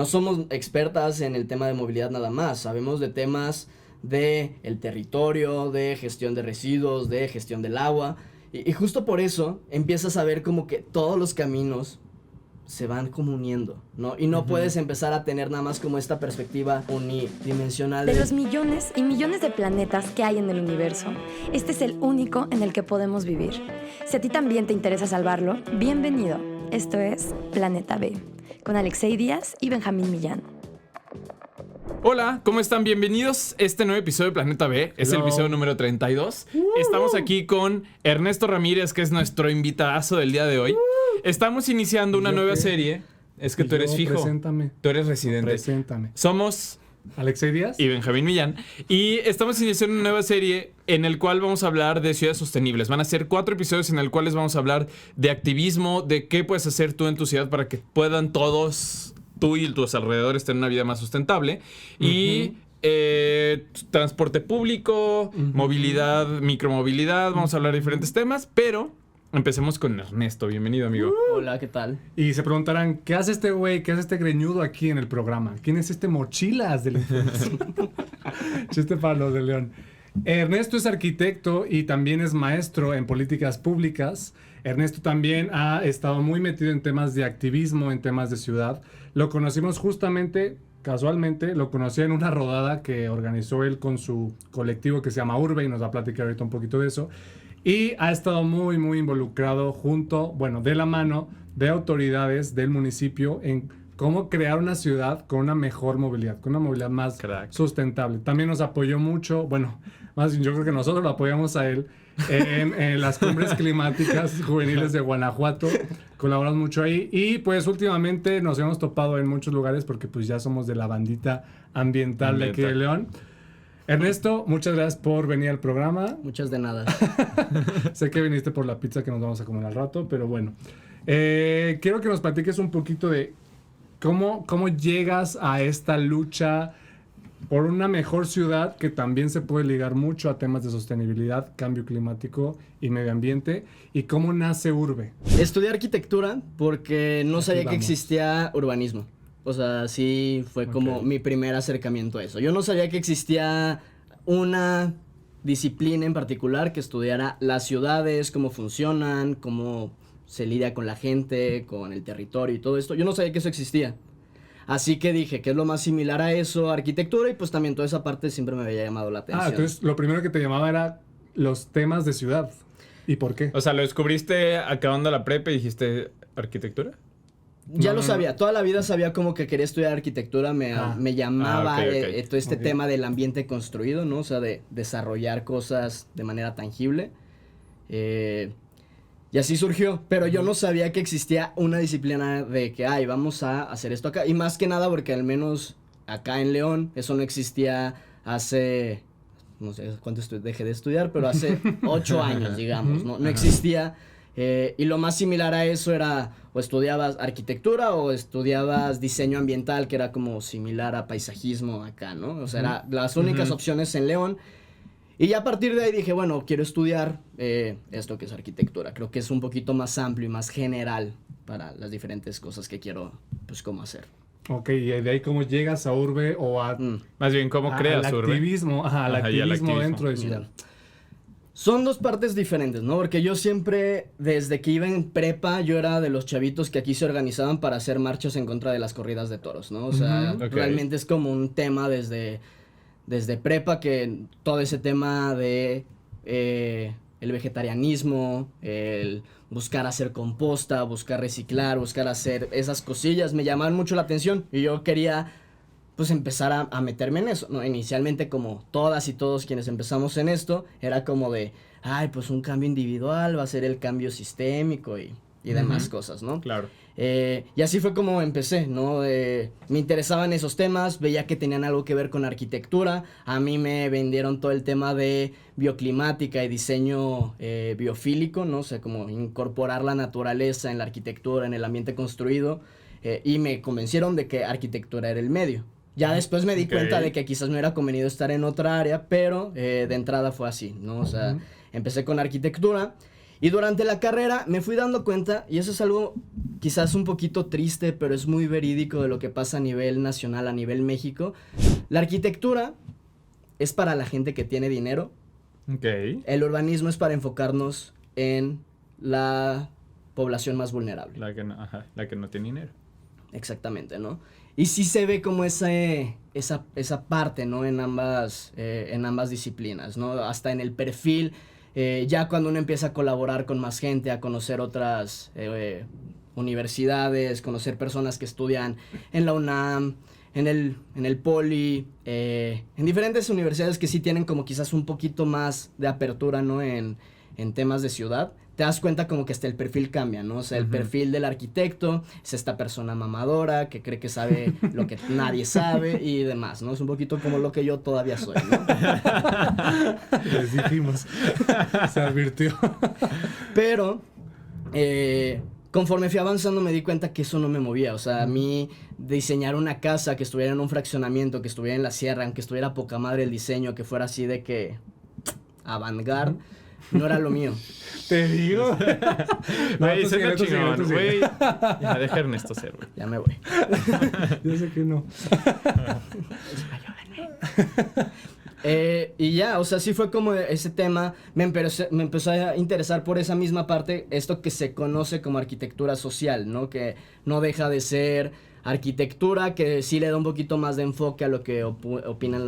No somos expertas en el tema de movilidad nada más, sabemos de temas de el territorio, de gestión de residuos, de gestión del agua, y justo por eso empiezas a ver como que todos los caminos se van como uniendo, ¿no? Y no puedes empezar a tener nada más como esta perspectiva unidimensional. De los millones y millones de planetas que hay en el universo, este es el único en el que podemos vivir. Si a ti también te interesa salvarlo, bienvenido. Esto es Planeta B, con Alexei Díaz y Benjamín Millán. Hola, ¿cómo están? Bienvenidos a este nuevo episodio de Planeta B. Es el episodio número 32. Estamos aquí con Ernesto Ramírez, que es nuestro invitadazo del día de hoy. Estamos iniciando una nueva serie. Es que tú eres fijo. Preséntame. Tú eres residente. Preséntame. Somos Alexei Díaz y Benjamín Millán. Y estamos iniciando una nueva serie en el cual vamos a hablar de ciudades sostenibles. Van a ser 4 episodios en el cuales vamos a hablar de activismo, de qué puedes hacer tú en tu ciudad para que puedan todos, tú y tus alrededores, tener una vida más sustentable. Y transporte público, movilidad, micromovilidad. Vamos a hablar de diferentes temas, pero empecemos con Ernesto. Bienvenido, amigo. Hola, ¿qué tal? Y se preguntarán, ¿qué hace este güey? ¿Qué hace este greñudo aquí en el programa? ¿Quién es este mochilas del información? Chiste para los de León. Ernesto es arquitecto y también es maestro en políticas públicas. Ernesto también ha estado muy metido en temas de activismo, en temas de ciudad. Lo conocimos justamente, casualmente, lo conocí en una rodada que organizó él con su colectivo que se llama Urbe y nos va a platicar ahorita un poquito de eso. Y ha estado muy involucrado de la mano de autoridades del municipio en cómo crear una ciudad con una mejor movilidad, con una movilidad más sustentable. También nos apoyó mucho, más bien yo creo que nosotros lo apoyamos a él en las cumbres climáticas juveniles de Guanajuato. Colaboramos mucho ahí y pues últimamente nos hemos topado en muchos lugares porque pues ya somos de la bandita ambiental de aquí de León. Ernesto, muchas gracias por venir al programa. Muchas de nada. Sé que viniste por la pizza que nos vamos a comer al rato, pero bueno. Quiero que nos platiques un poquito de cómo llegas a esta lucha por una mejor ciudad que también se puede ligar mucho a temas de sostenibilidad, cambio climático y medio ambiente, y cómo nace Urbe. Estudié arquitectura porque no sabía que existía urbanismo. O sea, sí fue como mi primer acercamiento a eso. Yo no sabía que existía una disciplina en particular que estudiara las ciudades, cómo funcionan, cómo se lidia con la gente, con el territorio y todo esto. Yo no sabía que eso existía. Así que dije, ¿qué es lo más similar a eso? Arquitectura, y pues también toda esa parte siempre me había llamado la atención. Entonces lo primero que te llamaba era los temas de ciudad. ¿Y por qué? O sea, ¿lo descubriste acabando la prepa y dijiste arquitectura? Ya lo sabía, toda la vida sabía como que quería estudiar arquitectura, me llamaba todo este tema del ambiente construido, ¿no? O sea, de desarrollar cosas de manera tangible. Y así surgió, pero yo no sabía que existía una disciplina de que, vamos a hacer esto acá. Y más que nada porque al menos acá en León eso no existía hace, no sé cuánto dejé de estudiar, pero hace 8 años, digamos, no existía. Y lo más similar a eso era o estudiabas arquitectura o estudiabas diseño ambiental, que era como similar a paisajismo acá, ¿no? O sea, eran las únicas opciones en León. Y ya a partir de ahí dije, bueno, quiero estudiar esto que es arquitectura. Creo que es un poquito más amplio y más general para las diferentes cosas que quiero, pues, cómo hacer. Ok, y de ahí cómo llegas a Urbe o a... Más bien, ¿cómo creas Urbe? Al activismo dentro de ciudad. Mira, son 2 partes diferentes, ¿no? Porque yo siempre, desde que iba en prepa, yo era de los chavitos que aquí se organizaban para hacer marchas en contra de las corridas de toros, ¿no? O sea, realmente es como un tema desde prepa, que todo ese tema de el vegetarianismo, el buscar hacer composta, buscar reciclar, buscar hacer esas cosillas, me llamaban mucho la atención y yo quería pues empezar a meterme en eso, ¿no? Inicialmente, como todas y todos quienes empezamos en esto, era como de, pues un cambio individual va a ser el cambio sistémico y demás cosas, ¿no? Claro. Y así fue como empecé, ¿no? Me interesaban esos temas, veía que tenían algo que ver con arquitectura. A mí me vendieron todo el tema de bioclimática y diseño biofílico, ¿no? O sea, como incorporar la naturaleza en la arquitectura, en el ambiente construido. Y me convencieron de que arquitectura era el medio. Ya después me di cuenta de que quizás me hubiera convenido estar en otra área, pero de entrada fue así, ¿no? O sea, empecé con arquitectura. Y durante la carrera me fui dando cuenta, y eso es algo quizás un poquito triste, pero es muy verídico de lo que pasa a nivel nacional, a nivel México. La arquitectura es para la gente que tiene dinero. Ok. El urbanismo es para enfocarnos en la población más vulnerable. La que no tiene dinero. Exactamente, ¿no? Y sí se ve como esa parte, ¿no? En ambas disciplinas, ¿no? Hasta en el perfil, ya cuando uno empieza a colaborar con más gente, a conocer otras universidades, conocer personas que estudian en la UNAM, en el Poli, en diferentes universidades que sí tienen como quizás un poquito más de apertura, ¿no? En temas de ciudad, te das cuenta como que hasta el perfil cambia, ¿no? O sea, el perfil del arquitecto es esta persona mamadora que cree que sabe lo que nadie sabe y demás, ¿no? Es un poquito como lo que yo todavía soy, ¿no? Les dijimos. Se advirtió. Pero, conforme fui avanzando me di cuenta que eso no me movía. O sea, a mí diseñar una casa que estuviera en un fraccionamiento, que estuviera en la sierra, aunque estuviera poca madre el diseño, que fuera así de que avant-garde, no era lo mío. Te digo. Güey, suena chingón, güey. Ya, deja a Ernesto ser, güey. Ya me voy. Yo sé que no. Y ya, o sea, sí fue como ese tema, me empezó a interesar por esa misma parte, esto que se conoce como arquitectura social, ¿no? Que no deja de ser arquitectura, que sí le da un poquito más de enfoque a lo que opinan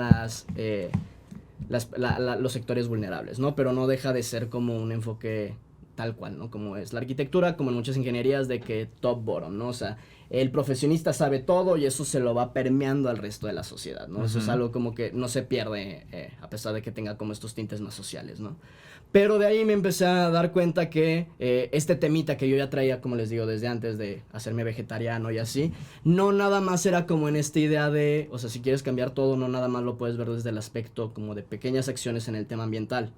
los sectores vulnerables, ¿no? Pero no deja de ser como un enfoque tal cual, ¿no? Como es la arquitectura, como en muchas ingenierías, de que top-bottom, ¿no? O sea, el profesionista sabe todo y eso se lo va permeando al resto de la sociedad, ¿no? Eso es algo como que no se pierde, a pesar de que tenga como estos tintes más sociales, ¿no? Pero de ahí me empecé a dar cuenta que este temita que yo ya traía, como les digo, desde antes de hacerme vegetariano y así, no nada más era como en esta idea de, o sea, si quieres cambiar todo, no nada más lo puedes ver desde el aspecto como de pequeñas acciones en el tema ambiental.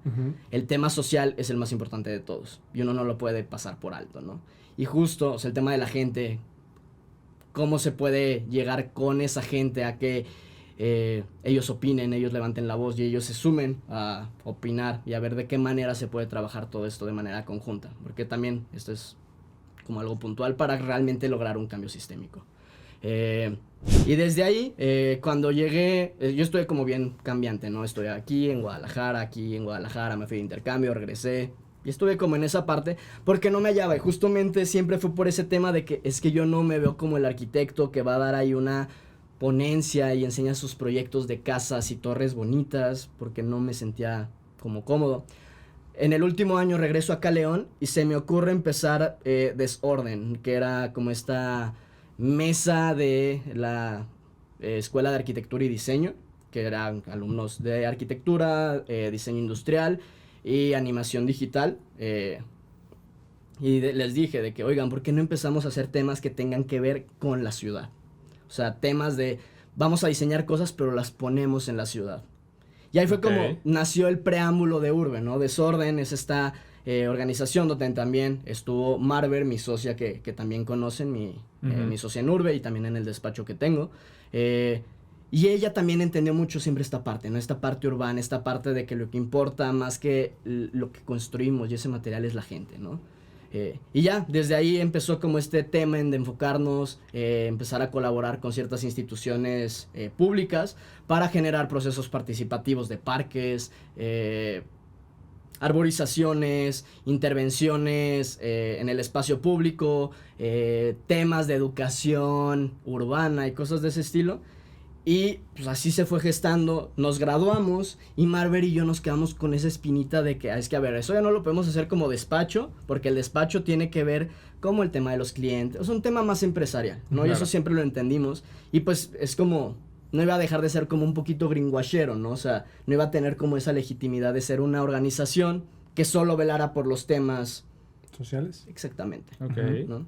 El tema social es el más importante de todos y uno no lo puede pasar por alto, ¿no? Y justo, o sea, el tema de la gente, cómo se puede llegar con esa gente a que ellos opinen, ellos levanten la voz y ellos se sumen a opinar y a ver de qué manera se puede trabajar todo esto de manera conjunta, porque también esto es como algo puntual para realmente lograr un cambio sistémico. Y desde ahí, cuando llegué, yo estuve como bien cambiante, ¿no? Estoy aquí en Guadalajara, me fui de intercambio, regresé. Y estuve como en esa parte porque no me hallaba y justamente siempre fue por ese tema de que es que yo no me veo como el arquitecto que va a dar ahí una ponencia y enseña sus proyectos de casas y torres bonitas porque no me sentía como cómodo. En el último año regreso acá a León y se me ocurre empezar Desorden, que era como esta mesa de la Escuela de Arquitectura y Diseño, que eran alumnos de arquitectura, diseño industrial y animación digital, y les dije de que, oigan, ¿por qué no empezamos a hacer temas que tengan que ver con la ciudad? O sea, temas de, vamos a diseñar cosas, pero las ponemos en la ciudad. Y ahí fue como nació el preámbulo de Urbe, ¿no? Desorden es esta organización donde también estuvo Marver, mi socia que también conocen, mi socia en Urbe y también en el despacho que tengo. Y ella también entendió mucho siempre esta parte, ¿no? Esta parte urbana, esta parte de que lo que importa más que lo que construimos y ese material es la gente, ¿no? Y ya, desde ahí empezó como este tema de enfocarnos, empezar a colaborar con ciertas instituciones públicas para generar procesos participativos de parques, arborizaciones, intervenciones en el espacio público, temas de educación urbana y cosas de ese estilo. Y pues así se fue gestando, nos graduamos y Marver y yo nos quedamos con esa espinita de que, es que a ver, eso ya no lo podemos hacer como despacho, porque el despacho tiene que ver como el tema de los clientes, es un tema más empresarial, ¿no? Claro. Y eso siempre lo entendimos y pues es como, no iba a dejar de ser como un poquito greenwashero, ¿no? O sea, no iba a tener como esa legitimidad de ser una organización que solo velara por los temas sociales. Exactamente. Ok. ¿No?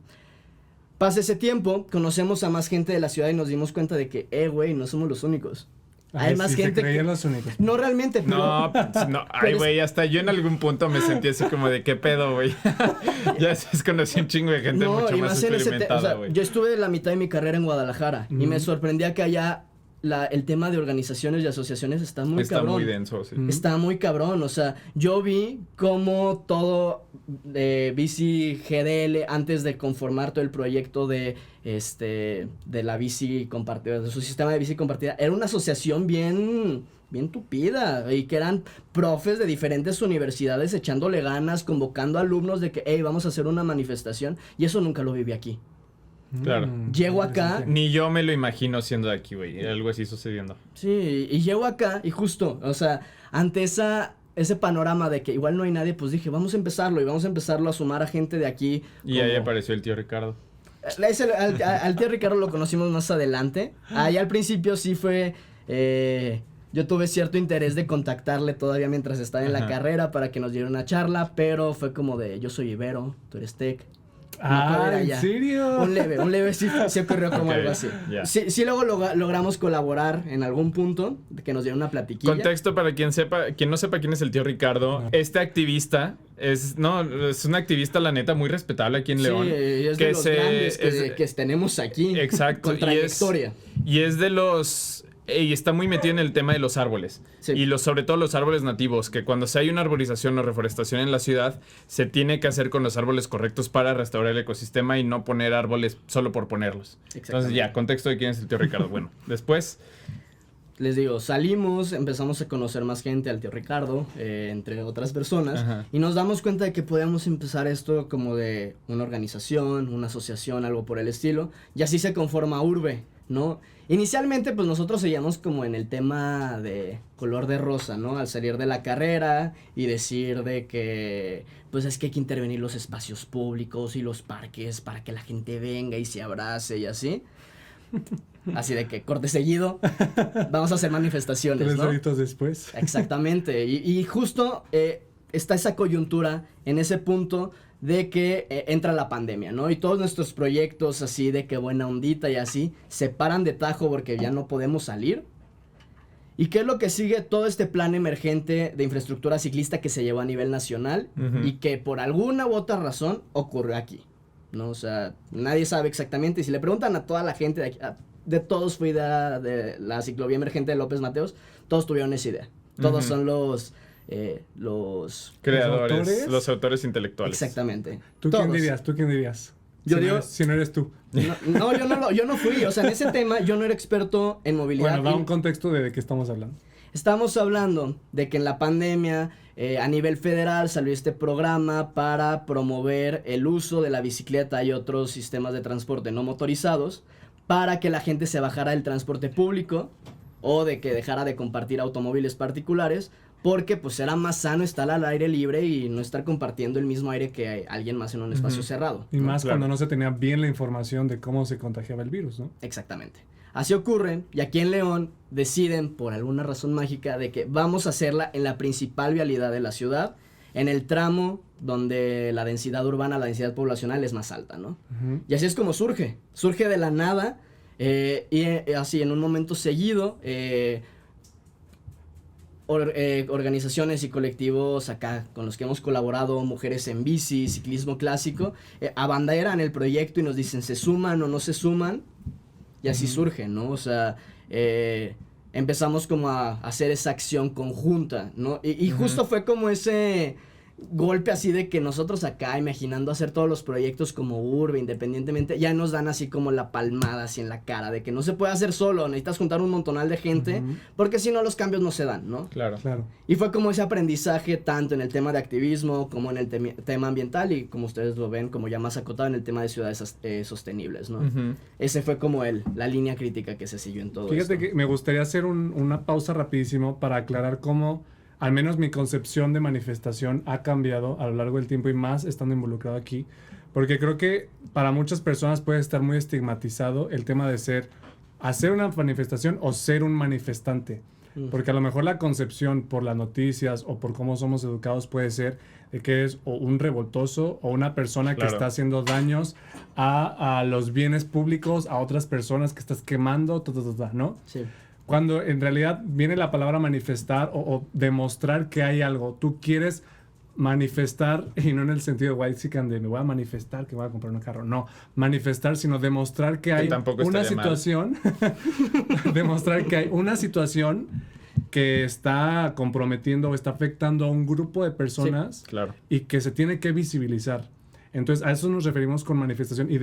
Pasa ese tiempo, conocemos a más gente de la ciudad y nos dimos cuenta de que, güey, no somos los únicos. Hay más gente. Se creían los únicos. No realmente, pero. No, ay, güey, hasta yo en algún punto me sentí así como de qué pedo, güey. Ya conocí un chingo de gente mucho más experimentada, güey. Yo estuve la mitad de mi carrera en Guadalajara y me sorprendía que allá el tema de organizaciones y asociaciones está cabrón. Está muy denso, sí. Está muy cabrón, o sea, yo vi cómo todo bici GDL, antes de conformar todo el proyecto de la bici compartida, de su sistema de bici compartida, era una asociación bien tupida, y que eran profes de diferentes universidades echándole ganas, convocando alumnos de que, hey, vamos a hacer una manifestación, y eso nunca lo viví aquí. Claro. Llego acá. Ni yo me lo imagino siendo de aquí, güey. Algo así sucediendo. Sí, y llego acá y justo, o sea, ante ese panorama de que igual no hay nadie, pues dije, vamos a empezarlo y vamos a empezarlo a sumar a gente de aquí. Y ahí apareció el tío Ricardo. Al tío Ricardo lo conocimos más adelante. Ahí al principio sí fue... yo tuve cierto interés de contactarle todavía mientras estaba en la carrera para que nos diera una charla, pero fue como de, yo soy Ibero, tú eres Tech. ¿En serio? Un leve sí se ocurrió como algo así. Yeah. Sí luego logramos colaborar en algún punto, que nos dieron una platiquilla. Contexto para quien no sepa quién es el tío Ricardo. No. Este activista es un activista, la neta, muy respetable aquí en León. Sí, es de los grandes que tenemos aquí. Exacto. Con trayectoria. Y es de los... Y está muy metido en el tema de los árboles. Sí. Y sobre todo los árboles nativos, que cuando se hay una arborización o reforestación en la ciudad, se tiene que hacer con los árboles correctos para restaurar el ecosistema y no poner árboles solo por ponerlos. Entonces ya, contexto de quién es el tío Ricardo. Bueno, después... Les digo, salimos, empezamos a conocer más gente, al tío Ricardo, entre otras personas. Ajá. Y nos damos cuenta de que podíamos empezar esto como de una organización, una asociación, algo por el estilo. Y así se conforma Urbe, ¿no? Inicialmente, pues nosotros seguíamos como en el tema de color de rosa, ¿no? Al salir de la carrera y decir de que, pues es que hay que intervenir los espacios públicos y los parques para que la gente venga y se abrace y así. Así de que, corte seguido, vamos a hacer manifestaciones, 3 ¿no? horitos después. Exactamente, y justo está esa coyuntura en ese punto de que entra la pandemia, ¿no? Y todos nuestros proyectos así de que buena ondita y así, se paran de tajo porque ya no podemos salir. ¿Y qué es lo que sigue? Todo este plan emergente de infraestructura ciclista que se llevó a nivel nacional y que por alguna u otra razón ocurrió aquí, ¿no? O sea, nadie sabe exactamente. Y si le preguntan a toda la gente de aquí, de todos fue idea de la ciclovía emergente de López Mateos, todos tuvieron esa idea. Todos son los creadores, los autores intelectuales. Exactamente. ¿Tú quién dirías? Yo digo, si no eres tú. No, yo no fui. O sea, en ese tema yo no era experto en movilidad. Bueno, da un contexto de qué estamos hablando. Estamos hablando de que en la pandemia, a nivel federal, salió este programa para promover el uso de la bicicleta y otros sistemas de transporte no motorizados para que la gente se bajara del transporte público o de que dejara de compartir automóviles particulares, porque pues era más sano estar al aire libre y no estar compartiendo el mismo aire que alguien más en un espacio cerrado. Y más cuando no se tenía bien la información de cómo se contagiaba el virus, ¿no? Exactamente. Así ocurre, y aquí en León deciden, por alguna razón mágica, de que vamos a hacerla en la principal vialidad de la ciudad, en el tramo donde la densidad urbana, la densidad poblacional es más alta, ¿no? Y así es como surge de la nada, y así en un momento seguido, organizaciones y colectivos acá con los que hemos colaborado, Mujeres en Bici, Ciclismo Clásico, abanderan el proyecto y nos dicen, ¿se suman o no se suman? Y así surge, ¿no? O sea, empezamos como a hacer esa acción conjunta, ¿no? Y justo fue como ese golpe así de que nosotros acá, imaginando hacer todos los proyectos como Urbe, independientemente, ya nos dan así como la palmada así en la cara, de que no se puede hacer solo, necesitas juntar un montonal de gente, porque si no los cambios no se dan, ¿no? Claro. Y fue como ese aprendizaje tanto en el tema de activismo como en el tema ambiental y como ustedes lo ven, como ya más acotado en el tema de ciudades sostenibles, ¿no? Ese fue como la línea crítica que se siguió en todo esto. Fíjate que me gustaría hacer una pausa rapidísimo para aclarar cómo al menos mi concepción de manifestación ha cambiado a lo largo del tiempo y más estando involucrado aquí, porque creo que para muchas personas puede estar muy estigmatizado el tema de hacer una manifestación o ser un manifestante, porque a lo mejor la concepción por las noticias o por cómo somos educados puede ser de que es o un revoltoso o una persona que está haciendo daños a los bienes públicos, a otras personas que estás quemando, ¿no? Sí. Cuando en realidad viene la palabra manifestar o demostrar que hay algo. Tú quieres manifestar, y no en el sentido whitezican de me voy a manifestar que voy a comprar un carro, no, manifestar, sino demostrar que hay una situación, demostrar que hay una situación que está comprometiendo o está afectando a un grupo de personas, sí, claro, y que se tiene que visibilizar. Entonces, a eso nos referimos con manifestación y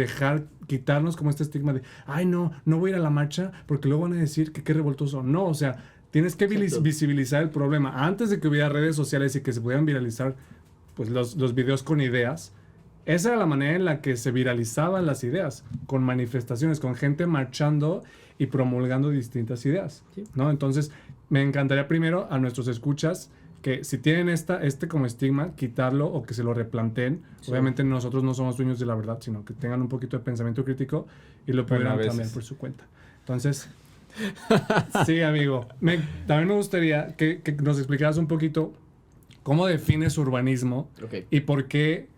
quitarnos como este estigma de, ay, no voy a ir a la marcha porque luego van a decir que qué revoltoso. No, o sea, tienes que visibilizar el problema. Antes de que hubiera redes sociales y que se pudieran viralizar pues, los videos con ideas, esa era la manera en la que se viralizaban las ideas, con manifestaciones, con gente marchando y promulgando distintas ideas, sí, ¿no? Entonces, me encantaría primero a nuestros escuchas que si tienen este como estigma, quitarlo o que se lo replanteen. Sí. Obviamente nosotros no somos dueños de la verdad, sino que tengan un poquito de pensamiento crítico y lo pudieran cambiar por su cuenta. Entonces, sí, amigo. También me gustaría que nos explicaras un poquito cómo defines urbanismo, y por qué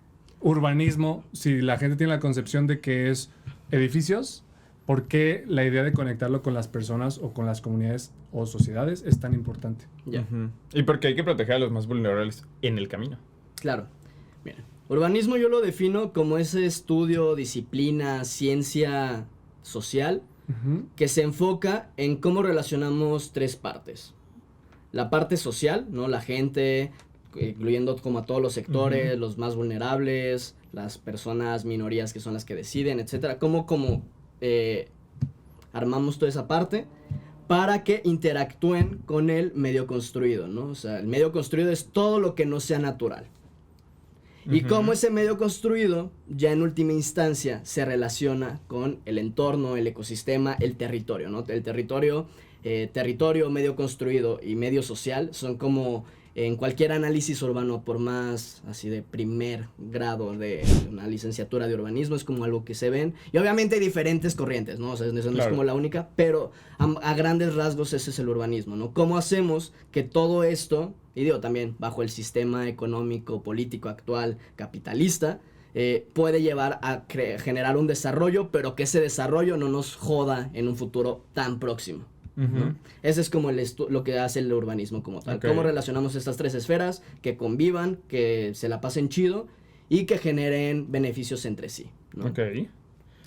urbanismo, si la gente tiene la concepción de que es edificios, ¿por qué la idea de conectarlo con las personas o con las comunidades o sociedades es tan importante? Yeah. Y porque hay que proteger a los más vulnerables en el camino. Claro. Mira, urbanismo yo lo defino como ese estudio, disciplina, ciencia social que se enfoca en cómo relacionamos tres partes. La parte social, ¿no? La gente, incluyendo como a todos los sectores, los más vulnerables, las personas, minorías que son las que deciden, etcétera. Cómo armamos toda esa parte para que interactúen con el medio construido, ¿no? O sea, el medio construido es todo lo que no sea natural. Y cómo ese medio construido, ya en última instancia, se relaciona con el entorno, el ecosistema, el territorio, ¿no? El territorio, medio construido y medio social son como en cualquier análisis urbano, por más así de primer grado de una licenciatura de urbanismo, es como algo que se ven. Y obviamente hay diferentes corrientes, ¿no? O sea, eso no es como la única, pero a grandes rasgos ese es el urbanismo, ¿no? ¿Cómo hacemos que todo esto, y digo también bajo el sistema económico, político actual, capitalista, puede llevar a generar un desarrollo, pero que ese desarrollo no nos joda en un futuro tan próximo? ¿No? Ese es como lo que hace el urbanismo como tal. Cómo relacionamos estas tres esferas, que convivan, que se la pasen chido y que generen beneficios entre sí, ¿no?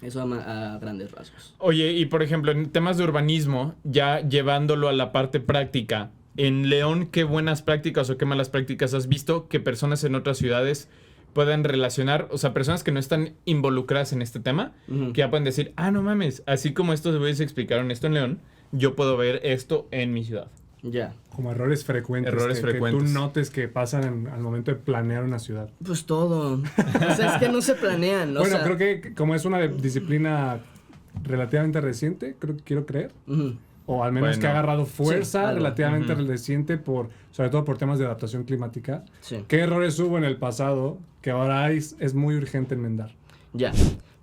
Eso a grandes rasgos. Oye, y por ejemplo, en temas de urbanismo, ya llevándolo a la parte práctica, en León, ¿qué buenas prácticas o qué malas prácticas has visto que personas en otras ciudades puedan relacionar? O sea, personas que no están involucradas en este tema, que ya pueden decir, no mames, así como estos güeyes explicaron esto en León, yo puedo ver esto en mi ciudad. Ya. Como errores frecuentes. Que tú notes que pasan al momento de planear una ciudad. Pues todo. O sea, es que no se planean. Bueno, creo que como es una disciplina relativamente reciente, quiero creer. O al menos que ha agarrado fuerza relativamente reciente, sobre todo por temas de adaptación climática. Sí. ¿Qué errores hubo en el pasado que ahora es muy urgente enmendar? Ya.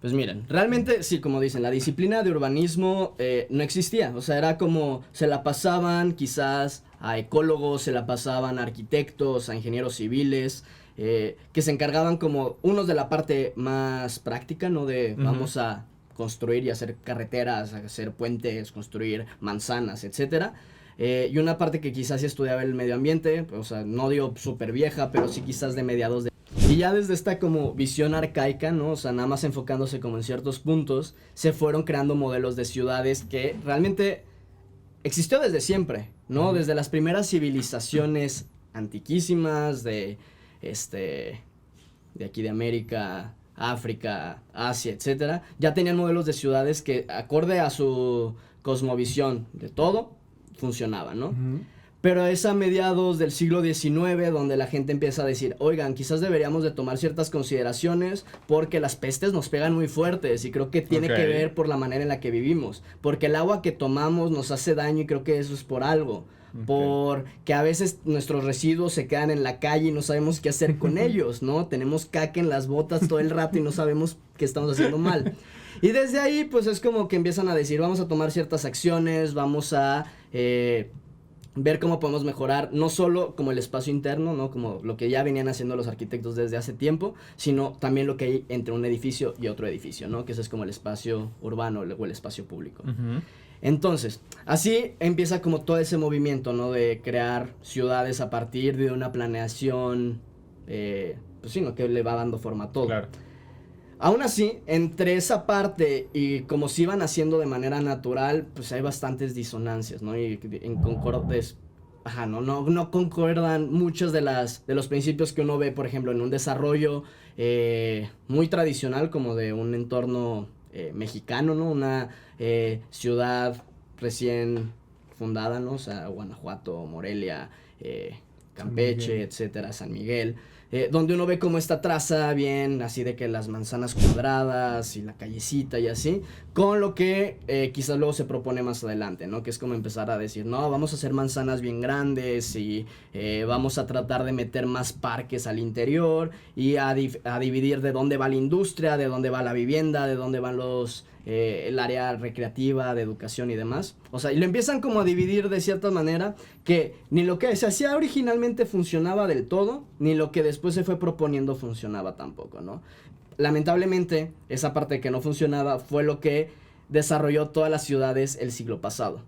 Pues miren, realmente, sí, como dicen, la disciplina de urbanismo no existía. O sea, era como, se la pasaban quizás a ecólogos, se la pasaban a arquitectos, a ingenieros civiles, que se encargaban como unos de la parte más práctica, ¿no? De vamos a construir y hacer carreteras, hacer puentes, construir manzanas, etcétera. Y una parte que quizás sí estudiaba el medio ambiente, o sea, no digo súper vieja, pero sí quizás de mediados de... Y ya desde esta como visión arcaica, ¿no? O sea, nada más enfocándose como en ciertos puntos, se fueron creando modelos de ciudades que realmente existió desde siempre, ¿no? Desde las primeras civilizaciones antiquísimas de aquí de América, África, Asia, etcétera, ya tenían modelos de ciudades que, acorde a su cosmovisión de todo, funcionaban, ¿no? Pero es a mediados del siglo XIX donde la gente empieza a decir, oigan, quizás deberíamos de tomar ciertas consideraciones porque las pestes nos pegan muy fuertes y creo que tiene que ver por la manera en la que vivimos. Porque el agua que tomamos nos hace daño y creo que eso es por algo. Porque a veces nuestros residuos se quedan en la calle y no sabemos qué hacer con ellos, ¿no? Tenemos caca en las botas todo el rato y no sabemos qué estamos haciendo mal. Y desde ahí, pues es como que empiezan a decir, vamos a tomar ciertas acciones, vamos a... ver cómo podemos mejorar no solo como el espacio interno, ¿no? Como lo que ya venían haciendo los arquitectos desde hace tiempo, sino también lo que hay entre un edificio y otro edificio, ¿no? Que ese es como el espacio urbano o el espacio público. Entonces, así empieza como todo ese movimiento, ¿no? De crear ciudades a partir de una planeación pues sí, ¿no? Que le va dando forma a todo. Claro. Aún así, entre esa parte y como se iban haciendo de manera natural, pues hay bastantes disonancias, ¿no? Y en no concuerdan muchos de los principios que uno ve, por ejemplo, en un desarrollo muy tradicional como de un entorno mexicano, ¿no? Una ciudad recién fundada, ¿no? O sea, Guanajuato, Morelia, Campeche, etcétera, San Miguel. Donde uno ve como esta traza bien, así de que las manzanas cuadradas y la callecita y así, con lo que quizás luego se propone más adelante, ¿no? Que es como empezar a decir, no, vamos a hacer manzanas bien grandes y vamos a tratar de meter más parques al interior y a dividir de dónde va la industria, de dónde va la vivienda, de dónde van el área recreativa, de educación y demás. O sea, y lo empiezan como a dividir de cierta manera que ni lo que se hacía originalmente funcionaba del todo, ni lo que después se fue proponiendo funcionaba tampoco, ¿no? Lamentablemente, esa parte que no funcionaba fue lo que desarrolló todas las ciudades el siglo pasado.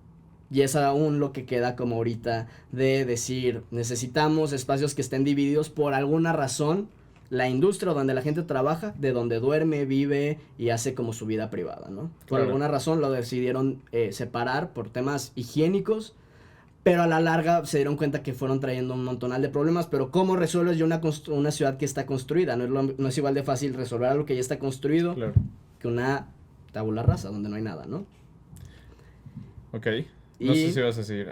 Y es aún lo que queda como ahorita de decir, necesitamos espacios que estén divididos por alguna razón, la industria donde la gente trabaja, de donde duerme, vive y hace como su vida privada, ¿no? Por alguna razón lo decidieron separar por temas higiénicos, pero a la larga se dieron cuenta que fueron trayendo un montonal de problemas. Pero ¿cómo resuelves yo una ciudad que está construida? No es igual de fácil resolver algo que ya está construido que una tabula rasa donde no hay nada, ¿no? Ok, no sé si vas a seguir.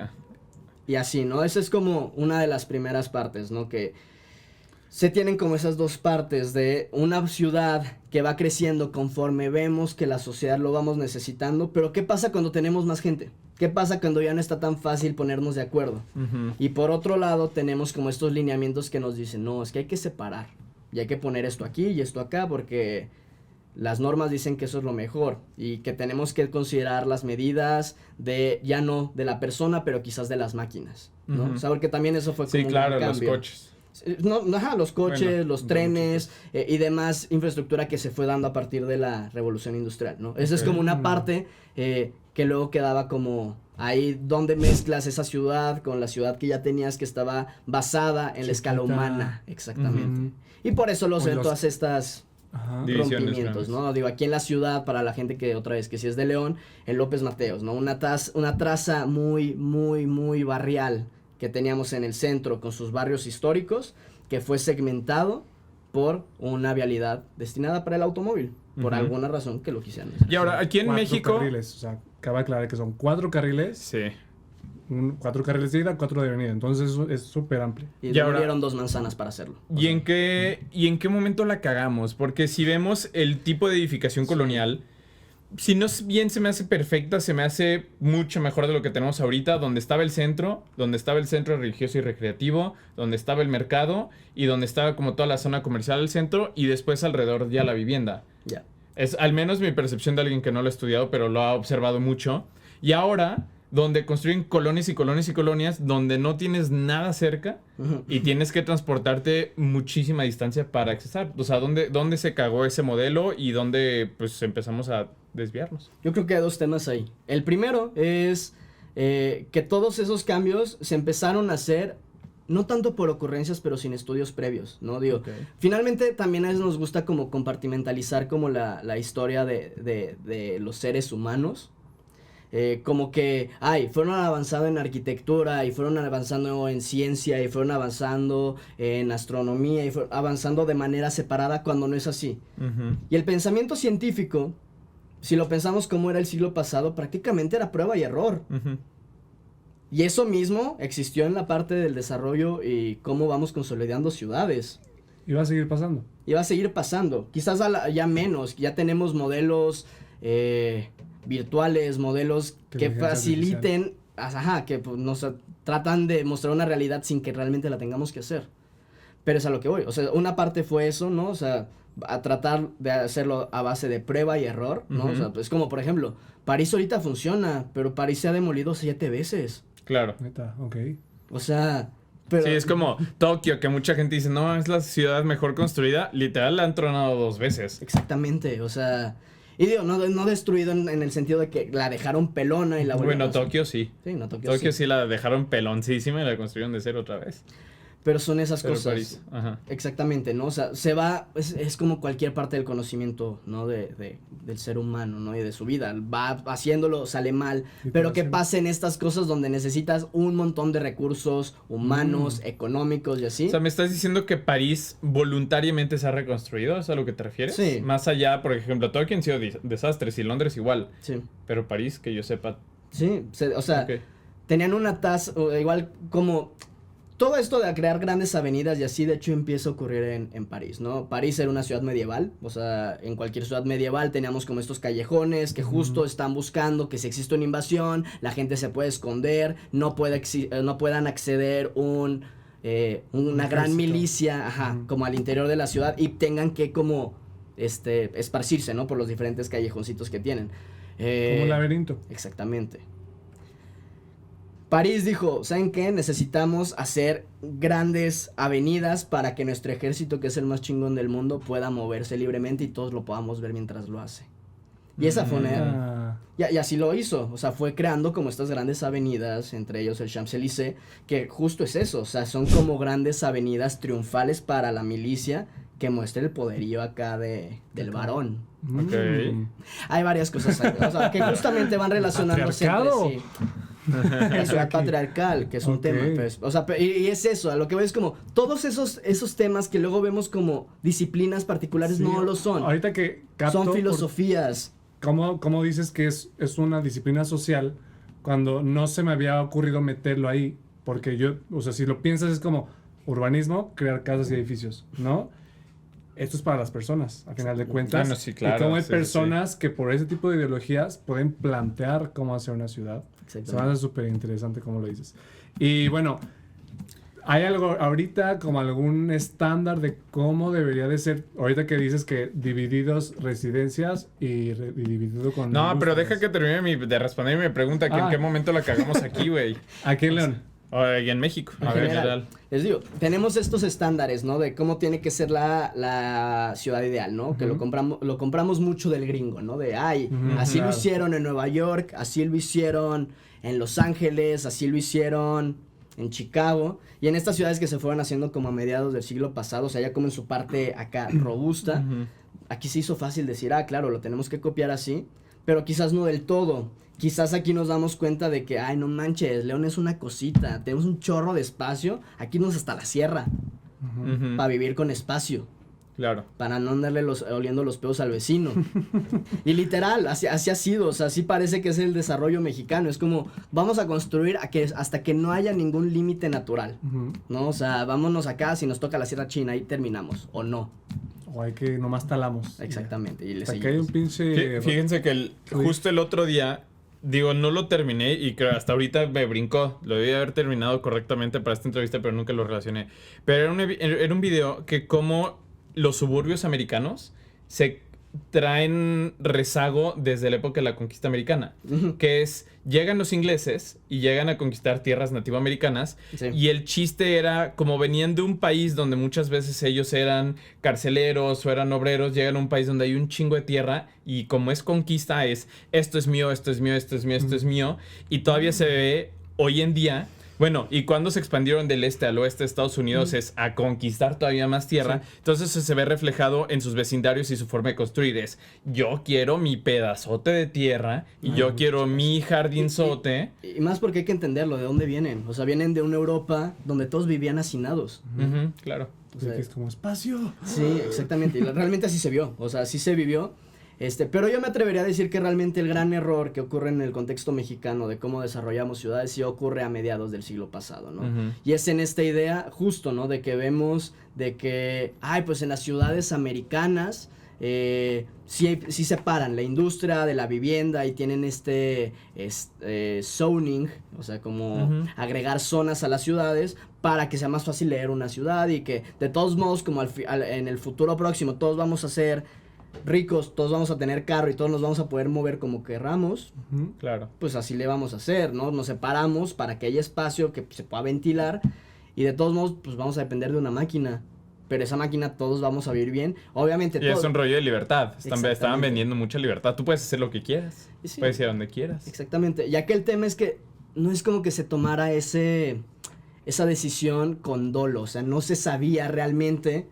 Y así, ¿no? Esa es como una de las primeras partes, ¿no? Que se tienen como esas dos partes de una ciudad que va creciendo conforme vemos que la sociedad lo vamos necesitando, pero ¿qué pasa cuando tenemos más gente? ¿Qué pasa cuando ya no está tan fácil ponernos de acuerdo? Y por otro lado tenemos como estos lineamientos que nos dicen, no, es que hay que separar y hay que poner esto aquí y esto acá porque las normas dicen que eso es lo mejor y que tenemos que considerar las medidas de, ya no de la persona, pero quizás de las máquinas, ¿no? O sea, porque también eso fue como un cambio. Los coches. Los coches, los trenes y demás infraestructura que se fue dando a partir de la revolución industrial, ¿no? Esa es como una parte que luego quedaba como ahí donde mezclas esa ciudad con la ciudad que ya tenías que estaba basada en la escala humana, exactamente. Y por eso todas estas rompimientos, ¿no? Digo, aquí en la ciudad, para la gente que otra vez, que si es de León, en López Mateos, ¿no? Una traza muy, muy, muy barrial que teníamos en el centro con sus barrios históricos, que fue segmentado por una vialidad destinada para el automóvil, por alguna razón que lo quisieran hacer. Y ahora, aquí en México... carriles, o sea, cabe aclarar que son 4 carriles. Sí. 4 carriles de ida, 4 de venida, entonces es súper amplio. Y dieron 2 manzanas para hacerlo. ¿Y en qué momento la cagamos? Porque si vemos el tipo de edificación colonial... Si no bien se me hace perfecta, se me hace mucho mejor de lo que tenemos ahorita, donde estaba el centro religioso y recreativo, donde estaba el mercado y donde estaba como toda la zona comercial del centro y después alrededor ya la vivienda. Ya. Es al menos mi percepción de alguien que no lo ha estudiado, pero lo ha observado mucho. Y ahora, donde construyen colonias y colonias y colonias, donde no tienes nada cerca y tienes que transportarte muchísima distancia para accesar. O sea, ¿dónde se cagó ese modelo y dónde pues empezamos a desviarnos? Yo creo que hay 2 temas ahí. El primero es que todos esos cambios se empezaron a hacer no tanto por ocurrencias, pero sin estudios previos, ¿no? Digo, finalmente también a veces nos gusta como compartimentalizar como la historia de los seres humanos. Como que, fueron avanzando en arquitectura y fueron avanzando en ciencia y fueron avanzando en astronomía y fueron avanzando de manera separada cuando no es así. Y el pensamiento científico, si lo pensamos como era el siglo pasado, prácticamente era prueba y error. Y eso mismo existió en la parte del desarrollo y cómo vamos consolidando ciudades. Y va a seguir pasando. Y va a seguir pasando. Quizás ya menos, ya tenemos modelos virtuales, modelos que faciliten, que pues, nos tratan de mostrar una realidad sin que realmente la tengamos que hacer. Pero es a lo que voy. O sea, una parte fue eso, ¿no? O sea, a tratar de hacerlo a base de prueba y error, ¿no? O sea, pues como, por ejemplo, París ahorita funciona, pero París se ha demolido 7 veces. Claro. Neta, ok. O sea... Pero... Sí, es como Tokio, que mucha gente dice, no, es la ciudad mejor construida. Literal, la han tronado 2 veces. Exactamente, o sea... Y digo, no destruido en el sentido de que la dejaron pelona y la volvieron Bueno, Tokio sí. Sí, no, Tokio sí la dejaron peloncísima y la construyeron de cero otra vez. Pero son esas Pero cosas. París, ajá. Exactamente, ¿no? O sea, se va, es como cualquier parte del conocimiento, ¿no? Del ser humano, ¿no? Y de su vida. Va haciéndolo, sale mal. Pero ¿qué pasa en estas cosas donde necesitas un montón de recursos humanos, económicos y así? O sea, ¿me estás diciendo que París voluntariamente se ha reconstruido? ¿Es a lo que te refieres? Sí. Más allá, por ejemplo, Tokio han sido desastres y Londres igual. Sí. Pero París, que yo sepa... Sí, o sea, Ok. tenían una tasa, igual como... Todo esto de crear grandes avenidas y así, de hecho, empieza a ocurrir en París, ¿no? París era una ciudad medieval, o sea, en cualquier ciudad medieval teníamos como estos callejones que justo están buscando que si existe una invasión, la gente se puede esconder, no puedan acceder una gran milicia, como al interior de la ciudad y tengan que como, esparcirse, ¿no? Por los diferentes callejoncitos que tienen. Como un laberinto. Exactamente. París dijo, ¿saben qué? Necesitamos hacer grandes avenidas para que nuestro ejército, que es el más chingón del mundo, pueda moverse libremente y todos lo podamos ver mientras lo hace. Y esa fue y así lo hizo, o sea, fue creando como estas grandes avenidas, entre ellos el Champs-Élysées, que justo es eso, o sea, son como grandes avenidas triunfales para la milicia que muestra el poderío acá del varón. Ok. Hay varias cosas ahí, o sea, que justamente van relacionándose entre sí. La ciudad patriarcal, que es un tema, pues, o sea, y es eso, a lo que voy es como, todos esos temas que luego vemos como disciplinas particulares, no lo son. Ahorita que capto son filosofías. ¿Cómo dices que es una disciplina social cuando no se me había ocurrido meterlo ahí? Porque yo, o sea, si lo piensas es como urbanismo, crear casas y edificios, ¿no? Esto es para las personas, a final de cuentas. Bueno, sí, claro. Y cómo hay personas que por ese tipo de ideologías pueden plantear cómo hacer una ciudad. Se me hace súper interesante como lo dices. Y bueno, ¿hay algo ahorita como algún estándar de cómo debería de ser? Ahorita que dices que divididos residencias y dividido con... No, pero deja que termine de responder mi pregunta, que en qué momento la cagamos aquí, güey. Aquí en León. Y en México, En general. Les digo, tenemos estos estándares, ¿no? De cómo tiene que ser la ciudad ideal, ¿no? Que lo compramos mucho del gringo, ¿no? De, así lo hicieron en Nueva York, así lo hicieron en Los Ángeles, así lo hicieron en Chicago. Y en estas ciudades que se fueron haciendo como a mediados del siglo pasado, o sea, ya como en su parte acá robusta, aquí se hizo fácil decir, claro, lo tenemos que copiar así, pero quizás no del todo. Quizás aquí nos damos cuenta de que, no manches, León es una cosita, tenemos un chorro de espacio, aquí nos hasta la sierra, para vivir con espacio. Claro. Para no andarle oliendo los pedos al vecino. Y literal, así ha sido, o sea, sí parece que es el desarrollo mexicano, es como, vamos a construir hasta que no haya ningún límite natural, ¿no? O sea, vámonos acá, si nos toca la Sierra China, ahí terminamos, o no. O hay que nomás talamos. Exactamente. Y hasta que hay un pinche... Fíjense que justo el otro día... Digo, no lo terminé y creo hasta ahorita me brincó. Lo debí haber terminado correctamente para esta entrevista, pero nunca lo relacioné. Pero era un video que como los suburbios americanos se traen rezago desde la época de la conquista americana. Que es, llegan los ingleses y llegan a conquistar tierras nativoamericanas. Sí. Y el chiste era, como venían de un país donde muchas veces ellos eran carceleros o eran obreros, llegan a un país donde hay un chingo de tierra y como es conquista es, esto es mío, esto es mío, esto es mío, esto es mío. Y todavía se ve hoy en día... Bueno, y cuando se expandieron del este al oeste de Estados Unidos es a conquistar todavía más tierra. Sí. Entonces se ve reflejado en sus vecindarios y su forma de construir. Es, yo quiero mi pedazote de tierra y yo quiero mi jardinzote. Y más porque hay que entenderlo, de dónde vienen. O sea, vienen de una Europa donde todos vivían hacinados. Claro. O sea, que es como espacio. Sí, exactamente. Y realmente así se vio. O sea, así se vivió. Pero yo me atrevería a decir que realmente el gran error que ocurre en el contexto mexicano de cómo desarrollamos ciudades sí ocurre a mediados del siglo pasado, ¿no? Y es en esta idea justo, ¿no? De que vemos de que, pues en las ciudades americanas sí separan la industria de la vivienda y tienen zoning, o sea, como agregar zonas a las ciudades para que sea más fácil leer una ciudad y que de todos modos, como en el futuro próximo todos vamos a ser ricos, todos vamos a tener carro y todos nos vamos a poder mover como querramos, claro, pues así le vamos a hacer, ¿no? Nos separamos para que haya espacio que se pueda ventilar y de todos modos pues vamos a depender de una máquina, pero esa máquina todos vamos a vivir bien, obviamente. Y es un rollo de libertad, estaban vendiendo mucha libertad, tú puedes hacer lo que quieras, puedes ir a donde quieras. Exactamente, ya que el tema es que no es como que se tomara ese esa decisión con dolo, o sea, no se sabía realmente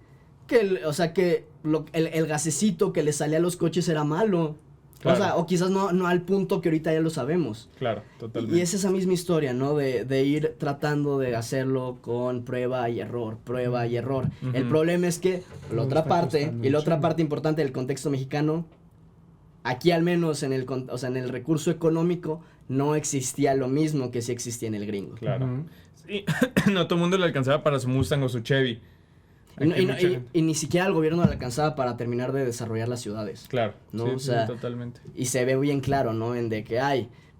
que el gasecito que le salía a los coches era malo. Claro. O sea, o quizás no al punto que ahorita ya lo sabemos. Claro, totalmente. Y es esa misma historia, ¿no? De ir tratando de hacerlo con prueba y error. Uh-huh. El problema es que la otra parte importante del contexto mexicano, aquí al menos en el recurso económico, no existía lo mismo que sí existía en el gringo. Claro. Uh-huh. Sí. No todo el mundo le alcanzaba para su Mustang o su Chevy. Y ni siquiera el gobierno le alcanzaba para terminar de desarrollar las ciudades. Claro, ¿no? Sí, o sea, totalmente. Y se ve bien claro, ¿no? En de que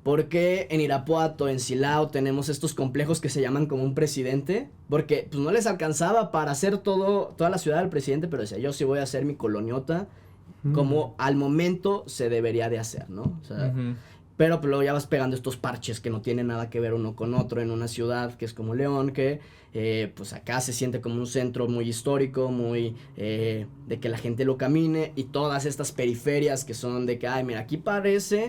¿por qué en Irapuato, en Silao, tenemos estos complejos que se llaman como un presidente? Porque pues no les alcanzaba para hacer toda la ciudad del presidente, pero decía, yo sí voy a hacer mi coloniota como al momento se debería de hacer, ¿no? O sea, pero pues luego ya vas pegando estos parches que no tienen nada que ver uno con otro en una ciudad que es como León, que pues acá se siente como un centro muy histórico, muy de que la gente lo camine, y todas estas periferias que son de que, mira, aquí parece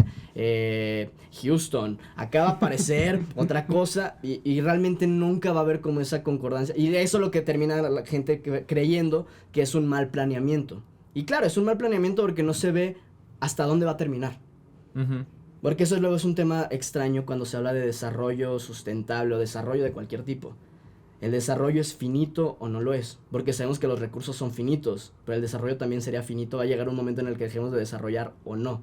Houston, acá va a aparecer otra cosa, y realmente nunca va a haber como esa concordancia, y eso es lo que termina la gente creyendo que es un mal planeamiento. Y claro, es un mal planeamiento porque no se ve hasta dónde va a terminar. Uh-huh. Porque eso luego es un tema extraño cuando se habla de desarrollo sustentable o desarrollo de cualquier tipo. ¿El desarrollo es finito o no lo es? Porque sabemos que los recursos son finitos, pero el desarrollo también sería finito. Va a llegar un momento en el que dejemos de desarrollar o no.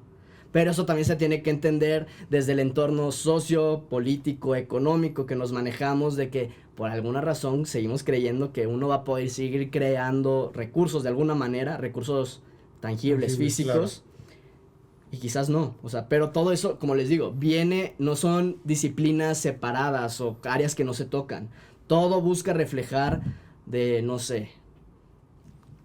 Pero eso también se tiene que entender desde el entorno socio, político, económico que nos manejamos, de que por alguna razón seguimos creyendo que uno va a poder seguir creando recursos de alguna manera, recursos tangibles, físicos. Claro. Y quizás no, o sea, pero todo eso, como les digo, no son disciplinas separadas o áreas que no se tocan. Todo busca reflejar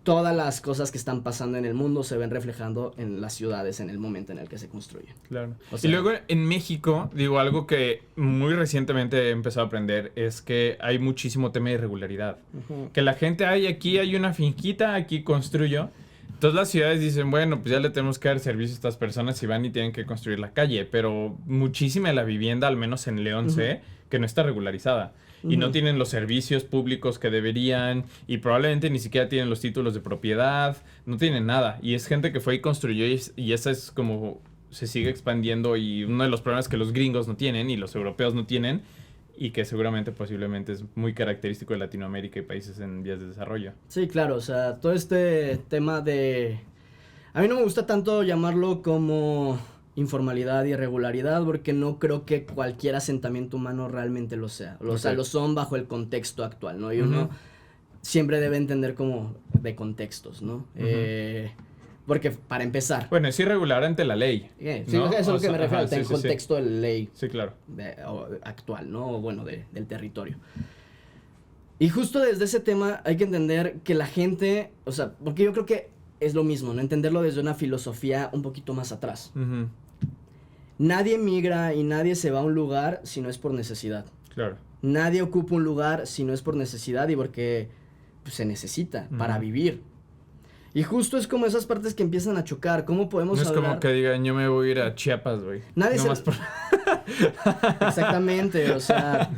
todas las cosas que están pasando en el mundo se ven reflejando en las ciudades en el momento en el que se construyen. Claro. O sea, y luego en México, algo que muy recientemente he empezado a aprender es que hay muchísimo tema de irregularidad. Uh-huh. Que la gente, aquí hay una finquita, aquí construyo. Todas las ciudades dicen, bueno, pues ya le tenemos que dar servicio a estas personas y van y tienen que construir la calle, pero muchísima de la vivienda, al menos en León, sé que no está regularizada. Y no tienen los servicios públicos que deberían, y probablemente ni siquiera tienen los títulos de propiedad, no tienen nada. Y es gente que fue y construyó, y esa es como se sigue expandiendo, y uno de los problemas que los gringos no tienen y los europeos no tienen, y que seguramente posiblemente es muy característico de Latinoamérica y países en vías de desarrollo. Sí, claro, o sea, todo este tema de... A mí no me gusta tanto llamarlo como informalidad y irregularidad, porque no creo que cualquier asentamiento humano realmente lo sea. O sea, lo son bajo el contexto actual, ¿no? Y uno siempre debe entender como de contextos, ¿no? Porque, para empezar... Bueno, es irregular ante la ley. Sí, ¿no? Eso es lo que me refiero, el contexto de la ley. Sí, claro. Actual, ¿no? O bueno, del territorio. Y justo desde ese tema hay que entender que la gente... O sea, porque yo creo que es lo mismo, ¿no? Entenderlo desde una filosofía un poquito más atrás. Nadie migra y nadie se va a un lugar si no es por necesidad. Claro. Nadie ocupa un lugar si no es por necesidad y porque pues, se necesita para vivir. Y justo es como esas partes que empiezan a chocar. ¿Cómo podemos hablar? No es como que digan, yo me voy a ir a Chiapas, güey. Nadie Exactamente, o sea...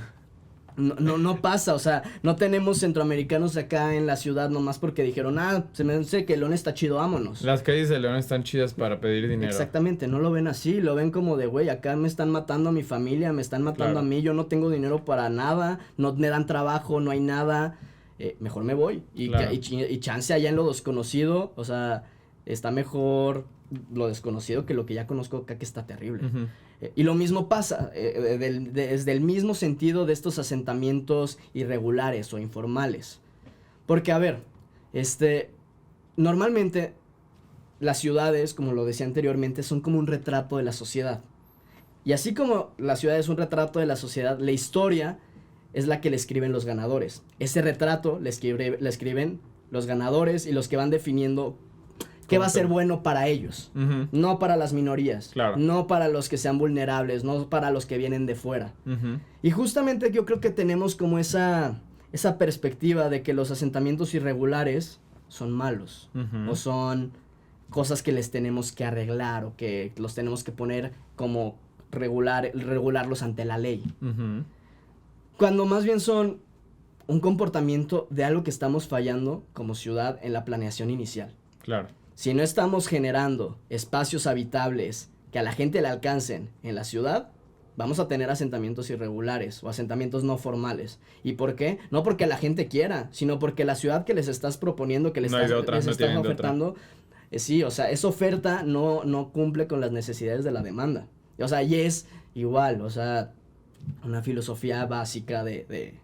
No pasa, o sea, no tenemos centroamericanos acá en la ciudad nomás porque dijeron, se me dice que León está chido, vámonos. Las calles de León están chidas para pedir dinero. Exactamente, no lo ven así, lo ven como de, güey, acá me están matando a mi familia, me están matando a mí, yo no tengo dinero para nada, no me dan trabajo, no hay nada, mejor me voy. Y chance allá en lo desconocido, o sea, está mejor lo desconocido que lo que ya conozco acá, que está terrible. Y lo mismo pasa desde el mismo sentido de estos asentamientos irregulares o informales. Porque, a ver, normalmente las ciudades, como lo decía anteriormente, son como un retrato de la sociedad. Y así como la ciudad es un retrato de la sociedad, la historia es la que le escriben los ganadores. Ese retrato le escriben los ganadores y los que van definiendo qué va a ser bueno para ellos, no para las minorías, no para los que sean vulnerables, no para los que vienen de fuera. Y justamente yo creo que tenemos como esa perspectiva de que los asentamientos irregulares son malos, o son cosas que les tenemos que arreglar, o que los tenemos que poner como regularlos ante la ley. Cuando más bien son un comportamiento de algo que estamos fallando como ciudad en la planeación inicial. Claro. Si no estamos generando espacios habitables que a la gente le alcancen en la ciudad, vamos a tener asentamientos irregulares o asentamientos no formales. ¿Y por qué? No porque la gente quiera, sino porque la ciudad que les estás proponiendo, que les estás ofertando, sí, o sea, esa oferta no cumple con las necesidades de la demanda. O sea, y es igual, o sea, una filosofía básica de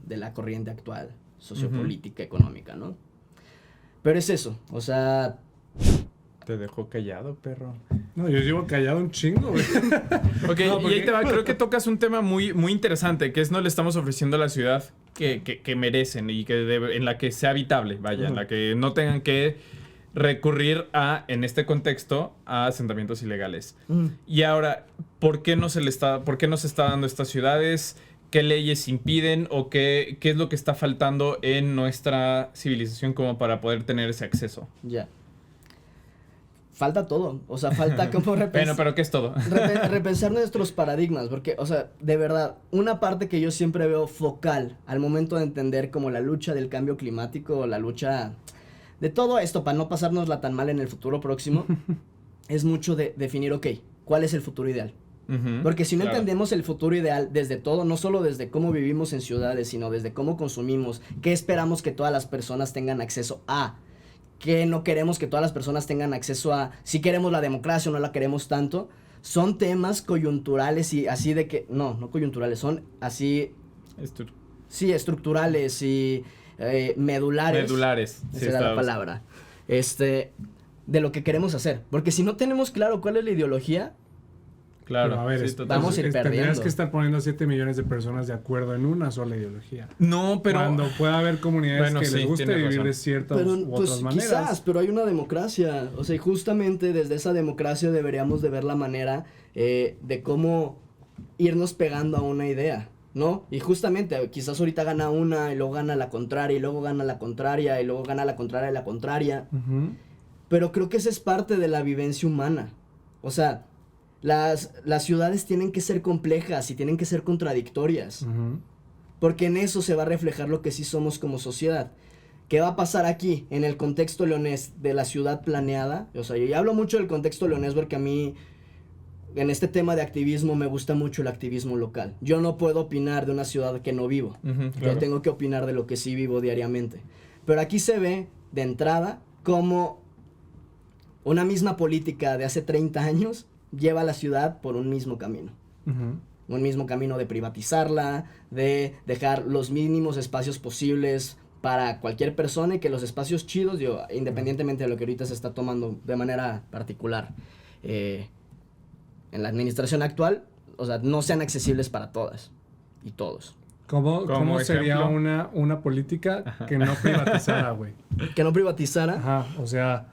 la corriente actual, sociopolítica, económica, ¿no? Pero es eso, o sea... Te dejó callado, perro. No, yo llevo callado un chingo, güey. Ok, no, porque... y ahí te va. Creo que tocas un tema muy, muy interesante, que es no le estamos ofreciendo a la ciudad que merecen y en la que sea habitable, vaya, en la que no tengan que recurrir en este contexto, a asentamientos ilegales. Y ahora, ¿por qué no se está dando a estas ciudades? ¿Qué leyes impiden o qué es lo que está faltando en nuestra civilización como para poder tener ese acceso? Ya. Falta todo, o sea, falta como repensar... Bueno, pero ¿qué es todo? Repensar nuestros paradigmas, porque, o sea, de verdad, una parte que yo siempre veo focal al momento de entender como la lucha del cambio climático, la lucha de todo esto para no pasárnosla tan mal en el futuro próximo, es mucho de definir, ok, ¿cuál es el futuro ideal? Porque si no entendemos el futuro ideal desde todo, no solo desde cómo vivimos en ciudades, sino desde cómo consumimos, qué esperamos que todas las personas tengan acceso a... que no queremos que todas las personas tengan acceso a, si queremos la democracia o no la queremos tanto, son temas coyunturales y así de que, no coyunturales, son así, sí, estructurales y medulares. Medulares, esa era la palabra, de lo que queremos hacer, porque si no tenemos claro cuál es la ideología, claro, pero a ver, sí, vamos a ir perdiendo. Tendrías que estar poniendo a 7 millones de personas de acuerdo en una sola ideología. No, pero... Cuando pueda haber comunidades que les guste vivir de ciertas u otras maneras. Quizás, pero hay una democracia. O sea, y justamente desde esa democracia deberíamos de ver la manera de cómo irnos pegando a una idea, ¿no? Y justamente, quizás ahorita gana una y luego gana la contraria y luego gana la contraria y luego gana la contraria y la contraria. Pero creo que esa es parte de la vivencia humana. O sea... Las ciudades tienen que ser complejas y tienen que ser contradictorias. Porque en eso se va a reflejar lo que sí somos como sociedad. ¿Qué va a pasar aquí, en el contexto leonés de la ciudad planeada? O sea, yo ya hablo mucho del contexto leonés porque a mí, en este tema de activismo, me gusta mucho el activismo local. Yo no puedo opinar de una ciudad que no vivo. Claro. Yo tengo que opinar de lo que sí vivo diariamente. Pero aquí se ve, de entrada, como una misma política de hace 30 años... lleva a la ciudad por un mismo camino. Un mismo camino de privatizarla, de dejar los mínimos espacios posibles para cualquier persona y que los espacios chidos, independientemente de lo que ahorita se está tomando de manera particular en la administración actual, o sea, no sean accesibles para todas y todos. ¿Cómo sería una política que no privatizara, güey? Que no privatizara. Ajá, o sea...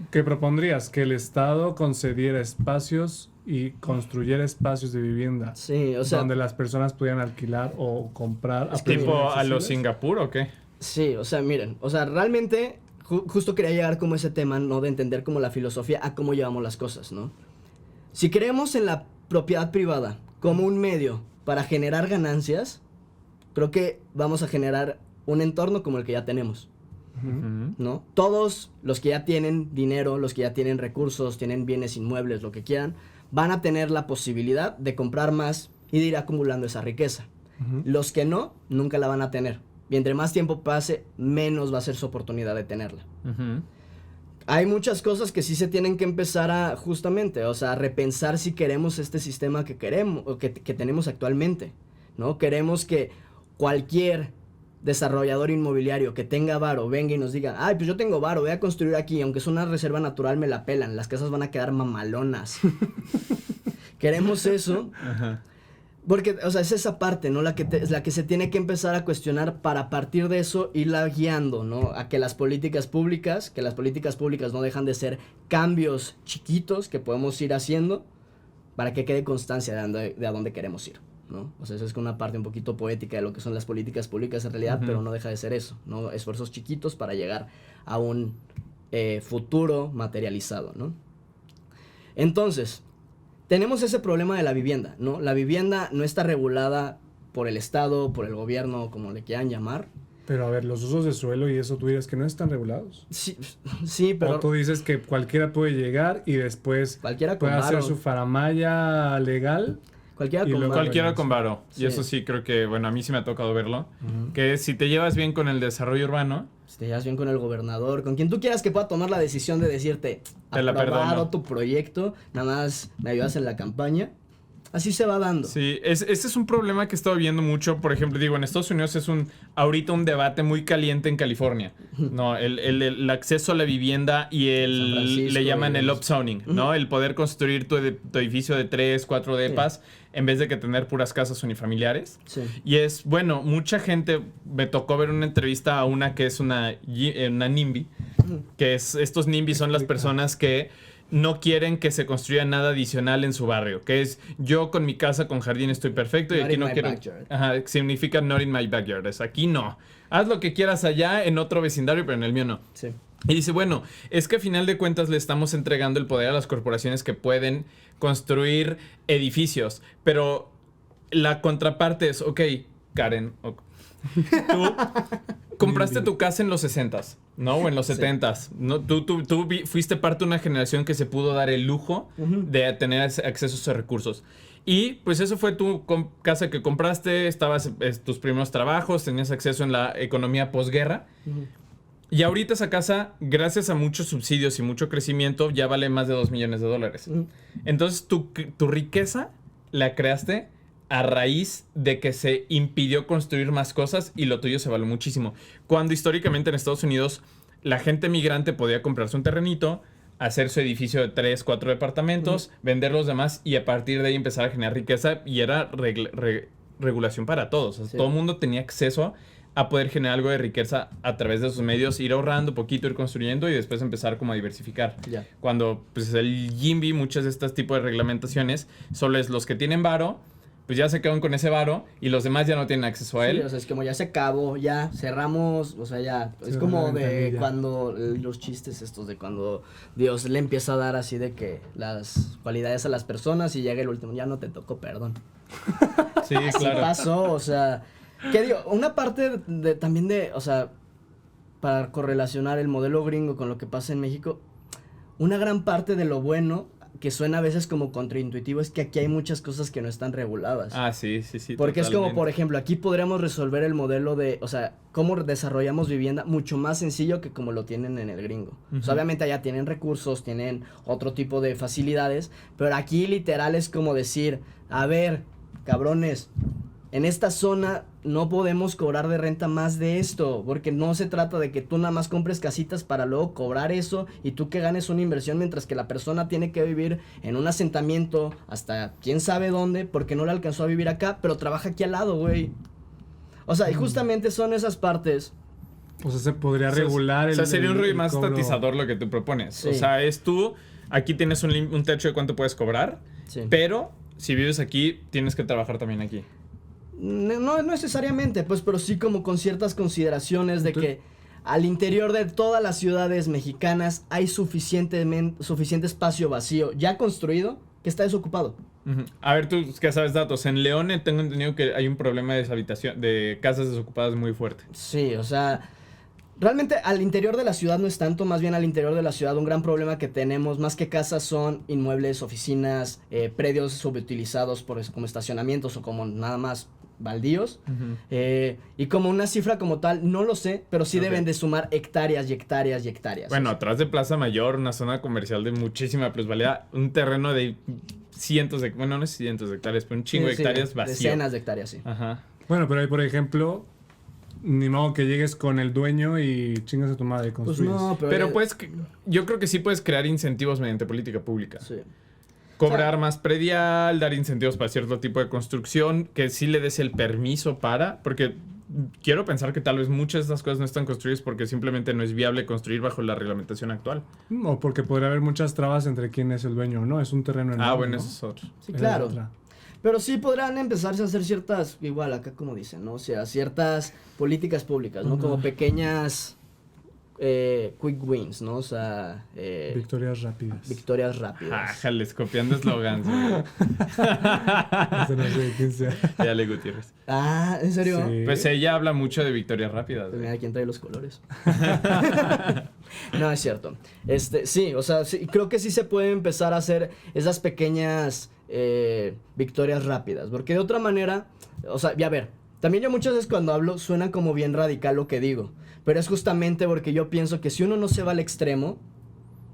¿Qué propondrías? Que el Estado concediera espacios y construyera espacios de vivienda. Sí, o sea... donde las personas pudieran alquilar o comprar. ¿Es tipo a los Singapur o qué? Sí, o sea, miren, o sea, realmente justo quería llegar como ese tema, ¿no? De entender como la filosofía a cómo llevamos las cosas, ¿no? Si creemos en la propiedad privada como un medio para generar ganancias, creo que vamos a generar un entorno como el que ya tenemos. ¿No? Todos los que ya tienen dinero, los que ya tienen recursos, tienen bienes inmuebles, lo que quieran, van a tener la posibilidad de comprar más y de ir acumulando esa riqueza. Los que no, nunca la van a tener. Y entre más tiempo pase, menos va a ser su oportunidad de tenerla. Hay muchas cosas que sí se tienen que empezar a, justamente, o sea, a repensar si queremos este sistema que queremos, o que tenemos actualmente, ¿no? Queremos que cualquier desarrollador inmobiliario que tenga varo venga y nos diga, ay, pues yo tengo varo, voy a construir aquí, aunque es una reserva natural, me la pelan, las casas van a quedar mamalonas. Queremos eso. Porque, o sea, es esa parte, ¿no? La que se tiene que empezar a cuestionar para partir de eso irla guiando, ¿no? A que las políticas públicas no dejan de ser cambios chiquitos que podemos ir haciendo para que quede constancia de a dónde queremos ir, ¿no? O sea, eso es una parte un poquito poética de lo que son las políticas públicas en realidad, pero no deja de ser eso, ¿no? Esfuerzos chiquitos para llegar a un futuro materializado, ¿no? Entonces, tenemos ese problema de la vivienda, ¿no? La vivienda no está regulada por el Estado, por el gobierno, como le quieran llamar. Pero a ver, los usos de suelo y eso tú dirías que no están regulados. Sí, pero... O tú dices que cualquiera puede llegar y después cualquiera puede con hacer varo. su faramaya legal. Cualquiera Y con luego varo. Cualquiera con varo. Sí. Y eso sí creo que, bueno, a mí sí me ha tocado verlo. Que si te llevas bien con el desarrollo urbano, Si te llevas bien con el gobernador, con quien tú quieras que pueda tomar la decisión de decirte, Te la perdono. aprobado tu proyecto, nada más me ayudas en la campaña. Así se va dando. sí, este es un problema que he estado viendo mucho. Por ejemplo, digo, en Estados Unidos es ahorita un debate muy caliente en California. No, el acceso a la vivienda y San Francisco, le llaman el digamos. upzoning, ¿no? El poder construir tu edificio de 3, 4 depas en vez de que tener puras casas unifamiliares. Sí. Y es, bueno, mucha gente, me tocó ver una entrevista a una que es una NIMBY, que es, estos NIMBY son las personas que no quieren que se construya nada adicional en su barrio, que es yo con mi casa con jardín estoy perfecto y Not aquí in no my quiero. backyard. Ajá, significa not in my backyard, es aquí no. Haz lo que quieras allá en otro vecindario, pero en el mío no. Sí. Y dice, bueno, es que a final de cuentas le estamos entregando el poder a las corporaciones que pueden construir edificios, pero la contraparte es, ok, Karen, tú compraste tu casa en los 60s, ¿no? O en los 70s. ¿No? Tú fuiste parte de una generación que se pudo dar el lujo de tener acceso a esos recursos. Y pues eso fue tu casa que compraste, estabas tus primeros trabajos, tenías acceso en la economía posguerra. Y ahorita esa casa, gracias a muchos subsidios y mucho crecimiento, ya vale más de $2 millones. Entonces tu riqueza la creaste a raíz de que se impidió construir más cosas y lo tuyo se valuó muchísimo. Cuando históricamente en Estados Unidos la gente migrante podía comprarse un terrenito, hacer su edificio de 3, 4 departamentos, vender los demás y a partir de ahí empezar a generar riqueza y era regulación para todos. O sea, todo el mundo tenía acceso a poder generar algo de riqueza a través de sus medios, ir ahorrando poquito, ir construyendo y después empezar como a diversificar. Ya. Cuando pues el YIMBY, muchas de estas tipos de reglamentaciones, solo es los que tienen varo, pues ya se quedan con ese varo y los demás ya no tienen acceso a él. Sí, o sea, es como ya se acabó, ya cerramos, o sea, ya. Es como de cuando los chistes estos de cuando Dios le empieza a dar así de que las cualidades a las personas y llega el último, ya no te tocó, perdón. Sí, Así claro. pasó, o sea, ¿qué digo? Una parte también de, o sea, para correlacionar el modelo gringo con lo que pasa en México, una gran parte de lo bueno que suena a veces como contraintuitivo es que aquí hay muchas cosas que no están reguladas. Ah, sí. Porque es como, totalmente. por ejemplo, aquí podríamos resolver el modelo de, o sea, cómo desarrollamos vivienda mucho más sencillo que como lo tienen en el gringo. O sea, obviamente allá tienen recursos, tienen otro tipo de facilidades, pero aquí literal es como decir, a ver, cabrones, en esta zona no podemos cobrar de renta más de esto, porque no se trata de que tú nada más compres casitas para luego cobrar eso y tú que ganes una inversión mientras que la persona tiene que vivir en un asentamiento hasta quién sabe dónde porque no le alcanzó a vivir acá, pero trabaja aquí al lado, güey. O sea, y justamente son esas partes. O sea, se podría regular O sea, sería un rollo más cobro. estatizador lo que tú propones. Sí. O sea, es tú, aquí tienes un techo de cuánto puedes cobrar, Sí. pero si vives aquí, tienes que trabajar también aquí. No necesariamente, pues, pero sí como con ciertas consideraciones de Entonces, que al interior de todas las ciudades mexicanas hay suficiente espacio vacío ya construido que está desocupado. A ver, tú que sabes datos. En León tengo entendido que hay un problema de deshabitación, de casas desocupadas muy fuerte. Sí, o sea, realmente al interior de la ciudad no es tanto, más bien al interior de la ciudad un gran problema que tenemos, más que casas, son inmuebles, oficinas, predios subutilizados como estacionamientos o como nada más baldíos. Y como una cifra como tal, no lo sé, pero sí deben de sumar hectáreas y hectáreas y hectáreas. Bueno, atrás de Plaza Mayor, una zona comercial de muchísima plusvalía, un terreno de cientos de, bueno, no es cientos de hectáreas, pero un chingo de hectáreas vacío. Decenas de hectáreas, sí. Ajá. Bueno, pero ahí, por ejemplo, ni modo que llegues con el dueño y chingas a tu madre y Pues construyes. no, Pero pues, yo creo que sí puedes crear incentivos mediante política pública. Sí. Cobrar más predial, dar incentivos para cierto tipo de construcción, que sí le des el permiso para, porque quiero pensar que tal vez muchas de estas cosas no están construidas porque simplemente no es viable construir bajo la reglamentación actual. O porque podría haber muchas trabas entre quién es el dueño o no. Es un terreno enorme, Bueno, ¿no? eso es otro. Sí, Esa claro. es otra. Pero sí podrán empezarse a hacer ciertas, igual acá como dicen, ¿no? O sea, ciertas políticas públicas, ¿no? Como pequeñas quick wins, ¿no? O sea, victorias rápidas. Victorias rápidas. Ájales, copiando eslogans. Eso no sé quién sea. Dale, Gutiérrez. Ah, ¿en serio? Sí. Pues ella habla mucho de victorias rápidas. Pues mira quién trae los colores. No, es cierto. Sí, o sea, sí, creo que sí se puede empezar a hacer esas pequeñas victorias rápidas. Porque de otra manera, o sea, ya ver, también yo muchas veces cuando hablo suena como bien radical lo que digo. Pero es justamente porque yo pienso que si uno no se va al extremo,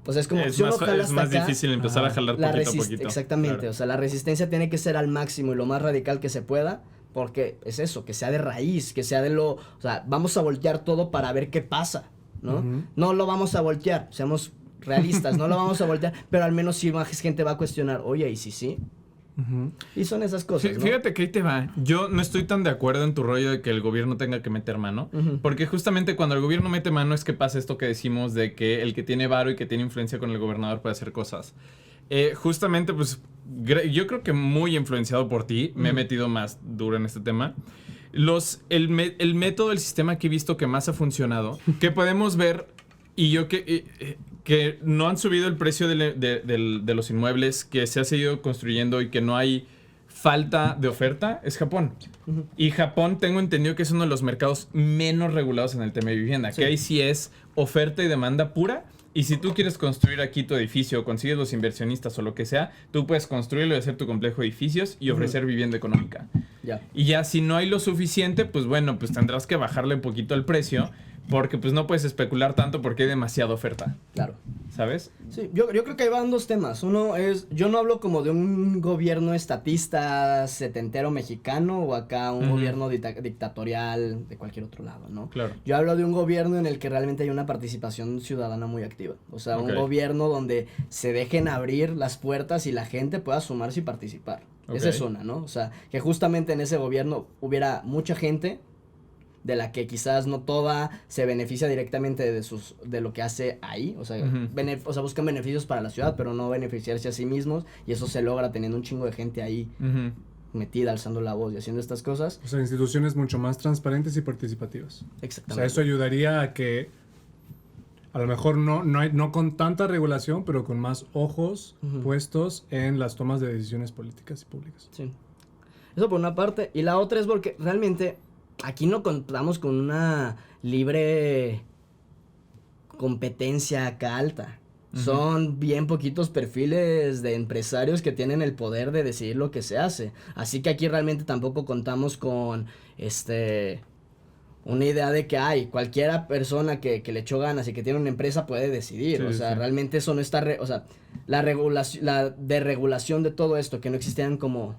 pues es como si uno jala es más hasta acá, difícil empezar a jalar poquito a poquito. Exactamente, Claro. o sea, la resistencia tiene que ser al máximo y lo más radical que se pueda, porque es eso, que sea de raíz, que sea o sea, vamos a voltear todo para ver qué pasa, ¿no? Ujú. No lo vamos a voltear, seamos realistas, no lo vamos a voltear, pero al menos sí más gente va a cuestionar, oye, ¿y si sí? Ujú. Y son esas cosas, ¿no? Fíjate que ahí te va. Yo no estoy tan de acuerdo en tu rollo de que el gobierno tenga que meter mano. Ujú. Porque justamente cuando el gobierno mete mano es que pasa esto que decimos de que el que tiene varo y que tiene influencia con el gobernador puede hacer cosas. Justamente, pues, yo creo que muy influenciado por ti, me he metido más duro en este tema. El método, el sistema que he visto que más ha funcionado, que podemos ver, y yo que no han subido el precio de los inmuebles, que se ha seguido construyendo y que no hay falta de oferta, es Japón. Ujú. Y Japón tengo entendido que es uno de los mercados menos regulados en el tema de vivienda, Sí. que ahí sí es oferta y demanda pura. Y si tú quieres construir aquí tu edificio, consigues los inversionistas o lo que sea, tú puedes construirlo y hacer tu complejo de edificios y ofrecer vivienda económica. Ya. Y ya si no hay lo suficiente, pues bueno, pues tendrás que bajarle un poquito el precio, porque pues no puedes especular tanto porque hay demasiada oferta, Claro. ¿sabes? Sí, yo creo que ahí van dos temas. Uno es, yo no hablo como de un gobierno estatista setentero mexicano o acá un Ujú. gobierno dictatorial de cualquier otro lado, ¿no? Claro. Yo hablo de un gobierno en el que realmente hay una participación ciudadana muy activa. O sea, Ok. un gobierno donde se dejen abrir las puertas y la gente pueda sumarse y participar. Esa Ok. es una, ¿no? O sea, que justamente en ese gobierno hubiera mucha gente de la que quizás no toda se beneficia directamente de lo que hace ahí, o sea, Ujú. buscan beneficios para la ciudad, pero no beneficiarse a sí mismos, y eso se logra teniendo un chingo de gente ahí Ujú. metida, alzando la voz y haciendo estas cosas. O sea, instituciones mucho más transparentes y participativas. O Exactamente. sea, eso ayudaría a que a lo mejor no con tanta regulación, pero con más ojos Ujú. puestos en las tomas de decisiones políticas y públicas. Sí. Eso por una parte, y la otra es porque realmente aquí no contamos con una libre competencia acá alta. Ujú. Son bien poquitos perfiles de empresarios que tienen el poder de decidir lo que se hace. Así que aquí realmente tampoco contamos con una idea de que hay cualquiera persona que le echó ganas y que tiene una empresa puede decidir. Sí, O sea, sí. realmente eso no está o sea, la desregulación de todo esto, que no existían como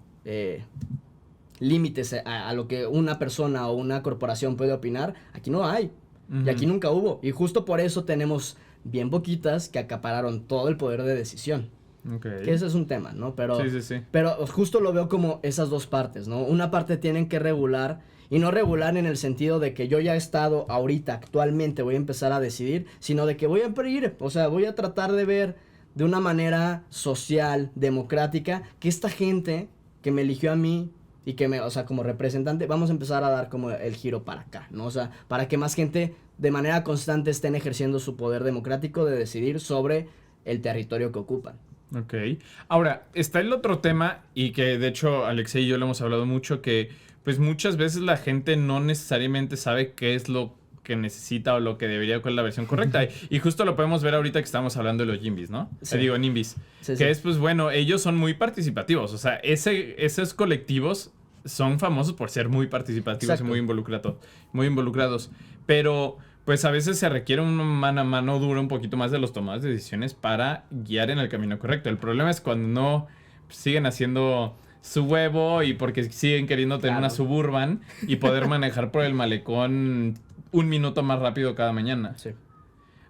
límites a lo que una persona o una corporación puede opinar, aquí no hay. Ujú. Y aquí nunca hubo. Y justo por eso tenemos bien poquitas que acapararon todo el poder de decisión. Ok. Que ese es un tema, ¿no? Pero, Sí, sí, sí. pero justo lo veo como esas dos partes, ¿no? Una parte tienen que regular, y no regular en el sentido de que yo ya he estado ahorita, actualmente voy a empezar a decidir, sino de que voy a abrir, o sea, voy a tratar de ver de una manera social, democrática, que esta gente que me eligió a mí y que o sea, como representante, vamos a empezar a dar como el giro para acá, ¿no? O sea, para que más gente de manera constante estén ejerciendo su poder democrático de decidir sobre el territorio que ocupan. Ok. Ahora, está el otro tema, y que de hecho Alexei y yo lo hemos hablado mucho, que pues muchas veces la gente no necesariamente sabe qué es lo que necesita o lo que debería, cuál es la versión correcta. Y justo lo podemos ver ahorita que estamos hablando de los NIMBYs, ¿no? Sí. Digo, NIMBYs. Sí, Que sí. es, pues bueno, ellos son muy participativos. O sea, esos colectivos son famosos por ser muy participativos Exacto. y muy involucrados. Pero pues a veces se requiere una mano a mano dura un poquito más de los tomadores de decisiones para guiar en el camino correcto. El problema es cuando no siguen haciendo su huevo y porque siguen queriendo tener Claro. una Suburban y poder manejar por el malecón 1 minuto más rápido cada mañana. Sí.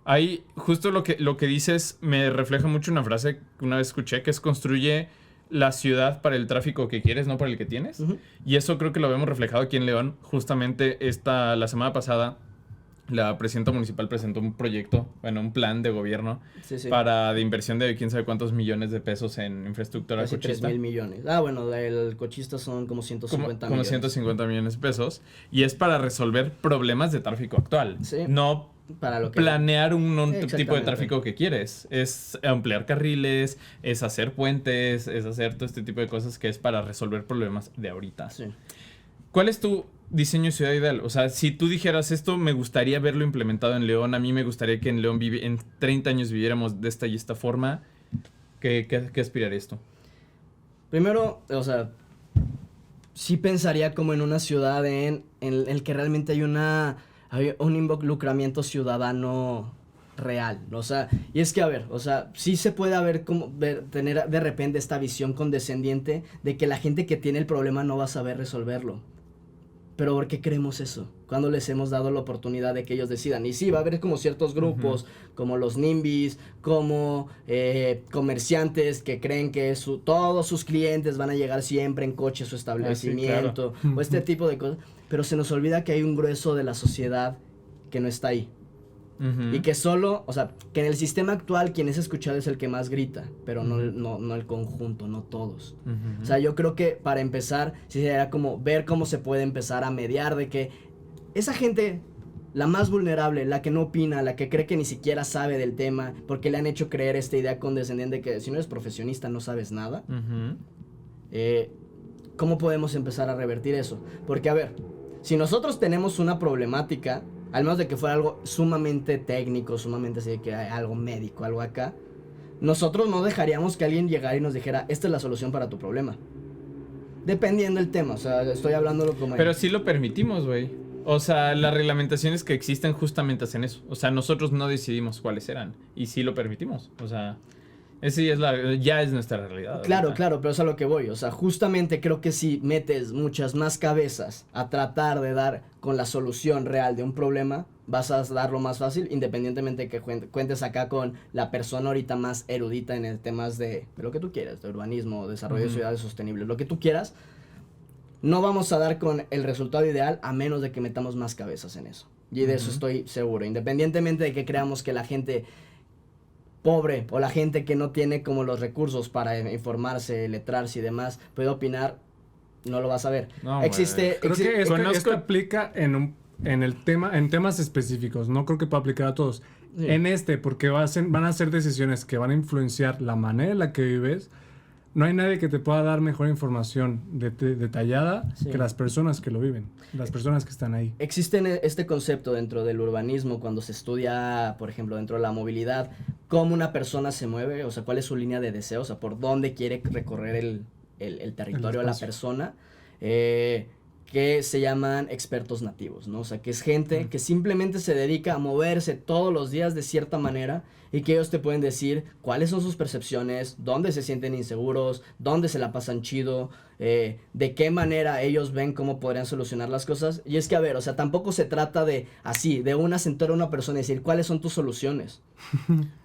Ahí, justo lo que dices me refleja mucho una frase que una vez escuché, que es: construye la ciudad para el tráfico que quieres, no para el que tienes. Ujú. Y eso creo que lo vemos reflejado aquí en León. Justamente la semana pasada, la presidenta municipal presentó un proyecto, bueno, un plan de gobierno Sí, sí. de inversión de quién sabe cuántos millones de pesos en infraestructura Casi cochista. 3,000 millones. Ah, bueno, el cochista son como 150 Como millones. 150 millones de pesos. Y es para resolver problemas de tráfico actual. Sí. No para lo que planear un tipo de tráfico que quieres. Es ampliar carriles, es hacer puentes, es hacer todo este tipo de cosas que es para resolver problemas de ahorita. Sí. ¿Cuál es tu diseño de ciudad ideal? O sea, si tú dijeras esto, me gustaría verlo implementado en León, a mí me gustaría que en León en 30 años viviéramos de esta y esta forma, ¿qué aspiraría esto? Primero, o sea, sí pensaría como en una ciudad en el que realmente hay un involucramiento ciudadano real, ¿no? O sea, y es que, a ver, o sea, sí se puede tener de repente esta visión condescendiente de que la gente que tiene el problema no va a saber resolverlo. Pero ¿por qué creemos eso? Cuando les hemos dado la oportunidad de que ellos decidan. Y sí, va a haber como ciertos grupos, como los NIMBYs, como comerciantes que creen que todos sus clientes van a llegar siempre en coche a su establecimiento, sí, claro. o este tipo de cosas. Pero se nos olvida que hay un grueso de la sociedad que no está ahí. Y que solo, o sea, que en el sistema actual quien es escuchado es el que más grita, pero no el conjunto, no todos. O sea, yo creo que para empezar, sí sería como ver cómo se puede empezar a mediar de que esa gente, la más vulnerable, la que no opina, la que cree que ni siquiera sabe del tema, porque le han hecho creer esta idea condescendiente que si no eres profesionista no sabes nada, ¿cómo podemos empezar a revertir eso? Porque, a ver, si nosotros tenemos una problemática, al menos de que fuera algo sumamente técnico, sumamente así de que hay algo médico, algo acá, nosotros no dejaríamos que alguien llegara y nos dijera, esta es la solución para tu problema. Dependiendo del tema, o sea, estoy hablándolo como... Pero sí lo permitimos, güey. O sea, las reglamentaciones que existen justamente hacen eso. O sea, nosotros no decidimos cuáles eran. Y sí lo permitimos. O sea, ese ya es nuestra realidad. Claro, pero es a lo que voy. O sea, justamente creo que si metes muchas más cabezas a tratar de dar con la solución real de un problema, vas a darlo más fácil, independientemente de que cuentes acá con la persona ahorita más erudita en el temas de lo que tú quieras, de urbanismo, desarrollo de ciudades sostenibles, lo que tú quieras. No vamos a dar con el resultado ideal a menos de que metamos más cabezas en eso. Y de eso estoy seguro. Independientemente de que creamos que la gente pobre o la gente que no tiene como los recursos para informarse, letrarse y demás, puede opinar, no lo vas a ver. No, Creo que esto aplica en temas específicos. No creo que pueda aplicar a todos. Sí. Porque van a ser decisiones que van a influenciar la manera en la que vives. No hay nadie que te pueda dar mejor información detallada que las personas que lo viven, las personas que están ahí. Existe este concepto dentro del urbanismo cuando se estudia, por ejemplo, dentro de la movilidad, cómo una persona se mueve, o sea, cuál es su línea de deseo, o sea, por dónde quiere recorrer el territorio a la persona, que se llaman expertos nativos, ¿no? O sea, que es gente que simplemente se dedica a moverse todos los días de cierta manera y que ellos te pueden decir cuáles son sus percepciones, dónde se sienten inseguros, dónde se la pasan chido, de qué manera ellos ven cómo podrían solucionar las cosas. Y es que, a ver, o sea, tampoco se trata de sentar a una persona y decir cuáles son tus soluciones.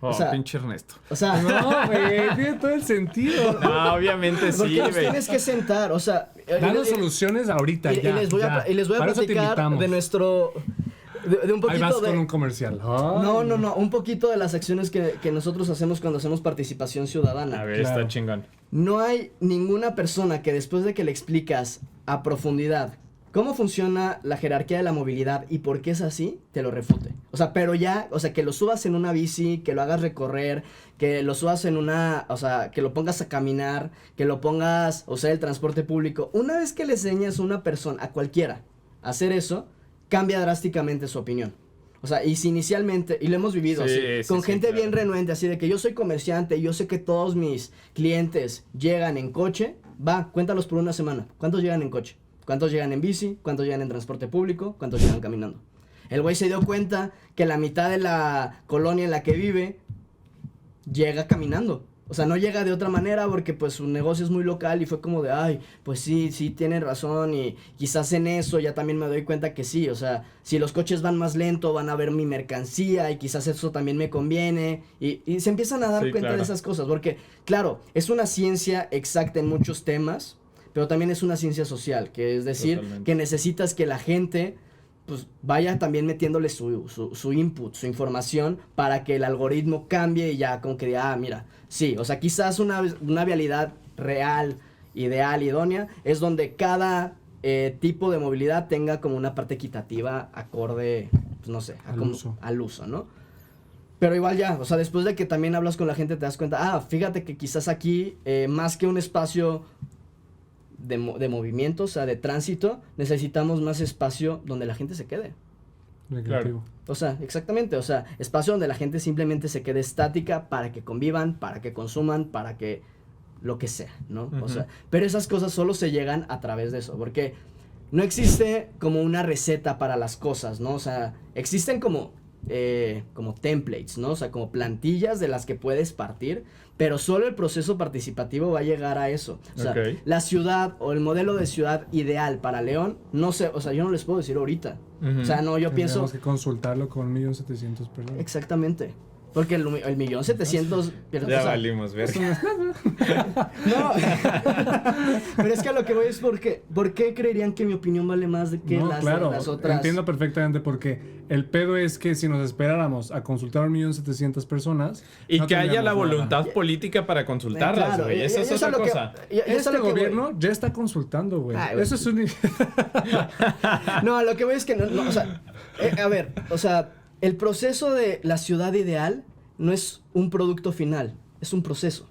O sea, pinche Ernesto. O sea, no, güey, tiene todo el sentido. No, obviamente sí, porque los güey. tienes que sentar, o sea... Danos soluciones ahorita, y les voy a platicar de nuestro... De un poquito ahí vas con un comercial. No, un poquito de las acciones que nosotros hacemos cuando hacemos participación ciudadana. A ver, está chingón. No hay ninguna persona que después de que le explicas a profundidad cómo funciona la jerarquía de la movilidad y por qué es así, te lo refute. O sea, pero ya, o sea, que lo subas en una bici, que lo hagas recorrer, que lo subas o sea, que lo pongas a caminar, que lo pongas a usar el transporte público. Una vez que le enseñas a una persona, a cualquiera, a hacer eso, cambia drásticamente su opinión. O sea, y si inicialmente, y lo hemos vivido así, con gente bien renuente, así de que yo soy comerciante y yo sé que todos mis clientes llegan en coche, cuéntalos por una semana. ¿Cuántos llegan en coche? ¿Cuántos llegan en bici? ¿Cuántos llegan en transporte público? ¿Cuántos llegan caminando? El güey se dio cuenta que la mitad de la colonia en la que vive llega caminando. O sea, no llega de otra manera porque pues su negocio es muy local y fue como de, ay, pues sí, tiene razón y quizás en eso ya también me doy cuenta que sí, o sea, si los coches van más lento van a ver mi mercancía y quizás eso también me conviene y se empiezan a dar cuenta de esas cosas porque, claro, es una ciencia exacta en muchos temas, pero también es una ciencia social, que es decir, que necesitas que la gente pues vaya también metiéndole su input, su información para que el algoritmo cambie y ya como que diga, mira, sí, o sea, quizás una vialidad real, ideal, idónea, es donde cada tipo de movilidad tenga como una parte equitativa acorde pues no sé, al uso, ¿no? Pero igual ya, o sea, después de que también hablas con la gente te das cuenta, fíjate que quizás aquí, más que un espacio de movimiento, o sea, de tránsito, necesitamos más espacio donde la gente se quede. Claro. O sea, exactamente, o sea, espacio donde la gente simplemente se quede estática para que convivan, para que consuman, para que lo que sea, ¿no? O sea, pero esas cosas solo se llegan a través de eso, porque no existe como una receta para las cosas, ¿no? O sea, existen como templates, ¿no? O sea, como plantillas de las que puedes partir, pero solo el proceso participativo va a llegar a eso. O sea, la ciudad o el modelo de ciudad ideal para León, no sé, o sea, yo no les puedo decir ahorita. O sea, no, yo pienso... Tenemos que consultarlo con 1.700.000 personas. Exactamente. Porque el 1.700.000... Ya valimos, ver. No. Pero es que a lo que voy es ¿por qué creerían que mi opinión vale más de que las otras? Entiendo perfectamente porque el pedo es que si nos esperáramos a consultar a 1.700.000 personas... Y no que haya la voluntad política para consultarlas, güey. Esa es otra cosa. Este gobierno ya está consultando, güey. Eso es un... No, a lo que voy es que no, o sea... a ver, o sea... El proceso de la ciudad ideal no es un producto final, es un proceso.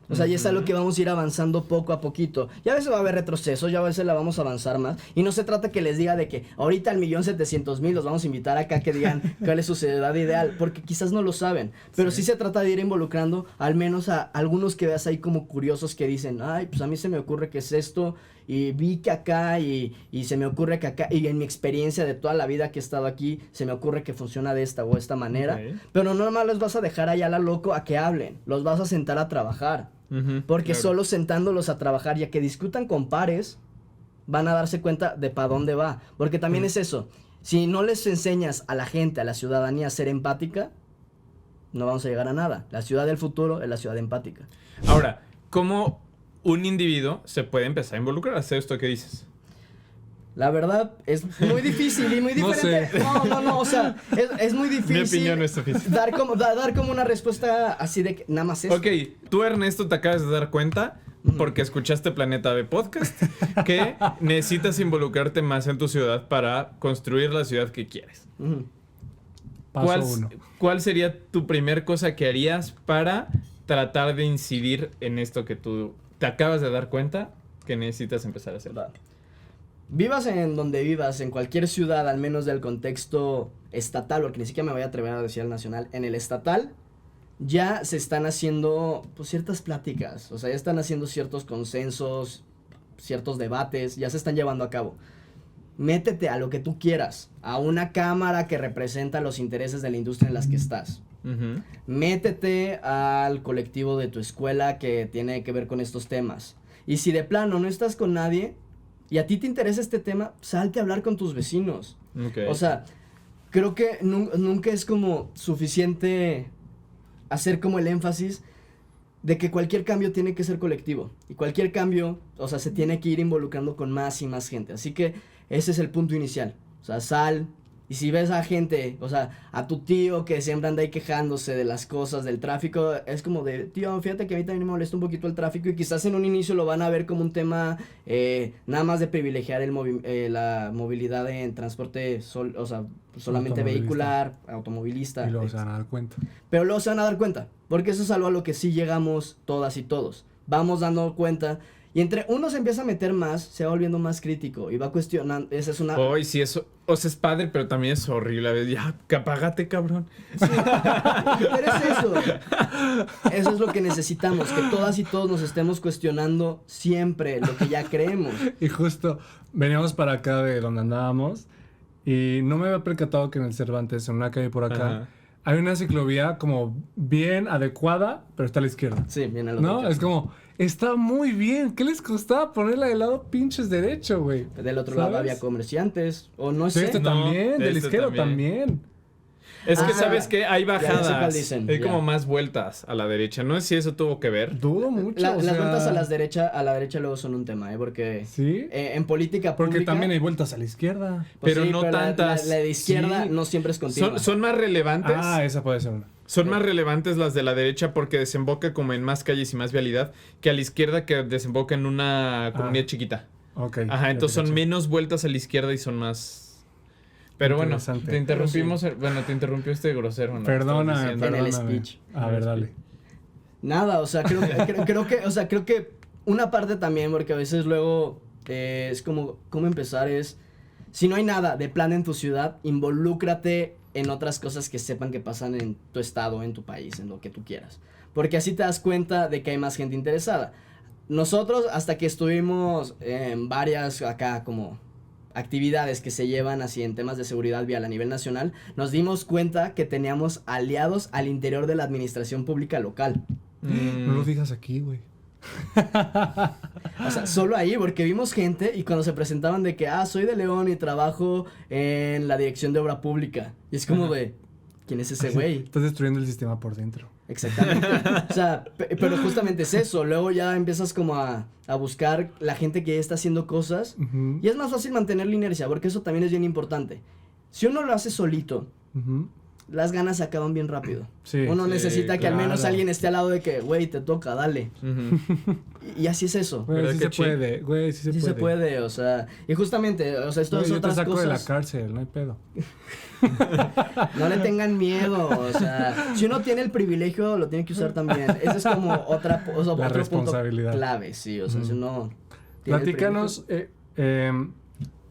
O sea, ya es algo que vamos a ir avanzando poco a poquito. Ya a veces va a haber retrocesos, ya a veces la vamos a avanzar más. Y no se trata que les diga de que ahorita al 1.700.000 los vamos a invitar acá que digan cuál es su ciudad ideal, porque quizás no lo saben. Pero sí se trata de ir involucrando al menos a algunos que veas ahí como curiosos que dicen, ay, pues a mí se me ocurre que es esto, y vi que acá, y se me ocurre que acá, y en mi experiencia de toda la vida que he estado aquí, se me ocurre que funciona de esta o esta manera. Pero no nomás los vas a dejar allá a la loco a que hablen, los vas a sentar a trabajar. Porque solo sentándolos a trabajar y a que discutan con pares, van a darse cuenta de para dónde va. Porque también es eso, si no les enseñas a la gente, a la ciudadanía a ser empática, no vamos a llegar a nada. La ciudad del futuro es la ciudad empática. Ahora, ¿cómo un individuo se puede empezar a involucrar a hacer esto que dices? La verdad, es muy difícil y muy diferente. No, o sea, es muy difícil. Mi opinión no es difícil. Dar como una respuesta así de que nada más es. Ok, tú, Ernesto, te acabas de dar cuenta, porque escuchaste Planeta B Podcast, que necesitas involucrarte más en tu ciudad para construir la ciudad que quieres. ¿Cuál sería tu primer cosa que harías para tratar de incidir en esto que tú te acabas de dar cuenta que necesitas empezar a hacer? Vivas en donde vivas, en cualquier ciudad, al menos del contexto estatal, porque ni siquiera me voy a atrever a decir el nacional, en el estatal ya se están haciendo pues ciertas pláticas, o sea, ya están haciendo ciertos consensos, ciertos debates, ya se están llevando a cabo. Métete a lo que tú quieras, a una cámara que representa los intereses de la industria en las que estás. Métete al colectivo de tu escuela que tiene que ver con estos temas. Y si de plano no estás con nadie y a ti te interesa este tema, salte a hablar con tus vecinos. O sea, creo que nunca es como suficiente hacer como el énfasis de que cualquier cambio tiene que ser colectivo. Y cualquier cambio, o sea, se tiene que ir involucrando con más y más gente. Así que ese es el punto inicial. O sea, sal. Y si ves a gente, o sea, a tu tío que siempre anda ahí quejándose de las cosas, del tráfico, es como de, tío, fíjate que a mí también me molesta un poquito el tráfico, y quizás en un inicio lo van a ver como un tema nada más de privilegiar la movilidad en transporte, solamente vehicular, automovilista. Y luego se van a dar cuenta. Pero luego se van a dar cuenta, porque eso es algo a lo que sí llegamos todas y todos. Vamos dando cuenta. Y entre uno se empieza a meter más, se va volviendo más crítico y va cuestionando. Esa es una. Uy, sí, eso. O sea, es padre, pero también es horrible. A ver, ya, apágate, cabrón. Sí, pero es eso. Eso es lo que necesitamos, que todas y todos nos estemos cuestionando siempre lo que ya creemos. Y justo veníamos para acá de donde andábamos y no me había percatado que en el Cervantes, en una calle por acá, hay una ciclovía como bien adecuada, pero está a la izquierda. Sí, bien a la izquierda. ¿No? Es como, está muy bien. ¿Qué les costaba ponerla de lado pinches derecho, güey? Del otro lado había comerciantes, o no sé. Este también, del izquierdo también. Es que, ¿sabes qué? Hay bajadas. Hay como ya. Más vueltas a la derecha. No sé si eso tuvo que ver. Dudo mucho. Las vueltas a la derecha luego son un tema, porque ¿sí? En política pública. Porque también hay vueltas a la izquierda. Pues pero sí, no tantas. La de izquierda no siempre es continua. Son más relevantes. Ah, esa puede ser una. Son más relevantes las de la derecha porque desemboca como en más calles y más vialidad que a la izquierda, que desemboca en una comunidad chiquita. Ok. Ajá, entonces son menos vueltas a la izquierda y son más Pero bueno, Interesante. te interrumpimos, te interrumpió este grosero, ¿no? Perdóname. En el speech. A ver, dale. Nada, o sea, creo que una parte también, porque a veces luego es como, ¿cómo empezar? Es, si no hay nada de plan en tu ciudad, involúcrate en otras cosas que sepan que pasan en tu estado, en tu país, en lo que tú quieras. Porque así te das cuenta de que hay más gente interesada. Nosotros, hasta que estuvimos en varias acá como actividades que se llevan así en temas de seguridad vial a nivel nacional, nos dimos cuenta que teníamos aliados al interior de la administración pública local. No lo digas aquí, güey. O sea, solo ahí, porque vimos gente y cuando se presentaban de que, soy de León y trabajo en la dirección de obra pública. Y es como de, ¿quién es ese güey? Estás destruyendo el sistema por dentro. Exactamente. O sea, pero justamente es eso. Luego ya empiezas como a buscar la gente que ya está haciendo cosas. Uh-huh. Y es más fácil mantener la inercia, porque eso también es bien importante. Si uno lo hace solito, Uh-huh. las ganas se acaban bien rápido. Sí, uno sí, necesita que al menos claro. alguien esté al lado de que, güey, te toca, dale. Ujú. Y así es eso. Güey, ¿Verdad sí que se sí? puede, güey, sí se Sí puede. se puede, o sea, y justamente, o sea, esto Güey, es yo te otras saco de la cosas. cárcel, no hay pedo. No le tengan miedo, o sea, si uno tiene el privilegio, lo tiene que usar también. Ese es como otro punto responsabilidad. clave, sí, o sea, si uno tiene el Platícanos,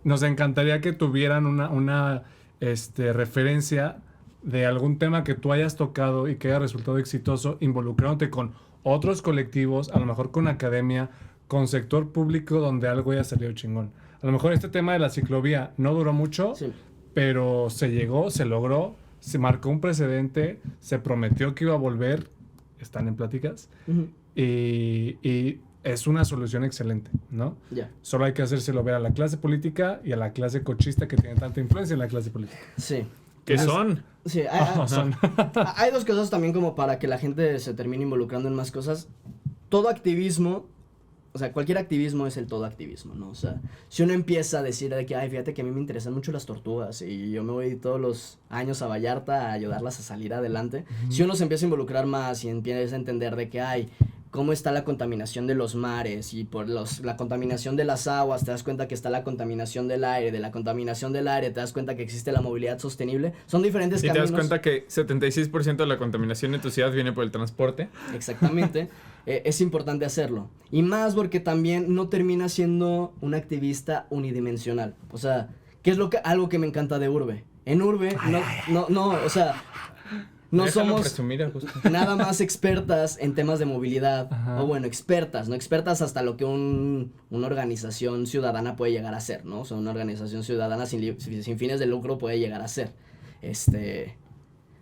nos encantaría que tuvieran una referencia de algún tema que tú hayas tocado y que haya resultado exitoso involucrándote con otros colectivos, a lo mejor con academia, con sector público donde algo haya salido chingón. A lo mejor este tema de la ciclovía no duró mucho, Sí. pero se llegó, se logró, se marcó un precedente, se prometió que iba a volver, están en pláticas, Ujú. y es una solución excelente, ¿no? Ya, Solo hay que hacérselo ver a la clase política y a la clase cochista que tiene tanta influencia en la clase política. sí. ¿Qué son? Sí, hay dos cosas también como para que la gente se termine involucrando en más cosas. Todo activismo, o sea, cualquier activismo es el todo activismo, ¿no? O sea, si uno empieza a decir de que, fíjate que a mí me interesan mucho las tortugas y yo me voy todos los años a Vallarta a ayudarlas a salir adelante, si uno se empieza a involucrar más y empieza a entender de que cómo está la contaminación de los mares y por la contaminación de las aguas, te das cuenta que está la contaminación del aire, de la contaminación del aire te das cuenta que existe la movilidad sostenible, son diferentes Y te caminos. das cuenta que 76% de la contaminación en tu ciudad viene por el transporte. Exactamente, es importante hacerlo. Y más porque también no termina siendo un activista unidimensional. O sea, ¿qué es algo que me encanta de Urbe? En Urbe, o sea, no Déjalo somos presumir, Augusto. nada más expertas en temas de movilidad. Ajá. O bueno, expertas, ¿no? Expertas hasta lo que una organización ciudadana puede llegar a ser, ¿no? O sea, una organización ciudadana sin fines de lucro puede llegar a ser.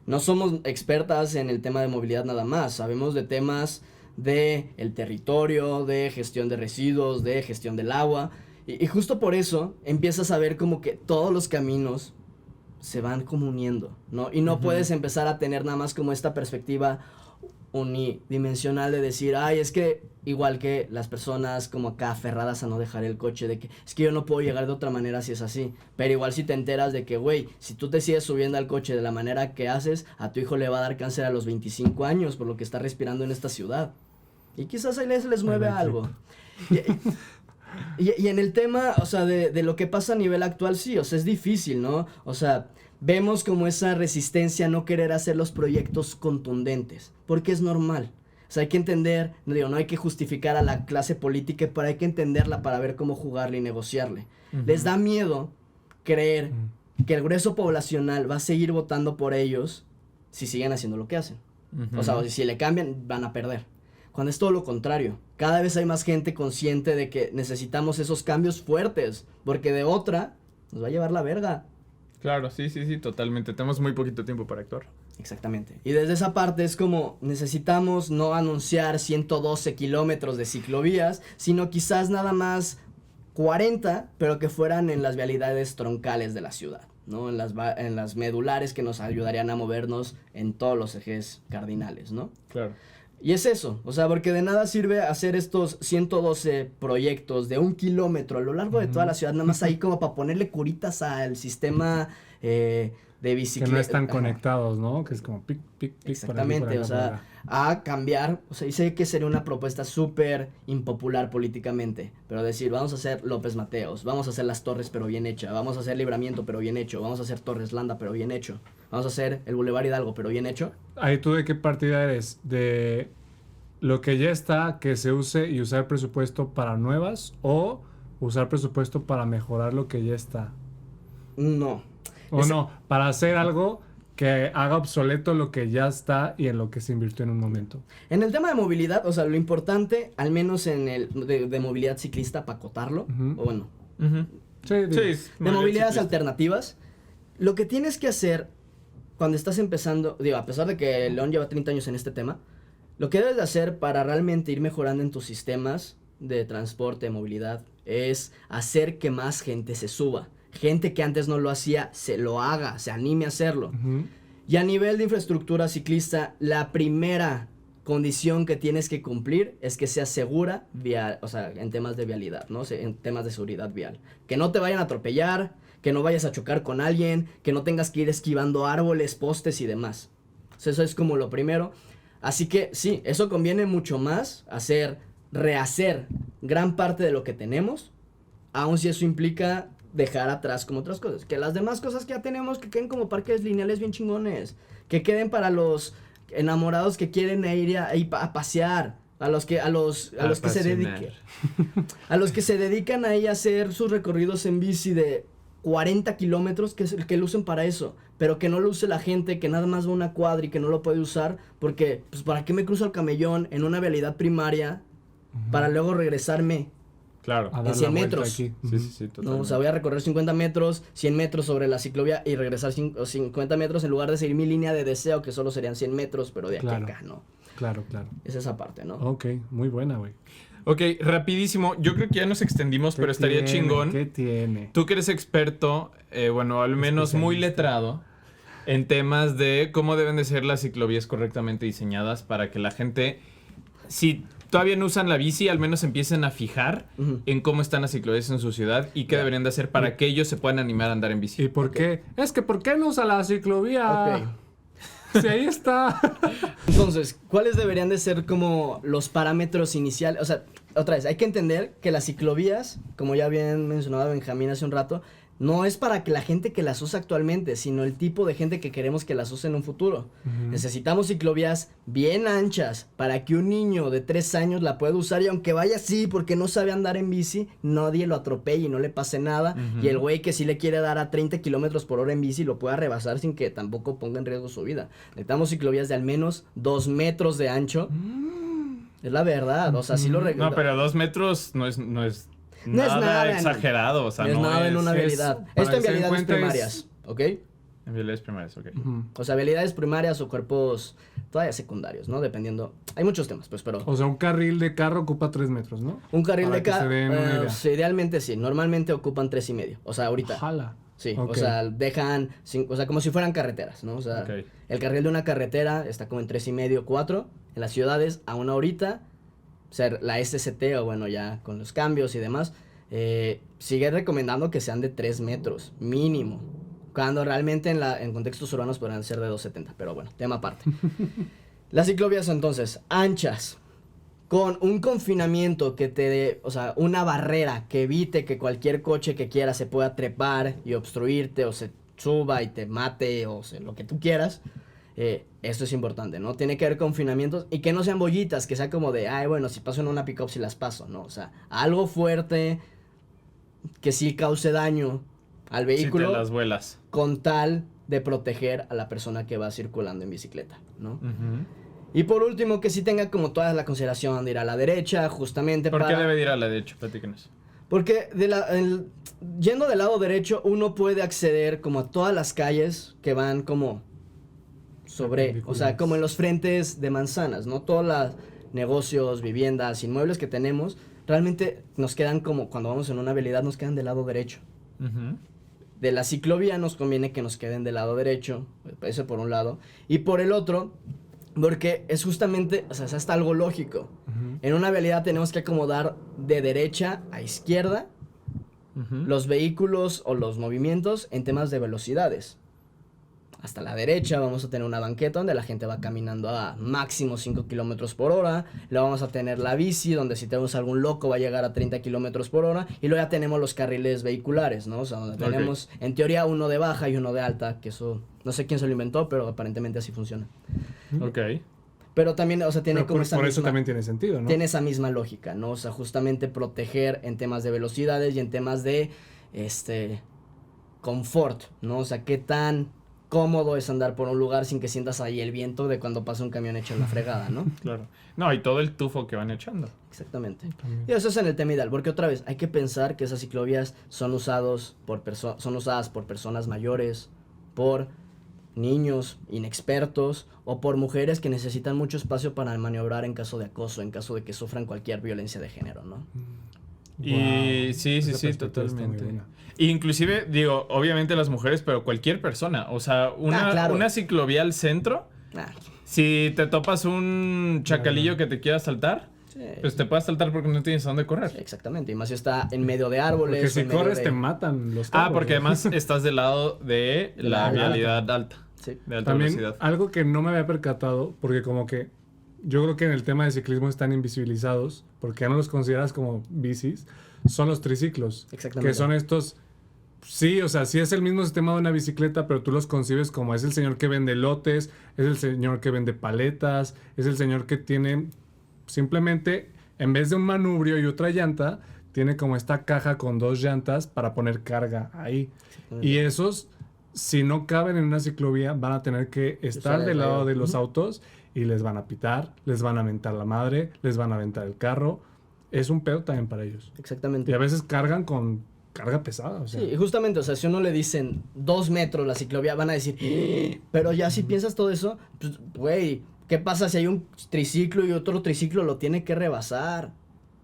No somos expertas en el tema de movilidad nada más, sabemos de temas de el territorio, de gestión de residuos, de gestión del agua, y justo por eso empiezas a ver como que todos los caminos se van como uniendo, ¿no? Y no puedes empezar a tener nada más como esta perspectiva unidimensional de decir, es que igual que las personas como acá aferradas a no dejar el coche, de que es que yo no puedo llegar de otra manera si es así, pero igual si te enteras de que, güey, si tú te sigues subiendo al coche de la manera que haces, a tu hijo le va a dar cáncer a los 25 años por lo que está respirando en esta ciudad. Y quizás ahí les mueve algo. Y en el tema, o sea, de lo que pasa a nivel actual, sí, o sea, es difícil, ¿no? O sea, vemos como esa resistencia a no querer hacer los proyectos contundentes, porque es normal. O sea, hay que entender, no hay que justificar a la clase política, pero hay que entenderla para ver cómo jugarle y negociarle. Les da miedo creer que el grueso poblacional va a seguir votando por ellos si siguen haciendo lo que hacen. O sea, si le cambian, van a perder. Cuando es todo lo contrario. Cada vez hay más gente consciente de que necesitamos esos cambios fuertes, porque de otra nos va a llevar la verga. Claro, sí, totalmente. Tenemos muy poquito tiempo para actuar. Exactamente. Y desde esa parte es como necesitamos no anunciar 112 kilómetros de ciclovías, sino quizás nada más 40, pero que fueran en las vialidades troncales de la ciudad, ¿no? En las medulares que nos ayudarían a movernos en todos los ejes cardinales, ¿no? Claro. Y es eso, o sea, porque de nada sirve hacer estos 112 proyectos de 1 kilómetro a lo largo de toda la ciudad, nada más ahí como para ponerle curitas al sistema de bicicleta. Que no están conectados, ¿no? Que es como pic, pic, pic. Exactamente, o sea, a cambiar, o sea, y sé que sería una propuesta súper impopular políticamente, pero decir, vamos a hacer López Mateos, vamos a hacer Las Torres pero bien hecha, vamos a hacer Libramiento pero bien hecho, vamos a hacer Torres Landa pero bien hecho, vamos a hacer el Boulevard Hidalgo pero bien hecho. Ahí, ¿tú de qué partida eres? ¿De lo que ya está, que se use y usar presupuesto para nuevas, o usar presupuesto para mejorar lo que ya está? No. O no, para hacer algo que haga obsoleto lo que ya está y en lo que se invirtió en un momento. En el tema de movilidad, o sea, lo importante, al menos en el de movilidad ciclista, para acotarlo, o bueno, Sí, de movilidades alternativas, lo que tienes que hacer cuando estás empezando, digo, a pesar de que León lleva 30 años en este tema, lo que debes de hacer para realmente ir mejorando en tus sistemas de transporte, de movilidad, es hacer que más gente se suba. Gente que antes no lo hacía, se lo haga, se anime a hacerlo. Y a nivel de infraestructura ciclista, la primera condición que tienes que cumplir es que sea segura vial, o sea, en temas de vialidad, ¿no? En temas de seguridad vial. Que no te vayan a atropellar, que no vayas a chocar con alguien, que no tengas que ir esquivando árboles, postes y demás. O sea, eso es como lo primero. Así que sí, eso conviene mucho más rehacer gran parte de lo que tenemos, aun si eso implica dejar atrás como otras cosas. Que las demás cosas que ya tenemos, que queden como parques lineales bien chingones. Que queden para los enamorados que quieren ir a pasear. A los que se dediquen. A los que se dedican ahí a hacer sus recorridos en bici de 40 kilómetros, que lo usen para eso. Pero que no lo use la gente que nada más va una cuadra y que no lo puede usar. Porque, pues, ¿para qué me cruzo el camellón en una vialidad primaria para luego regresarme? Claro. En 100 metros. Sí, totalmente. No, o sea, voy a recorrer 50 metros, 100 metros sobre la ciclovía y regresar 50 metros en lugar de seguir mi línea de deseo, que solo serían 100 metros, pero de aquí a acá, ¿no? Claro. Es esa parte, ¿no? Ok, muy buena, güey. Ok, rapidísimo. Yo creo que ya nos extendimos, pero estaría chingón. ¿Qué tiene? Tú que eres experto, bueno, al menos muy letrado, en temas de cómo deben de ser las ciclovías correctamente diseñadas para que la gente, si todavía no usan la bici, al menos empiecen a fijar en cómo están las ciclovías en su ciudad y qué deberían de hacer para que ellos se puedan animar a andar en bici. ¿Y por qué? Es que ¿por qué no usa la ciclovía? Sí, ahí está. Entonces, ¿cuáles deberían de ser como los parámetros iniciales? O sea, otra vez, hay que entender que las ciclovías, como ya habían mencionado Benjamín hace un rato, no es para que la gente que las usa actualmente, sino el tipo de gente que queremos que las use en un futuro. Necesitamos ciclovías bien anchas para que un niño de 3 años la pueda usar y aunque vaya así porque no sabe andar en bici, nadie lo atropelle y no le pase nada. Y el güey que sí le quiere dar a 30 kilómetros por hora en bici lo pueda rebasar sin que tampoco ponga en riesgo su vida. Necesitamos ciclovías de al menos 2 metros de ancho. Es la verdad, o sea, sí lo No, pero 2 metros no es nada exagerado, o sea, no es nada en una vialidad. Esto en vialidades primarias, ¿ok? En vialidades primarias, ok. O sea, vialidades primarias o cuerpos todavía secundarios, ¿no? Dependiendo. Hay muchos temas, pues, pero. O sea, un carril de carro ocupa 3 metros, ¿no? Un carril de carro. Sí, idealmente sí. Normalmente ocupan 3.5. O sea, ahorita. Ojalá. Sí, okay. O sea, dejan. O sea, como si fueran carreteras, ¿no? O sea, el carril de una carretera está como en 3.5, 4. En las ciudades, a una horita. O sea, la SCT, o bueno, ya con los cambios y demás, sigue recomendando que sean de 3 metros, mínimo. Cuando realmente en contextos urbanos podrían ser de 2.70, pero bueno, tema aparte. Las ciclovías son entonces anchas, con un confinamiento que te dé, o sea, una barrera que evite que cualquier coche que quiera se pueda trepar y obstruirte, o se suba y te mate, o sea, lo que tú quieras. Esto es importante, ¿no? Tiene que haber confinamientos y que no sean bollitas, que sea como de, ay, bueno, si paso en una pick-up, si las paso, ¿no? O sea, algo fuerte que sí cause daño al vehículo. Si te las vuelas. Con tal de proteger a la persona que va circulando en bicicleta, ¿no? Y por último, que sí tenga como toda la consideración de ir a la derecha, justamente ¿Por qué debe de ir a la derecha? Platíquenos. Porque yendo del lado derecho, uno puede acceder como a todas las calles que van como o sea, como en los frentes de manzanas, ¿no? Todos los negocios, viviendas, inmuebles que tenemos, realmente nos quedan como, cuando vamos en una vialidad, nos quedan del lado derecho. De la ciclovía nos conviene que nos queden del lado derecho, eso por un lado, y por el otro, porque es justamente, o sea, es hasta algo lógico. En una vialidad tenemos que acomodar de derecha a izquierda los vehículos o los movimientos en temas de velocidades. Hasta la derecha vamos a tener una banqueta donde la gente va caminando a máximo 5 kilómetros por hora. Luego vamos a tener la bici, donde si tenemos algún loco va a llegar a 30 kilómetros por hora. Y luego ya tenemos los carriles vehiculares, ¿no? O sea, donde tenemos, en teoría, uno de baja y uno de alta, que eso, no sé quién se lo inventó, pero aparentemente así funciona. Ok. Pero también, o sea, tiene como esa por eso misma, también tiene sentido, ¿no? tiene esa misma lógica, ¿no? O sea, justamente proteger en temas de velocidades y en temas de, confort, ¿no? O sea, qué tan cómodo es andar por un lugar sin que sientas ahí el viento de cuando pasa un camión hecho en la fregada, ¿no? Claro. No, y todo el tufo que van echando. Exactamente. Y eso es en el tema ideal, porque otra vez, hay que pensar que esas ciclovías son usadas por personas mayores, por niños inexpertos o por mujeres que necesitan mucho espacio para maniobrar en caso de acoso, en caso de que sufran cualquier violencia de género, ¿no? Y sí, totalmente. Inclusive, digo, obviamente las mujeres, pero cualquier persona. O sea, una ciclovía al centro, si te topas un chacalillo que te quiera asaltar, pues te puede asaltar porque no tienes a dónde correr. Sí, exactamente, y más si está en medio de árboles. Porque si corres te matan los carros. Porque además estás del lado de la vialidad alta. Sí. De alta También velocidad. algo que no me había percatado, porque como que yo creo que en el tema de ciclismo están invisibilizados, porque ya no los consideras como bicis, son los triciclos. Exactamente. Que son estos, sí, o sea, sí es el mismo sistema de una bicicleta, pero tú los concibes como es el señor que vende lotes, es el señor que vende paletas, es el señor que tiene simplemente, en vez de un manubrio y otra llanta, tiene como esta caja con 2 llantas para poner carga ahí. Y esos, si no caben en una ciclovía, van a tener que estar del lado de los autos y les van a pitar, les van a aventar la madre, les van a aventar el carro. Es un pedo también para ellos. Exactamente. Y a veces cargan con carga pesada. O sea. Sí, y justamente, o sea, si uno le dicen 2 metros la ciclovía, van a decir, pero ya si piensas todo eso, pues, güey, ¿qué pasa si hay un triciclo y otro triciclo lo tiene que rebasar?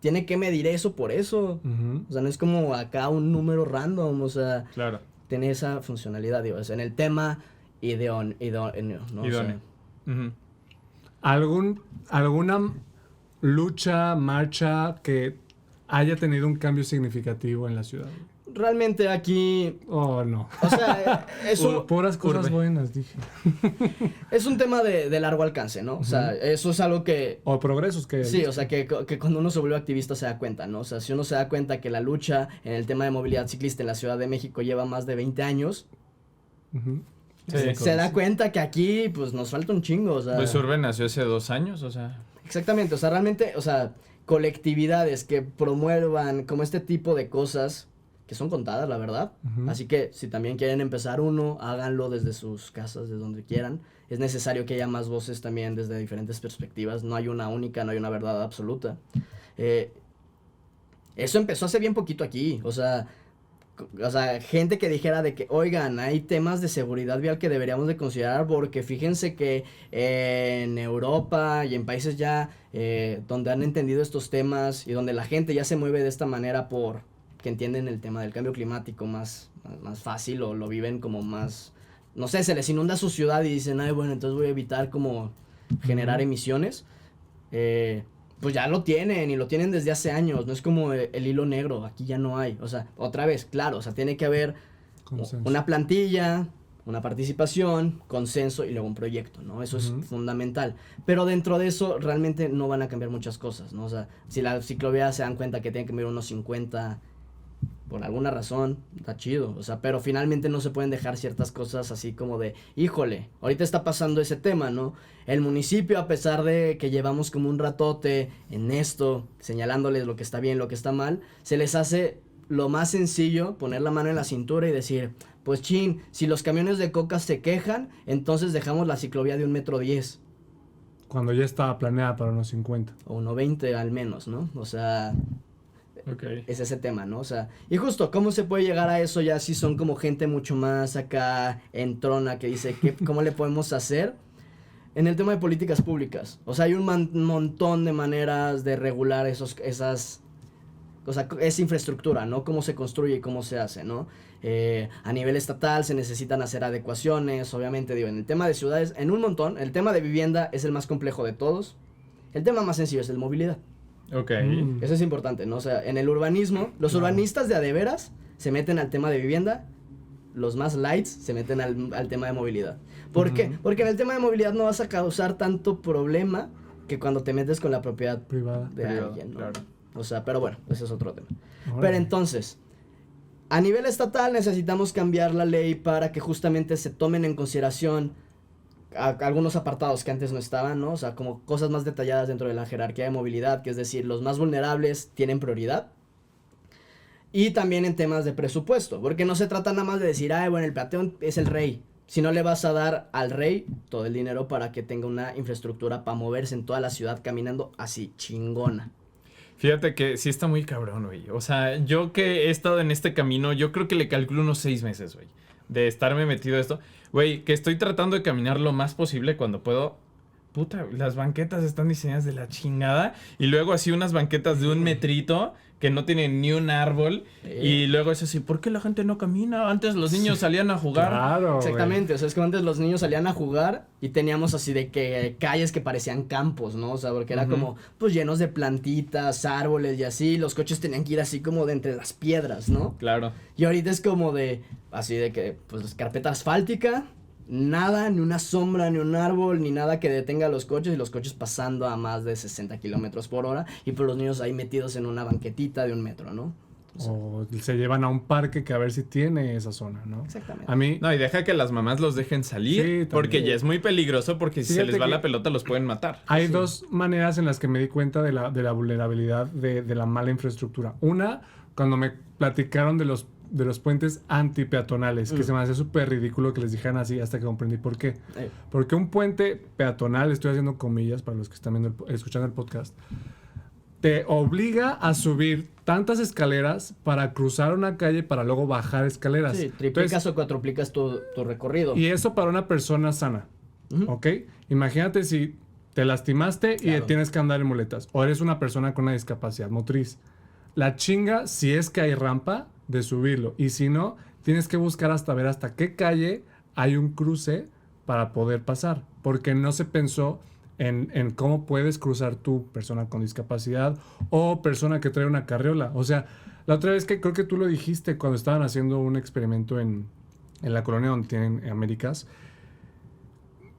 Tiene que medir eso por eso. O sea, no es como acá un número random, o sea, claro, tiene esa funcionalidad, digo, o sea, en el tema idóneo, ¿no? idóneo. O sea, ¿Alguna lucha, marcha que haya tenido un cambio significativo en la ciudad? realmente aquí, Oh, no. o sea, es un, Puras cosas buenas, dije. es un tema de largo alcance, ¿no? O sea, eso es algo que... O progresos que... Sí, o sea, que cuando uno se vuelve activista se da cuenta, ¿no? O sea, si uno se da cuenta que la lucha en el tema de movilidad ciclista en la Ciudad de México lleva más de 20 años, se da cuenta que aquí, pues, nos falta un chingo, o sea... Pues Urbe nació hace 2 años, o sea... Exactamente, o sea, realmente, o sea, colectividades que promuevan como este tipo de cosas, que son contadas, la verdad. Así que, si también quieren empezar uno, háganlo desde sus casas, desde donde quieran. Es necesario que haya más voces también desde diferentes perspectivas. No hay una única, no hay una verdad absoluta. Eso empezó hace bien poquito aquí. O sea, gente que dijera de que, oigan, hay temas de seguridad vial que deberíamos de considerar porque fíjense que en Europa y en países ya donde han entendido estos temas y donde la gente ya se mueve de esta manera por que entienden el tema del cambio climático más fácil o lo viven como más, no sé, se les inunda su ciudad y dicen, ay, bueno, entonces voy a evitar como generar emisiones. Pues ya lo tienen y lo tienen desde hace años, no es como el hilo negro, aquí ya no hay, o sea, otra vez, claro, o sea, tiene que haber una plantilla, una participación, consenso y luego un proyecto, ¿no? Eso es fundamental, pero dentro de eso realmente no van a cambiar muchas cosas, ¿no? O sea, si la ciclovía se dan cuenta que tienen que medir unos 50 por alguna razón, está chido, o sea, pero finalmente no se pueden dejar ciertas cosas así como de, híjole, ahorita está pasando ese tema, ¿no? El municipio, a pesar de que llevamos como un ratote en esto, señalándoles lo que está bien, lo que está mal, se les hace lo más sencillo poner la mano en la cintura y decir, pues chin, si los camiones de coca se quejan, entonces dejamos la ciclovía de 1.10 metros. Cuando ya estaba planeada para unos 50. O 1.20 al menos, ¿no? O sea... Okay. Es ese tema, ¿no? O sea, y justo, ¿cómo se puede llegar a eso ya si son como gente mucho más acá entrona que dice, ¿cómo le podemos hacer? En el tema de políticas públicas. O sea, hay un montón de maneras de regular esa infraestructura, ¿no? Cómo se construye y cómo se hace, ¿no? A nivel estatal se necesitan hacer adecuaciones, obviamente, digo, en el tema de ciudades, en un montón. El tema de vivienda es el más complejo de todos. El tema más sencillo es el de movilidad. Ok. Eso es importante, ¿no? O sea, en el urbanismo, los urbanistas de a de veras se meten al tema de vivienda, los más lights se meten al tema de movilidad. ¿Por qué? Porque en el tema de movilidad no vas a causar tanto problema que cuando te metes con la propiedad privada de alguien, ¿no? Claro. O sea, pero bueno, ese es otro tema. Órale. Pero entonces, a nivel estatal necesitamos cambiar la ley para que justamente se tomen en consideración algunos apartados que antes no estaban, ¿no? O sea, como cosas más detalladas dentro de la jerarquía de movilidad, que es decir, los más vulnerables tienen prioridad. Y también en temas de presupuesto, porque no se trata nada más de decir, ay, bueno, el peatón es el rey. Si no le vas a dar al rey todo el dinero para que tenga una infraestructura para moverse en toda la ciudad caminando así, chingona. Fíjate que sí está muy cabrón, güey. O sea, yo que he estado en este camino, yo creo que le calculo unos 6 meses, güey. De estarme metido a esto. Güey, que estoy tratando de caminar lo más posible cuando puedo. Puta, las banquetas están diseñadas de la chingada. Y luego así unas banquetas de 1 metrito que no tienen ni un árbol. Y luego es así, ¿por qué la gente no camina? Antes los niños salían a jugar. Claro, Exactamente, o sea, es que antes los niños salían a jugar y teníamos así de que calles que parecían campos, ¿no? O sea, porque era como, pues llenos de plantitas, árboles y así, los coches tenían que ir así como de entre las piedras, ¿no? Claro. Y ahorita es como de, así de que, pues carpeta asfáltica, nada, ni una sombra, ni un árbol, ni nada que detenga a los coches, y los coches pasando a más de 60 kilómetros por hora, y pues los niños ahí metidos en una banquetita de 1 metro, ¿no? O se llevan a un parque que a ver si tiene esa zona, ¿no? Exactamente. A mí, No, y deja que las mamás los dejen salir. Sí, porque también. ya es muy peligroso porque si se Fíjate les va que la pelota los pueden matar. hay 2 maneras en las que me di cuenta de la vulnerabilidad de la mala infraestructura. Una, cuando me platicaron de los puentes antipeatonales, que se me hace súper ridículo que les dijeran así hasta que comprendí por qué. Porque un puente peatonal, estoy haciendo comillas para los que están escuchando el podcast, te obliga a subir tantas escaleras para cruzar una calle para luego bajar escaleras. Sí, triplicas o cuatruplicas tu recorrido. Y eso para una persona sana, ¿ok? Imagínate si te lastimaste y tienes que andar en muletas, o eres una persona con una discapacidad motriz. La chinga, si es que hay rampa, de subirlo. Y si no, tienes que buscar hasta ver hasta qué calle hay un cruce para poder pasar. Porque no se pensó en cómo puedes cruzar tú, persona con discapacidad o persona que trae una carriola. O sea, la otra vez que creo que tú lo dijiste cuando estaban haciendo un experimento en la colonia donde tienen Américas,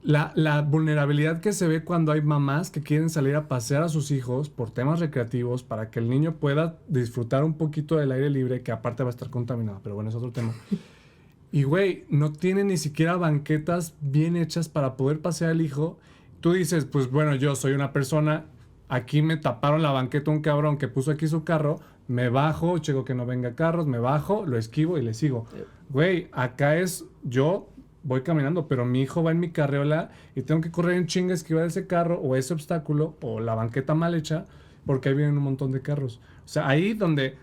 la vulnerabilidad que se ve cuando hay mamás que quieren salir a pasear a sus hijos por temas recreativos para que el niño pueda disfrutar un poquito del aire libre, que aparte va a estar contaminado, pero bueno, es otro tema. Y güey, no tienen ni siquiera banquetas bien hechas para poder pasear al hijo. Tú dices, pues bueno, yo soy una persona, aquí me taparon la banqueta un cabrón que puso aquí su carro, me bajo, checo que no venga carros, me bajo, lo esquivo y le sigo. Güey, acá es yo voy caminando, pero mi hijo va en mi carriola y tengo que correr en chinga, esquivar ese carro o ese obstáculo o la banqueta mal hecha porque ahí vienen un montón de carros. O sea, ahí donde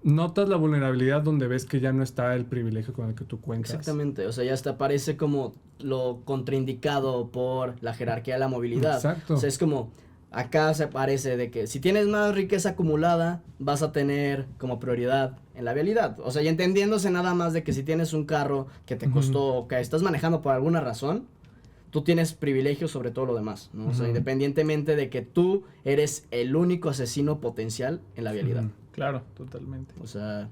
notas la vulnerabilidad, donde ves que ya no está el privilegio con el que tú cuentas. Exactamente, o sea, ya hasta parece como lo contraindicado por la jerarquía de la movilidad. Exacto. O sea, es como, acá se parece de que si tienes más riqueza acumulada, vas a tener como prioridad en la vialidad. O sea, y entendiéndose nada más de que si tienes un carro que te costó, que estás manejando por alguna razón, tú tienes privilegios sobre todo lo demás, ¿no? O sea, independientemente de que tú eres el único asesino potencial en la vialidad. Claro, totalmente. O sea,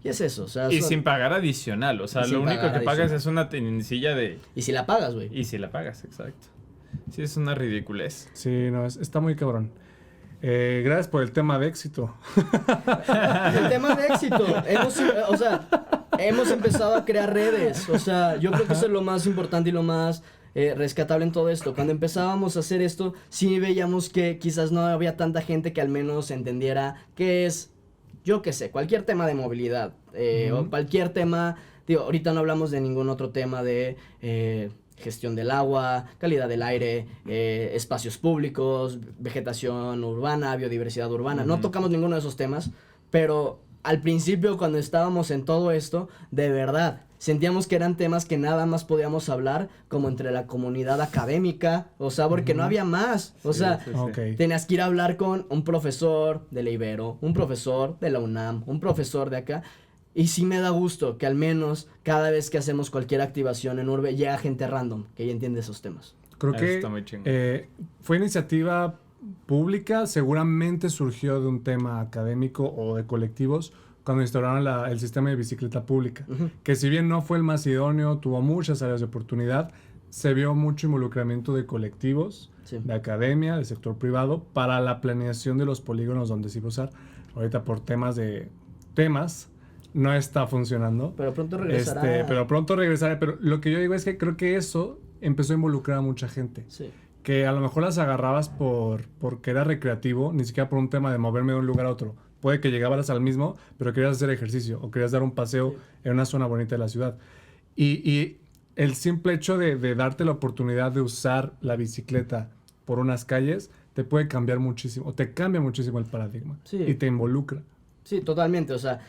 y es eso, o sea... Y sin pagar adicional, o sea, lo único que pagas es una tenencilla de... Y si la pagas, güey. Y si la pagas, exacto. Sí, es una ridiculez. Sí, no, está muy cabrón. Gracias por el tema de éxito. El tema de éxito. Hemos empezado a crear redes. O sea, yo creo que eso es lo más importante y lo más rescatable en todo esto. Cuando empezábamos a hacer esto, sí veíamos que quizás no había tanta gente que al menos entendiera qué es, yo qué sé, cualquier tema de movilidad. O cualquier tema, digo, ahorita no hablamos de ningún otro tema de... gestión del agua, calidad del aire, espacios públicos, vegetación urbana, biodiversidad urbana. No tocamos ninguno de esos temas, pero al principio cuando estábamos en todo esto, de verdad, sentíamos que eran temas que nada más podíamos hablar como entre la comunidad académica, o sea, porque no había más. O sea, tenías que ir a hablar con un profesor de la Ibero, un profesor de la UNAM, un profesor de acá. Y sí me da gusto que al menos cada vez que hacemos cualquier activación en Urbe llega gente random que ya entiende esos temas. Creo Eso que está muy chingón. fue iniciativa pública seguramente surgió de un tema académico o de colectivos cuando instauraron el sistema de bicicleta pública, que si bien no fue el más idóneo, tuvo muchas áreas de oportunidad, se vio mucho involucramiento de colectivos, de academia, del sector privado, para la planeación de los polígonos donde se iba a usar. Ahorita por temas no está funcionando. Pero pronto regresará. Pero lo que yo digo es que creo que eso empezó a involucrar a mucha gente. Sí. Que a lo mejor las agarrabas porque era recreativo, ni siquiera por un tema de moverme de un lugar a otro. Puede que llegabas al mismo, pero querías hacer ejercicio o querías dar un paseo en una zona bonita de la ciudad. Y el simple hecho de darte la oportunidad de usar la bicicleta por unas calles te puede cambiar muchísimo, o te cambia muchísimo el paradigma y te involucra. Sí, totalmente. O sea,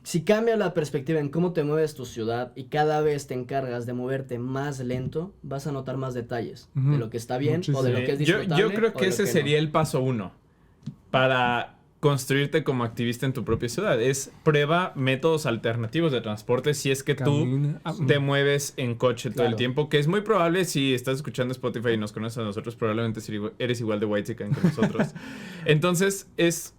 si cambia la perspectiva en cómo te mueves tu ciudad y cada vez te encargas de moverte más lento, vas a notar más detalles de lo que está bien o de lo que es disfrutable. Yo creo que ese sería el paso 1 para construirte como activista en tu propia ciudad. Es prueba métodos alternativos de transporte si es que tú te mueves en coche todo el tiempo, que es muy probable. Si estás escuchando Spotify y nos conoces a nosotros, probablemente eres igual de whitezican que nosotros. Entonces,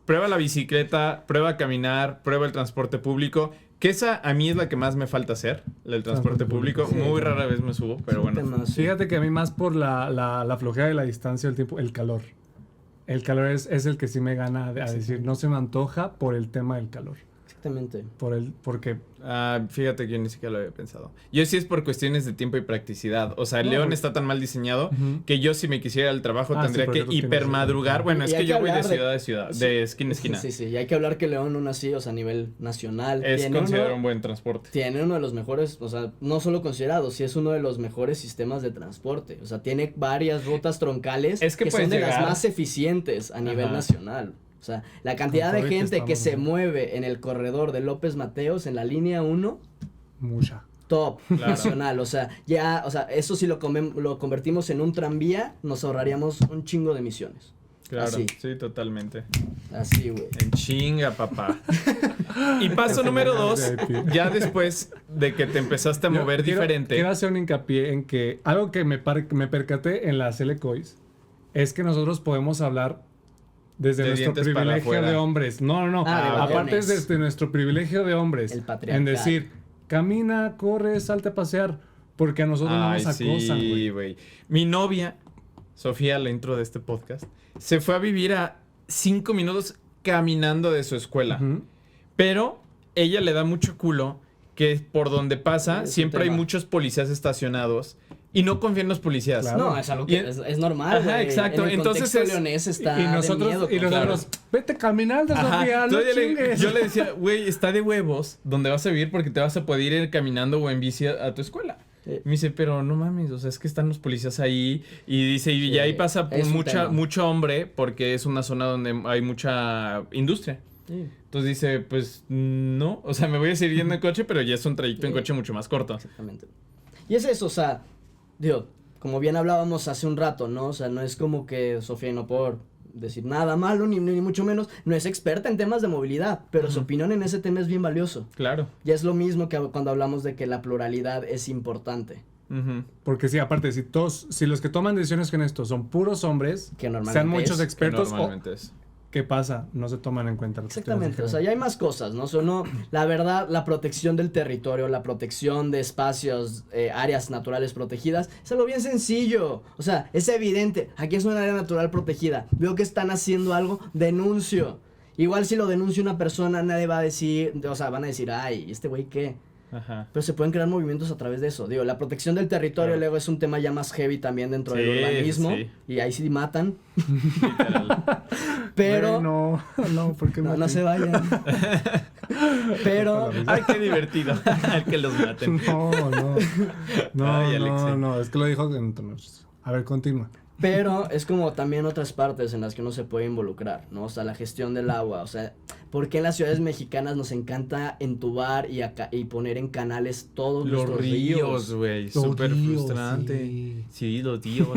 prueba la bicicleta, prueba caminar, prueba el transporte público, que esa a mí es la que más me falta hacer, el transporte público. Sí. Muy rara vez me subo, pero bueno. Fíjate que a mí más por la flojera de la distancia, el tiempo, el calor. El calor es el que sí me gana a decir, no se me antoja por el tema del calor. Exactamente. Porque... fíjate que yo ni siquiera lo había pensado. Yo sí es por cuestiones de tiempo y practicidad. O sea, el León está tan mal diseñado que yo si me quisiera ir al trabajo tendría que hipermadrugar. Bueno, es que yo voy de ciudad a ciudad, de esquina a esquina. Sí, y hay que hablar que León aún así, o sea, a nivel nacional. Es considerado un buen transporte. Tiene uno de los mejores, o sea, no solo considerado, sí es uno de los mejores sistemas de transporte. O sea, tiene varias rutas troncales que son de las más eficientes a nivel nacional. O sea, la cantidad de gente que se mueve en el corredor de López Mateos en la línea 1. Mucha. Top, nacional. O sea, eso si lo convertimos en un tranvía, nos ahorraríamos un chingo de emisiones. Claro, así. Sí, totalmente. Así, güey. En chinga, papá. Y paso número 2, ya después de que te empezaste a mover diferente. Quiero hacer un hincapié en que algo que me percaté en las LCOIs es que nosotros podemos hablar desde nuestro privilegio de hombres. No. Aparte es desde nuestro privilegio de hombres. El patriarcal. En decir, camina, corre, salte a pasear. Porque a nosotros no nos acosan, güey. Mi novia, Sofía, la intro de este podcast, se fue a vivir a 5 minutos caminando de su escuela. Pero ella le da mucho culo que por donde pasa siempre hay muchos policías estacionados. Y no confía en los policías. Claro. No, es algo que es normal. Ajá, exacto. En el entonces leonés está y nosotros, vete caminando, Sofía, no chingues. Yo le decía, güey, está de huevos donde vas a vivir porque te vas a poder ir caminando o en bici a tu escuela. Me dice, pero no mames, o sea, es que están los policías ahí. Y dice, y ahí pasa mucho hombre porque es una zona donde hay mucha industria. Sí. Entonces dice, pues no, o sea, me voy a seguir yendo en coche, pero ya es un trayecto en coche mucho más corto. Exactamente. Y es eso, o sea, digo, como bien hablábamos hace un rato, ¿no? O sea, no es como que Sofía, no por decir nada malo, ni mucho menos, no es experta en temas de movilidad, pero su opinión en ese tema es bien valioso. Claro. Y es lo mismo que cuando hablamos de que la pluralidad es importante. Porque sí, aparte, si los que toman decisiones con esto son puros hombres, que normalmente sean muchos expertos, que normalmente es. ¿Qué pasa? No se toman en cuenta. Exactamente, o sea, ya hay más cosas, ¿no? La verdad, la protección del territorio, la protección de espacios, áreas naturales protegidas, es algo bien sencillo. O sea, es evidente, aquí es un área natural protegida. Veo que están haciendo algo, denuncio. Igual si lo denuncia una persona, nadie va a decir, o sea, van a decir, ay, ¿este güey qué? Ajá. Pero se pueden crear movimientos a través de eso. Digo, la protección del territorio luego es un tema ya más heavy también dentro del urbanismo. Sí. Y ahí sí matan. Pero... No, ¿por qué no se vayan. Pero... Ay, qué divertido. Al que los maten. No, es que lo dijo entonces. A ver, continúa. Pero es como también otras partes en las que uno se puede involucrar, ¿no? O sea, la gestión del agua, o sea, ¿por qué en las ciudades mexicanas nos encanta entubar y poner en canales todos los ríos? Güey, súper frustrante. Sí, los ríos.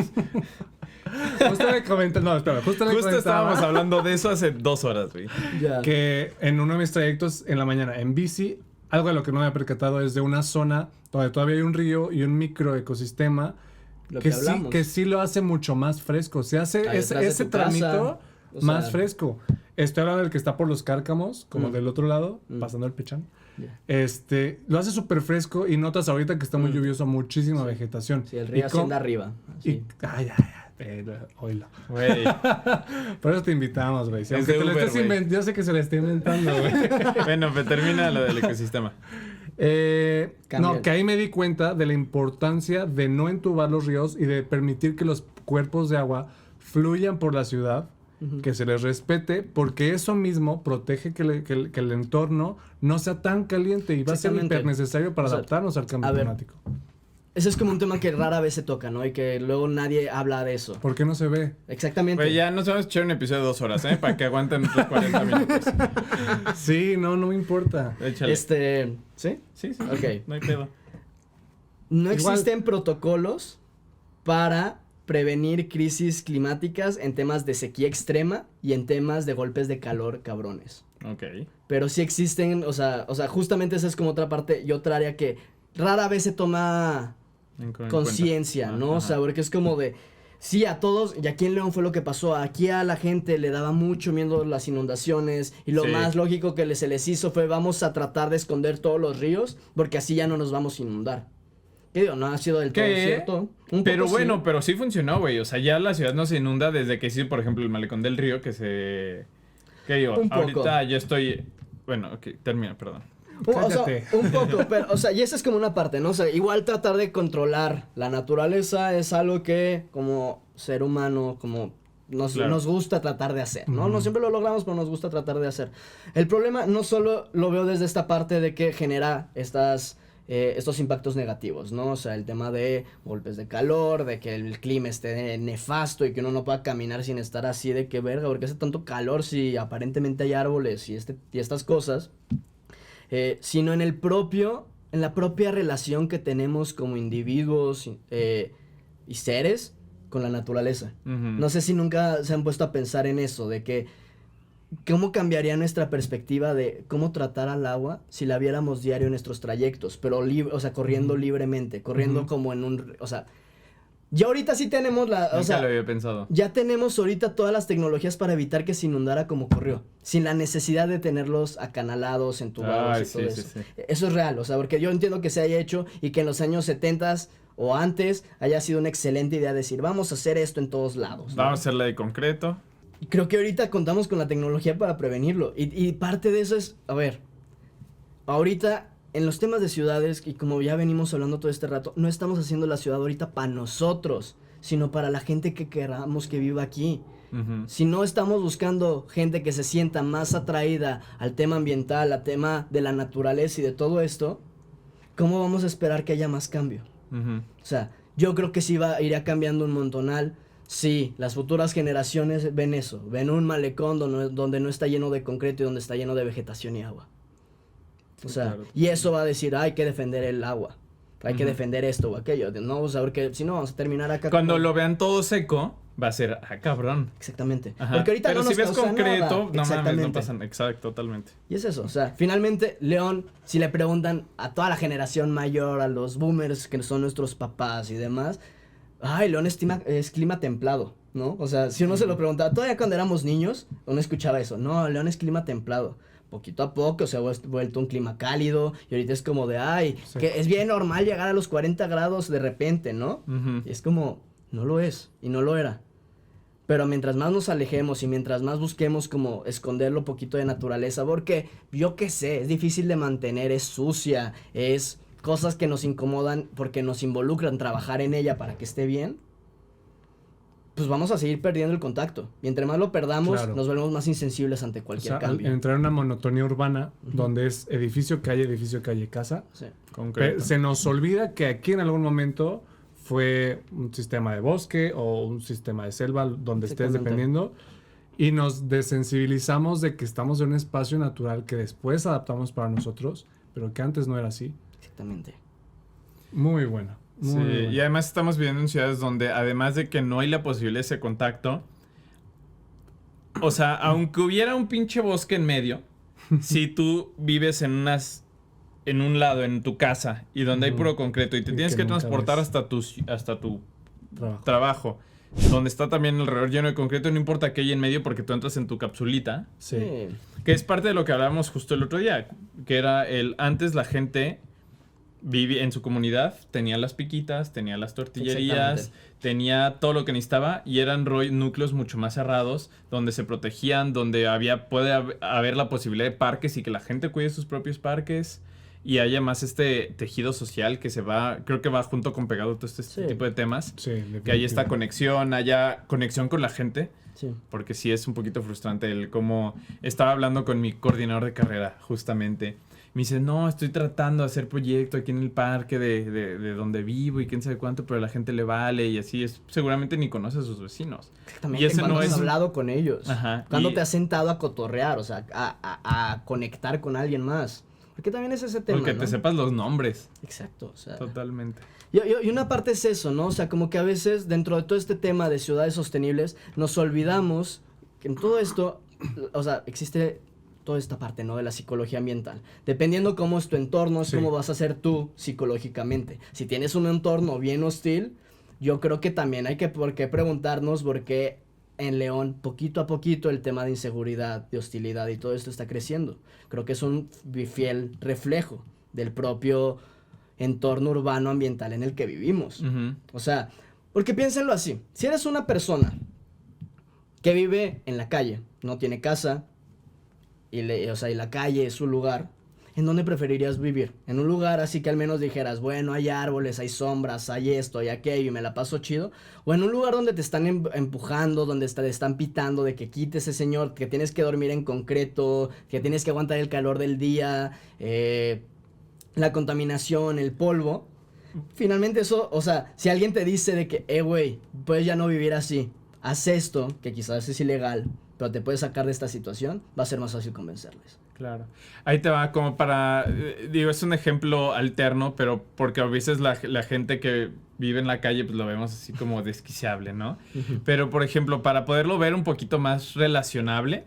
Justo le comentaba. Justo estábamos hablando de eso hace 2 horas, güey. Que en uno de mis trayectos en la mañana en bici, algo de lo que no me había percatado es de una zona donde todavía hay un río y un microecosistema lo que hablamos. Que sí lo hace mucho más fresco. Se hace ese tramito más fresco. Estoy hablando del que está por los Cárcamos, como del otro lado, pasando el Pechán. Yeah. Lo hace súper fresco y notas ahorita que está muy lluvioso, muchísima vegetación. Sí, el río Hacienda arriba. Oílo. Güey. Por eso te invitamos, güey. Aunque te lo estés inventando, yo sé que se lo está inventando, güey. Bueno, pues termina lo del ecosistema. No, que ahí me di cuenta de la importancia de no entubar los ríos y de permitir que los cuerpos de agua fluyan por la ciudad, que se les respete, porque eso mismo protege que el entorno no sea tan caliente y va a ser hiper necesario para adaptarnos al cambio climático. Ese es como un tema que rara vez se toca, ¿no? Y que luego nadie habla de eso. ¿Por qué no se ve? Exactamente. Pues ya nos vamos a echar un episodio de 2 horas, ¿eh? Para que aguanten otros 40 minutos. Sí, no me importa. Échale. ¿Sí? Sí. Ok. No hay pedo. No existen protocolos para prevenir crisis climáticas en temas de sequía extrema y en temas de golpes de calor cabrones. Ok. Pero sí existen, o sea, justamente esa es como otra parte y otra área que rara vez se toma conciencia, ¿no? Ajá. O sea, porque es como de, sí, a todos, y aquí en León fue lo que pasó, aquí a la gente le daba mucho miedo las inundaciones y lo más lógico que se les hizo fue vamos a tratar de esconder todos los ríos porque así ya no nos vamos a inundar. ¿Qué digo? No ha sido del todo cierto. Pero bueno, pero sí funcionó, güey. O sea, ya la ciudad no se inunda desde que hizo, por ejemplo, el malecón del río que se... ¿Qué digo? Ahorita ya estoy... Bueno, ok, termina, perdón. O sea, un poco, pero, o sea, y esa es como una parte, ¿no? O sea, igual tratar de controlar la naturaleza es algo que como ser humano, como nos gusta tratar de hacer, ¿no? No siempre lo logramos, pero nos gusta tratar de hacer. El problema no solo lo veo desde esta parte de que genera estos impactos negativos, ¿no? O sea, el tema de golpes de calor, de que el clima esté nefasto y que uno no pueda caminar sin estar así de que verga, porque hace tanto calor si aparentemente hay árboles y estas cosas, sino en la propia relación que tenemos como individuos y seres con la naturaleza. No sé si nunca se han puesto a pensar en eso, de que ¿cómo cambiaría nuestra perspectiva de cómo tratar al agua si la viéramos diario en nuestros trayectos? Pero corriendo libremente, corriendo como en un... O sea, ya ahorita sí tenemos Nunca lo había pensado. Ya tenemos ahorita todas las tecnologías para evitar que se inundara como ocurrió. Sin la necesidad de tenerlos acanalados, entubados y todo eso. Sí. Eso es real, o sea, porque yo entiendo que se haya hecho y que en los años 70s o antes haya sido una excelente idea decir, vamos a hacer esto en todos lados, ¿no? Vamos a hacerla de concreto. Y creo que ahorita contamos con la tecnología para prevenirlo. Y parte de eso es, a ver, ahorita en los temas de ciudades, y como ya venimos hablando todo este rato, no estamos haciendo la ciudad ahorita para nosotros, sino para la gente que queramos que viva aquí. Si no estamos buscando gente que se sienta más atraída al tema ambiental, al tema de la naturaleza y de todo esto, ¿cómo vamos a esperar que haya más cambio? O sea, yo creo que sí iría cambiando un montonal. Sí, las futuras generaciones ven eso, ven un malecón donde no está lleno de concreto y donde está lleno de vegetación y agua. O sea, claro. Y eso va a decir, hay que defender el agua, hay que defender esto o aquello. No, o sea, porque si no vamos a terminar acá. Cuando lo vean todo seco, va a ser, cabrón. Exactamente. Ajá. Porque ahorita pero no si ves concreto, nada. No pasan. Exacto, totalmente. Y es eso, o sea, finalmente, León, si le preguntan a toda la generación mayor, a los boomers que son nuestros papás y demás, León es clima templado, ¿no? O sea, si uno se lo preguntaba, todavía cuando éramos niños, uno escuchaba eso, no, León es clima templado. Poquito a poco se ha vuelto un clima cálido y ahorita es como de, sí, que es bien normal llegar a los 40 grados de repente, ¿no? Y es como, no lo es y no lo era. Pero mientras más nos alejemos y mientras más busquemos como esconderlo un poquito de naturaleza, porque yo qué sé, es difícil de mantener, es sucia, es cosas que nos incomodan porque nos involucran trabajar en ella para que esté bien, pues vamos a seguir perdiendo el contacto. Y entre más lo perdamos, nos volvemos más insensibles ante cualquier cambio. Entrar en una monotonía urbana donde es edificio, calle, casa. Sí. Se nos olvida que aquí en algún momento fue un sistema de bosque o un sistema de selva donde estés dependiendo. Y nos desensibilizamos de que estamos en un espacio natural que después adaptamos para nosotros, pero que antes no era así. Exactamente. Muy bueno. Sí, y además estamos viviendo en ciudades donde además de que no hay la posibilidad de ese contacto, o sea, aunque hubiera un pinche bosque en medio, si tú vives en un lado, en tu casa, y donde hay puro concreto, y te tienes que transportar hasta tu trabajo. Donde está también alrededor lleno de concreto, no importa qué hay en medio porque tú entras en tu capsulita. Sí. Que es parte de lo que hablábamos justo el otro día, que era antes la gente vivía en su comunidad, tenía las piquitas, tenía las tortillerías, tenía todo lo que necesitaba y eran núcleos mucho más cerrados, donde se protegían, donde puede haber la posibilidad de parques y que la gente cuide sus propios parques. Y haya más tejido social que creo que va junto con pegado todo este tipo de temas. Sí, que haya esta conexión, haya conexión con la gente. Sí. Porque sí es un poquito frustrante el cómo... Estaba hablando con mi coordinador de carrera, justamente. Me dice, no, estoy tratando de hacer proyecto aquí en el parque de donde vivo y quién sabe cuánto, pero a la gente le vale y así es. Seguramente ni conoce a sus vecinos. Exactamente, y ese cuando no has es... hablado con ellos. Ajá. Cuando te has sentado a cotorrear, o sea, a conectar con alguien más. Porque también es ese tema, Porque ¿no? te sepas los nombres. Exacto, o sea... Totalmente. Y una parte es eso, ¿no? O sea, como que a veces dentro de todo este tema de ciudades sostenibles nos olvidamos que en todo esto, o sea, existe toda esta parte, ¿no? De la psicología ambiental. Dependiendo cómo es tu entorno, es cómo vas a ser tú psicológicamente. Si tienes un entorno bien hostil, yo creo que también hay por qué preguntarnos por qué en León, poquito a poquito, el tema de inseguridad, de hostilidad y todo esto está creciendo. Creo que es un fiel reflejo del propio entorno urbano ambiental en el que vivimos. Uh-huh. O sea, porque piénsenlo así, si eres una persona que vive en la calle, no tiene casa, y la calle es su lugar, ¿en dónde preferirías vivir? En un lugar así que al menos dijeras, bueno, hay árboles, hay sombras, hay esto, hay aquello, y me la paso chido. O en un lugar donde te están empujando, donde te están pitando de que quites ese señor, que tienes que dormir en concreto, que tienes que aguantar el calor del día, la contaminación, el polvo. Finalmente eso, o sea, si alguien te dice de que, güey, puedes ya no vivir así, haz esto, que quizás es ilegal, pero te puedes sacar de esta situación, va a ser más fácil convencerles. Claro. Ahí te va como para... digo, es un ejemplo alterno, pero porque a veces la gente que vive en la calle, pues lo vemos así como desquiciable, ¿no? Uh-huh. Pero, por ejemplo, para poderlo ver un poquito más relacionable,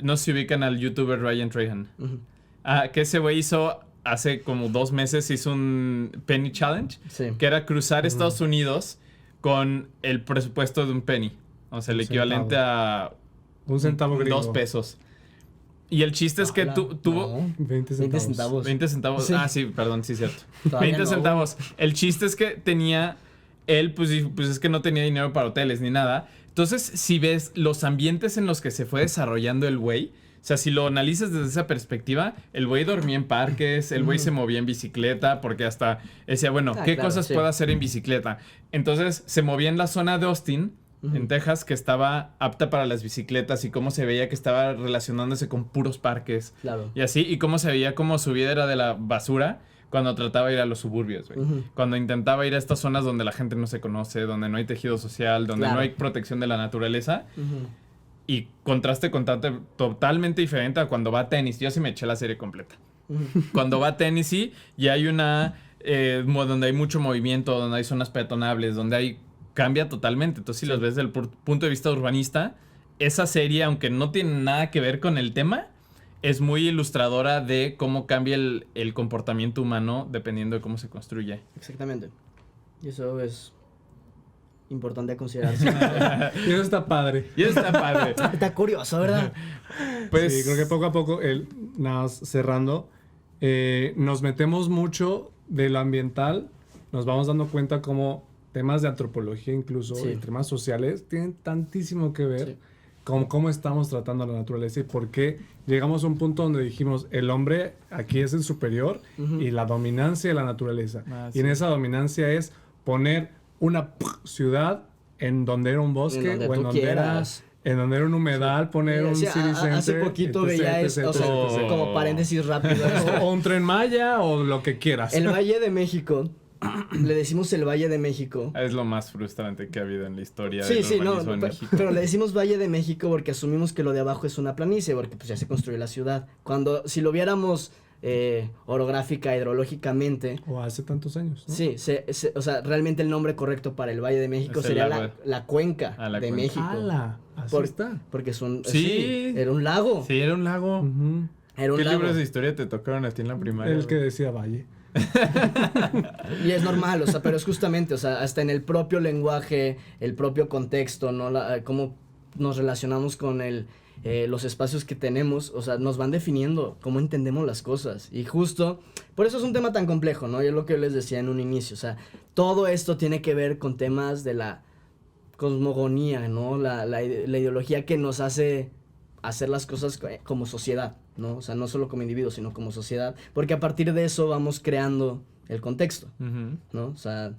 no se ubican al youtuber Ryan Trahan. Uh-huh. Que ese güey hace como 2 meses hizo un Penny Challenge, que era cruzar Estados Unidos con el presupuesto de un penny. O sea, el equivalente a... Un centavo gringo. 2 pesos. Y el chiste es que tuvo... 20 centavos. 20 centavos. Sí. Sí, perdón, sí, cierto. 20 centavos. El chiste es que él, pues es que no tenía dinero para hoteles ni nada. Entonces, si ves los ambientes en los que se fue desarrollando el güey, o sea, si lo analizas desde esa perspectiva, el güey dormía en parques, el güey se movía en bicicleta, porque hasta decía, bueno, ¿qué cosas puedo hacer en bicicleta? Entonces, se movía en la zona de Austin, en Texas, que estaba apta para las bicicletas y cómo se veía que estaba relacionándose con puros parques. Claro. Y así, y cómo se veía como su vida era de la basura cuando trataba de ir a los suburbios, güey. Uh-huh. Cuando intentaba ir a estas zonas donde la gente no se conoce, donde no hay tejido social, donde no hay protección de la naturaleza. Uh-huh. Y contraste totalmente diferente a cuando va a Tennessee. Yo sí me eché la serie completa. Uh-huh. Cuando va a Tennessee y hay donde hay mucho movimiento, donde hay zonas peatonables, cambia totalmente. Entonces, si los ves desde el punto de vista urbanista, esa serie, aunque no tiene nada que ver con el tema, es muy ilustradora de cómo cambia el comportamiento humano dependiendo de cómo se construye. Exactamente. Y eso es importante a considerarse. Y eso está padre. Está curioso, ¿verdad? Pues sí, creo que poco a poco, nada más cerrando, nos metemos mucho de lo ambiental, nos vamos dando cuenta cómo temas de antropología incluso, y temas sociales, tienen tantísimo que ver con cómo estamos tratando a la naturaleza y por qué llegamos a un punto donde dijimos, el hombre aquí es el superior y la dominancia de la naturaleza. Y en esa dominancia es poner una ciudad en donde era un bosque o en donde era un humedal, poner un city center. Hace poquito veía esto, como paréntesis rápido. O un Tren Maya o lo que quieras. El Valle de México. Le decimos el Valle de México. Es lo más frustrante que ha habido en la historia del urbanismo en México. Pero le decimos Valle de México porque asumimos que lo de abajo es una planicie, porque pues ya se construyó la ciudad. Si lo viéramos orográfica, hidrológicamente... O hace tantos años, ¿no? Sí, o sea, realmente el nombre correcto para el Valle de México sería la cuenca de México. Así está. Porque es un... Sí. Era un lago. Sí, era un lago. Uh-huh. ¿Qué libros de historia te tocaron a ti en la primaria? El que decía Valle. Y es normal, o sea, pero es justamente, o sea, hasta en el propio lenguaje, el propio contexto, ¿no? Cómo nos relacionamos con los espacios que tenemos, o sea, nos van definiendo cómo entendemos las cosas. Y justo, por eso es un tema tan complejo, ¿no? Y es lo que yo les decía en un inicio, o sea, todo esto tiene que ver con temas de la cosmogonía, ¿no? La ideología que nos hace hacer las cosas como sociedad, ¿no? O sea, no solo como individuos, sino como sociedad, porque a partir de eso vamos creando el contexto, ¿no? O sea,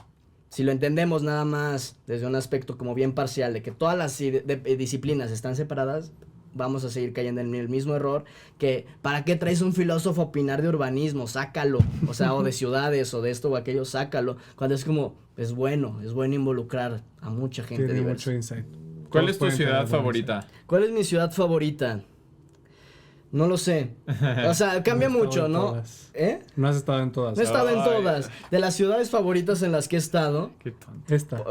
si lo entendemos nada más desde un aspecto como bien parcial, de que todas las disciplinas están separadas, vamos a seguir cayendo en el mismo error, que ¿para qué traes un filósofo a opinar de urbanismo? Sácalo, o sea, o de ciudades, o de esto o aquello, sácalo, cuando es como, es bueno involucrar a mucha gente Tiene diversa. mucho insight. ¿Cuál es tu ciudad favorita? ¿Cuál es mi ciudad favorita? No lo sé. O sea, cambia mucho, ¿no? Todas. ¿Eh? No has estado en todas. No he estado en todas. De las ciudades favoritas en las que he estado, Qué tonto. Esta.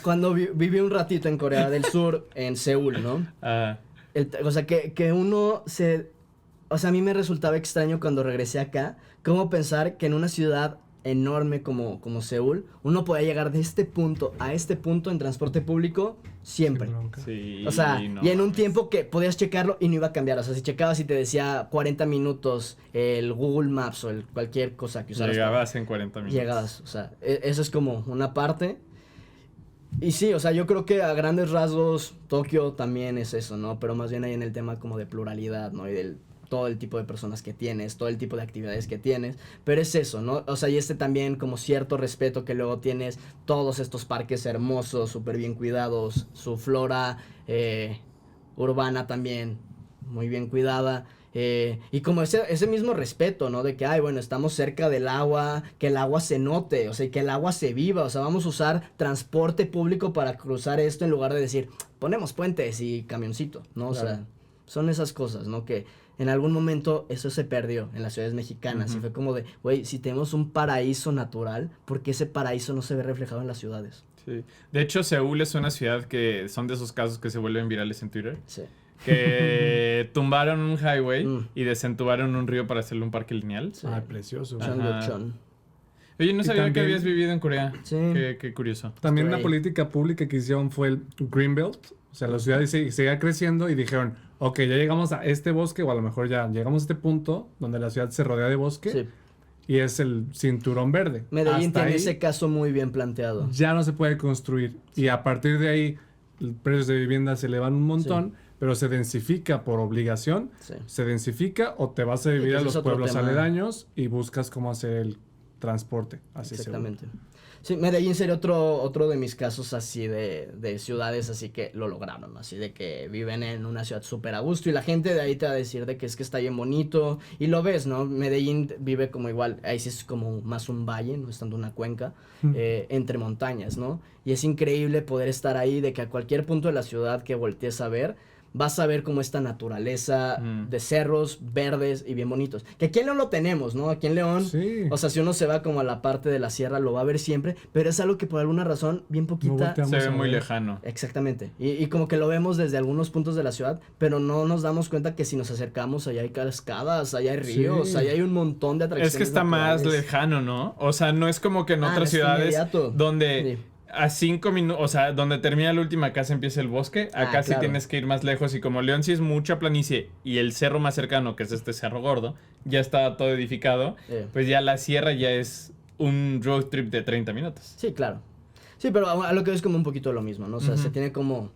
cuando viví un ratito en Corea del Sur, en Seúl, ¿no? O sea, que uno se... O sea, a mí me resultaba extraño cuando regresé acá, cómo pensar que en una ciudad enorme como Seúl, uno podía llegar de este punto a este punto en transporte público siempre. Sí, O sea, no y en un mames. tiempo que podías checarlo y no iba a cambiar. O sea, si checabas y te decía 40 minutos el Google Maps o cualquier cosa que usaras. Llegabas en 40 minutos. Llegabas, o sea, eso es como una parte. Y sí, o sea, yo creo que a grandes rasgos Tokio también es eso, ¿no? Pero más bien ahí en el tema como de pluralidad, ¿no? Y del todo el tipo de personas que tienes, todo el tipo de actividades que tienes, pero es eso, ¿no? O sea, y también como cierto respeto que luego tienes todos estos parques hermosos, súper bien cuidados, su flora urbana también muy bien cuidada, y como ese mismo respeto, ¿no? De que, ay, bueno, estamos cerca del agua, que el agua se note, o sea, y que el agua se viva, o sea, vamos a usar transporte público para cruzar esto en lugar de decir, ponemos puentes y camioncito, ¿no? Claro. O sea, son esas cosas, ¿no? Que en algún momento eso se perdió en las ciudades mexicanas y fue como de, güey, si tenemos un paraíso natural, ¿por qué ese paraíso no se ve reflejado en las ciudades? Sí. De hecho, Seúl es una ciudad que son de esos casos que se vuelven virales en Twitter. Sí. Que tumbaron un highway Mm. y desentubaron un río para hacerle un parque lineal. Sí. Ay, precioso. Ajá. Cheonggyecheon. Oye, no Y sabía que también- habías vivido en Corea. Sí. Qué curioso. También Estuve una ahí. política pública que hicieron fue el Greenbelt. O sea, la ciudad seguía creciendo y dijeron, ok, ya llegamos a este bosque, o a lo mejor ya llegamos a este punto donde la ciudad se rodea de bosque Sí. y es el cinturón verde. Medellín Hasta tiene ahí ese caso muy bien planteado. ya no se puede construir. Y a partir de ahí, los precios de vivienda se elevan un montón, pero se densifica por obligación. Sí. Se densifica o te vas a vivir que a ese los es otro pueblos tema. aledaños y buscas cómo hacer el transporte hacia Seúl. Exactamente. Sí, Medellín sería otro de mis casos así de ciudades así que lo lograron, así de que viven en una ciudad súper a gusto y la gente de ahí te va a decir de que es que está bien bonito y lo ves, ¿no? Medellín vive como igual, ahí sí es como más un valle, no es tanto una cuenca, entre montañas, ¿no? Y es increíble poder estar ahí, de que a cualquier punto de la ciudad que voltees a ver, vas a ver como esta naturaleza de cerros verdes y bien bonitos. Que aquí en León lo tenemos, ¿no? Aquí en León, Sí. o sea, si uno se va como a la parte de la sierra, lo va a ver siempre, pero es algo que por alguna razón, bien poquita... volteamos. Se ve a muy ver. lejano. Exactamente. Y como que lo vemos desde algunos puntos de la ciudad, pero no nos damos cuenta que si nos acercamos, allá hay cascadas, allá hay ríos, Sí. allá hay un montón de atracciones Es que está más naturales. lejano, ¿no? O sea, no es como que en Ah, otras no es ciudades inmediato. donde Sí. a 5 minutos, o sea, donde termina la última casa empieza el bosque. Acá sí claro. tienes que ir más lejos. Y como León sí es mucha planicie y el cerro más cercano, que es este Cerro Gordo, ya está todo edificado, pues ya la sierra ya es un road trip de 30 minutos. Sí, claro. Sí, pero a lo que es como un poquito lo mismo, ¿no? O sea, se tiene como...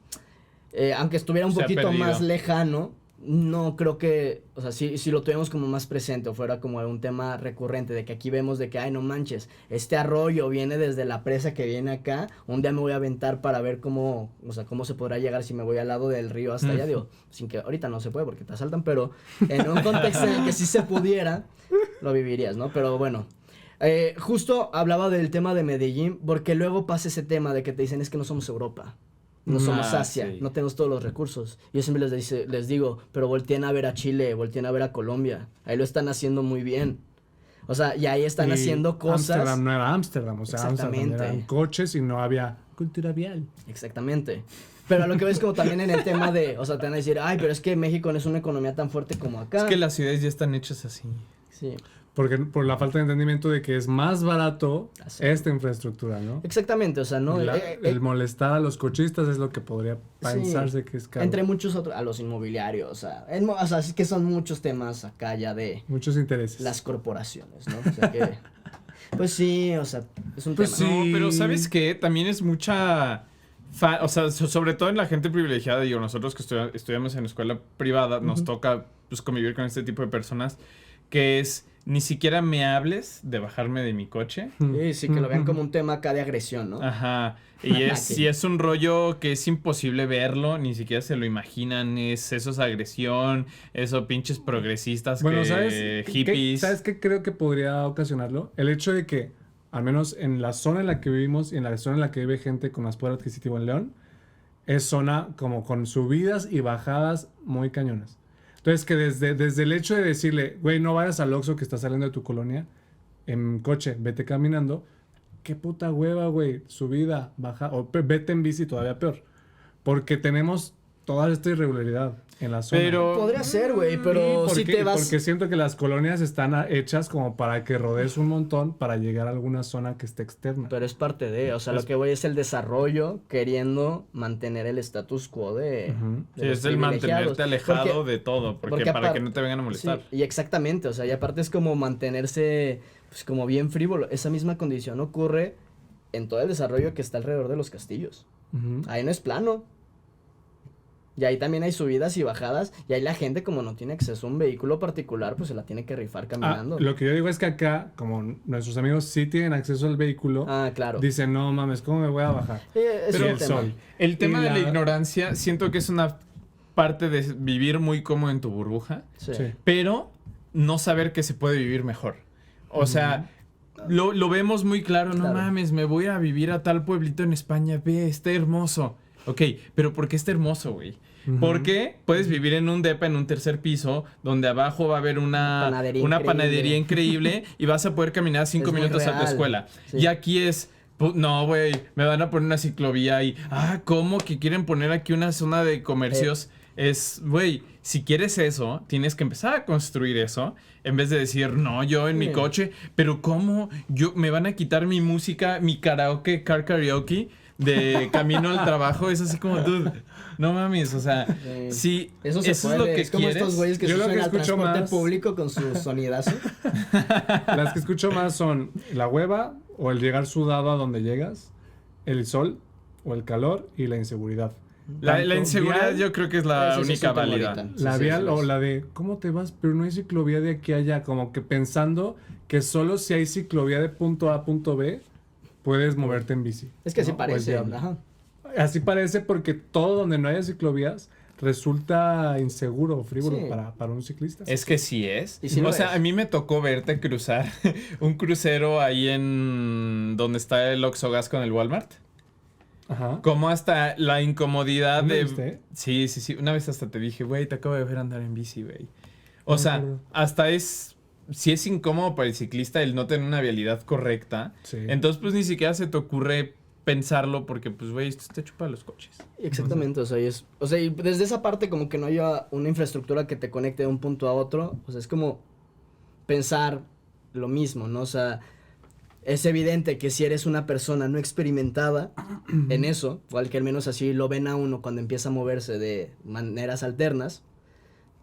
aunque estuviera un Se ha poquito perdido. más lejano, no creo que... O sea, si lo tuviéramos como más presente o fuera como un tema recurrente de que aquí vemos de que, ay, no manches, este arroyo viene desde la presa que viene acá, un día me voy a aventar para ver cómo, o sea, cómo se podrá llegar si me voy al lado del río hasta allá, digo, sin que ahorita no se puede porque te asaltan, pero en un contexto en el que sí se pudiera, lo vivirías, ¿no? Pero bueno... justo hablaba del tema de Medellín, porque luego pasa ese tema de que te dicen es que no somos Europa, no somos Asia, sí. no tenemos todos los recursos. Yo siempre les digo, pero volteen a ver a Chile, volteen a ver a Colombia, ahí lo están haciendo muy bien. O sea, y ahí están Y haciendo cosas. Ámsterdam no era Ámsterdam, o sea, Ámsterdam Exactamente. eran coches y no había cultura vial. Exactamente. Pero a lo que ves como también en el tema de, o sea, te van a decir, ay, pero es que México no es una economía tan fuerte como acá. Es que las ciudades ya están hechas así. Sí. Porque por la falta de entendimiento de que es más barato Así. esta infraestructura, ¿no? Exactamente, o sea, ¿no? El molestar a los cochistas es lo que podría pensarse que es caro. Entre muchos otros, a los inmobiliarios, o sea, es que son muchos temas acá ya de Muchos intereses. las corporaciones, ¿no? O sea que, pues sí, o sea, es un Pues tema. No, Sí. pero ¿sabes qué? También es mucha... o sea, sobre todo en la gente privilegiada, digo, nosotros que estudiamos en escuela privada, nos toca pues convivir con este tipo de personas, que es, ni siquiera me hables de bajarme de mi coche. Sí, que lo vean como un tema acá de agresión, ¿no? Ajá, y es un rollo que es imposible verlo, ni siquiera se lo imaginan, eso es agresión, eso pinches progresistas, Bueno, que ¿sabes? hippies. ¿Sabes qué creo que podría ocasionarlo? El hecho de que, al menos en la zona en la que vivimos y en la zona en la que vive gente con más poder adquisitivo en León, es zona como con subidas y bajadas muy cañonas. Entonces, que desde el hecho de decirle, güey, no vayas al Oxxo que está saliendo de tu colonia en coche, vete caminando, qué puta hueva, güey, subida, baja, o vete en bici, todavía peor. Porque tenemos toda esta irregularidad en la zona. Pero... Podría ser, güey, pero ¿Por si qué? te vas... Porque siento que las colonias están hechas como para que rodees un montón para llegar a alguna zona que esté externa. Pero es parte de, o sea, lo que voy es el desarrollo queriendo mantener el status quo de... Ujú. de Sí, los es el privilegiados. mantenerte alejado Porque- de todo, porque para que no te vengan a molestar. Sí, y exactamente, o sea, y aparte es como mantenerse, pues como bien frívolo. Esa misma condición ocurre en todo el desarrollo que está alrededor de los castillos. Ujú. Ahí no es plano. Y ahí también hay subidas y bajadas. Y ahí la gente, como no tiene acceso a un vehículo particular, pues se la tiene que rifar caminando. Lo que yo digo es que acá, como nuestros amigos sí tienen acceso al vehículo, Claro. dicen, no mames, ¿cómo me voy a bajar? Es Pero un el tema. sol. El tema Y de la la- ignorancia, siento que es una parte de vivir muy cómodo en tu burbuja, Sí. Sí. pero no saber que se puede vivir mejor. O sea, lo vemos muy claro, no Claro. mames, me voy a vivir a tal pueblito en España, ve, está hermoso. Ok, pero ¿por qué está hermoso, güey? Porque puedes vivir en un depa en un tercer piso, donde abajo va a haber una panadería increíble y vas a poder caminar 5 Es muy minutos a tu real. escuela. Sí. Y aquí es... No, güey, me van a poner una ciclovía y... ¿cómo que quieren poner aquí una zona de comercios? Es, güey, si quieres eso, tienes que empezar a construir eso, en vez de decir, no, yo en mi Sí. coche, pero ¿cómo? Me van a quitar mi música, mi karaoke, car karaoke, de camino al trabajo. Es así como, dude, no mames, o sea, sí, Eso se eso puede. es lo que es como quieres. estos güeyes que Yo se lo que suben al escucho transporte más- público con su sonidazo. Las que escucho más son la hueva o el llegar sudado a donde llegas, el sol o el calor y la inseguridad. La Tanto inseguridad vial, yo creo que es la Sí, sí, única sí, como válida. ahorita. La Sí, vial sí, o sí. la de, ¿cómo te vas? Pero no hay ciclovía de aquí a allá. Como que pensando que solo si hay ciclovía de punto A a punto B, puedes moverte en bici. Es que así ¿no? O parece. el diablo. Ajá. Así parece porque todo donde no haya ciclovías resulta inseguro o frívolo Sí. para un ciclista. Es que sí es. Y sí lo o sea, es. a mí me tocó verte cruzar un crucero ahí en donde está el Oxxo con el Walmart. Ajá. Como hasta la incomodidad ¿Me de... viste? Sí. Una vez hasta te dije, güey, te acabo de ver andar en bici, güey. O No me sea, acuerdo. hasta es... Si es incómodo para el ciclista el no tener una vialidad correcta. Sí. Entonces, pues, ni siquiera se te ocurre pensarlo porque, pues, güey, esto está hecho para los coches. Exactamente, o sea, y desde esa parte como que no haya una infraestructura que te conecte de un punto a otro, o sea, es como pensar lo mismo, ¿no? O sea, es evidente que si eres una persona no experimentada en eso, o al que al menos así lo ven a uno cuando empieza a moverse de maneras alternas,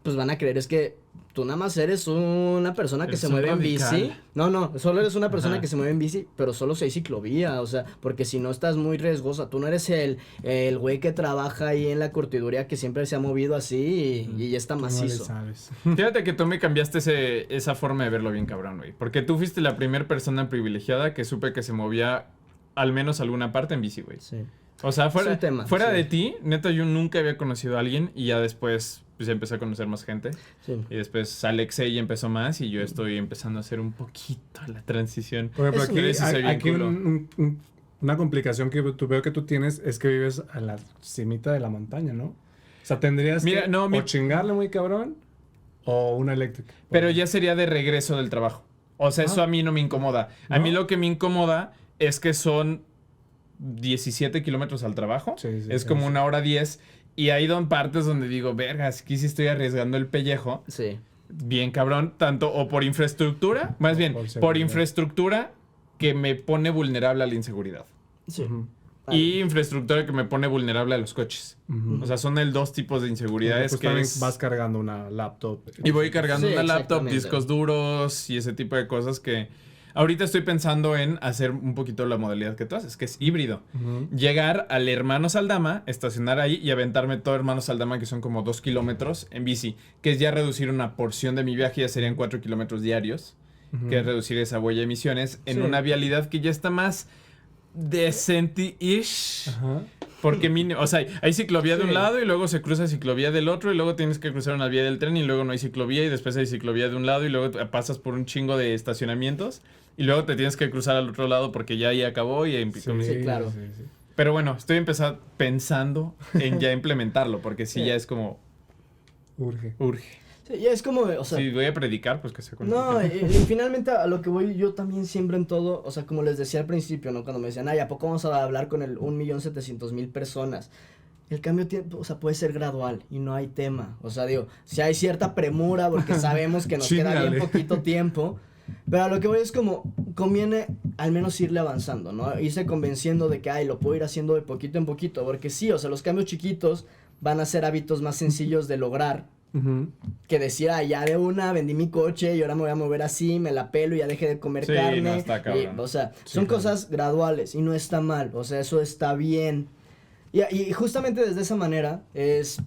pues van a creer es que tú nada más eres una persona que Eres se un mueve en radical. bici. No, solo eres una persona Ajá. que se mueve en bici, pero solo si hay ciclovía, o sea, porque si no estás muy riesgosa. Tú no eres el güey que trabaja ahí en la curtiduría que siempre se ha movido así y ya está Tú no le macizo. sabes. Fíjate que tú me cambiaste esa forma de verlo bien cabrón, güey. Porque tú fuiste la primera persona privilegiada que supe que se movía al menos alguna parte en bici, güey. Sí. O sea, fuera, Es un tema, fuera sí. de ti, neta, yo nunca había conocido a alguien y ya después pues empecé a conocer más gente. Sí. Y después Alexei empezó más y yo estoy empezando a hacer un poquito la transición. Por ejemplo, Eso aquí, me hace ser bien aquí culo. una complicación que veo que tú tienes es que vives a la cimita de la montaña, ¿no? O sea, tendrías Mira, que no, o chingarle muy cabrón o una eléctrica. Pero ya sería de regreso del trabajo. O sea, eso a mí no me incomoda. A ¿No? mí lo que me incomoda es que son 17 kilómetros al trabajo. Sí, Es sí, como sí. 1 hora 10. Y hay partes donde digo, vergas, aquí sí estoy arriesgando el pellejo. Sí. bien cabrón, tanto o por infraestructura, más bien, por infraestructura que me pone vulnerable a la inseguridad. Sí. Y infraestructura que me pone vulnerable a los coches. O sea, son el dos tipos de inseguridades pues que también vas cargando una laptop. Y voy cargando Sí, una laptop, exactamente. discos duros y ese tipo de cosas que... Ahorita estoy pensando en hacer un poquito la modalidad que tú haces, que es híbrido. Llegar al Hermanos Aldama, estacionar ahí y aventarme todo Hermanos Aldama, que son como 2 kilómetros en bici, que es ya reducir una porción de mi viaje, ya serían 4 kilómetros diarios, que es reducir esa huella de emisiones en una vialidad que ya está más decente-ish. Porque, o sea, hay ciclovía de un lado y luego se cruza ciclovía del otro y luego tienes que cruzar una vía del tren y luego no hay ciclovía y después hay ciclovía de un lado y luego pasas por un chingo de estacionamientos y luego te tienes que cruzar al otro lado porque ya ahí acabó y Sí, claro. Sí. Pero bueno, estoy pensando en ya implementarlo porque sí, ya es como... Urge. Sí, ya es como, o sea... Si voy a predicar, pues que sea con No, y finalmente a lo que voy yo también siempre en todo, o sea, como les decía al principio, ¿no? Cuando me decían, ay, ¿a poco vamos a hablar con el 1.700.000 personas? El cambio o sea, puede ser gradual y no hay tema. O sea, digo, si hay cierta premura porque sabemos que nos queda bien poquito tiempo, pero a lo que voy es como, conviene al menos irle avanzando, ¿no? Irse convenciendo de que, ay, lo puedo ir haciendo de poquito en poquito, porque sí, o sea, los cambios chiquitos van a ser hábitos más sencillos de lograr. Que decía, ya de una, vendí mi coche y ahora me voy a mover así, me la pelo y ya dejé de comer carne. No está cabrón. O sea, son cosas graduales y no está mal, o sea, eso está bien. Y justamente desde esa manera es...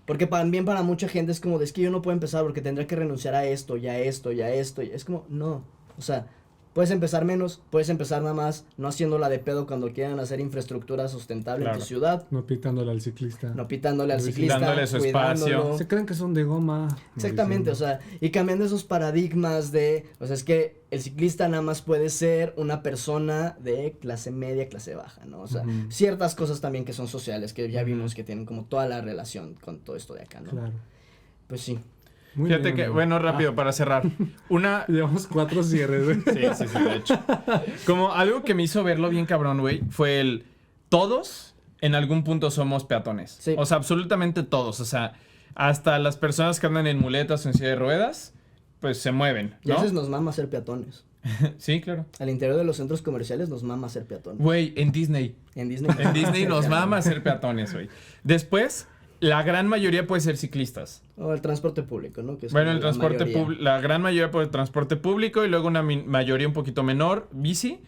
Porque también para mucha gente es como, es que yo no puedo empezar porque tendré que renunciar a esto, y a esto, y a esto. Y es como, no, o sea... Puedes empezar menos, puedes empezar nada más, no haciéndola de pedo cuando quieran hacer infraestructura sustentable en tu ciudad. No pitándole al ciclista. No pitándole al ciclista. Dándole su espacio. Se creen que son de goma. Exactamente, o sea, y cambiando esos paradigmas de, o sea, es que el ciclista nada más puede ser una persona de clase media, clase baja, ¿no? O sea, ciertas cosas también que son sociales, que ya vimos que tienen como toda la relación con todo esto de acá, ¿no? Claro. Pues sí. Muy Fíjate bien, que, amigo. bueno, rápido, para cerrar. Llevamos 4 cierres, güey. Sí, de hecho. Como algo que me hizo verlo bien cabrón, güey, fue todos en algún punto somos peatones. Sí. O sea, absolutamente todos. O sea, hasta las personas que andan en muletas o en silla de ruedas, pues se mueven, Y a ¿no? veces nos mama ser peatones. Sí, claro. Al interior de los centros comerciales nos mama ser peatones. Güey, en Disney. En Disney. En Disney nos mama ser peatones, güey. Después, la gran mayoría puede ser ciclistas. O el transporte público, ¿no? Que es Bueno, como el transporte público, la gran mayoría por el transporte público y luego una mayoría un poquito menor, bici.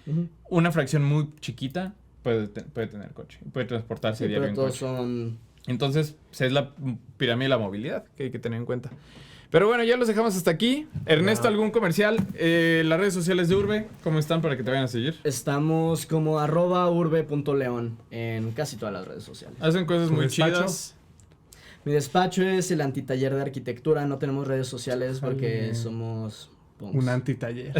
Una fracción muy chiquita puede tener coche, puede transportarse Sí, diario pero en todos coche. son... Entonces, es la pirámide de la movilidad que hay que tener en cuenta. Pero bueno, ya los dejamos hasta aquí. Ernesto, ¿algún comercial? Las redes sociales de Urbe, ¿cómo están para que te vayan a seguir? Estamos como @urbe.león en casi todas las redes sociales. Hacen cosas ¿Tu muy despacho? chidas. Mi despacho es el antitaller de arquitectura, no tenemos redes sociales porque Jale. somos... punks. Un antitaller.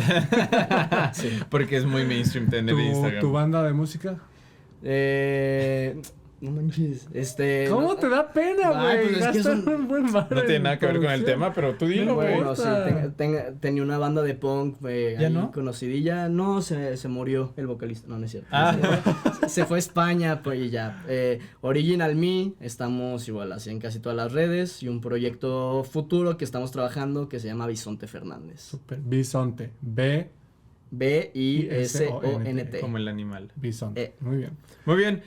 Sí. Porque es muy mainstream tener Instagram. ¿Tu banda de música? No manches, ¿Cómo no- te da pena, Ay, güey? pues es que Gastan son- un buen bar No tiene en nada que ver con el producción. tema, pero tú dilo, güey. Bueno, sí, importa. tenía una banda de punk ¿Ya ahí no? conocidilla. No, se murió el vocalista, no es cierto. Ah. Se fue a España, pues y ya. Original Me, estamos igual así en casi todas las redes. Y un proyecto futuro que estamos trabajando que se llama Bisonte Fernández. Super. Bisonte. B. Bisonte. Como el animal. Bisonte. Muy bien. Muy bien,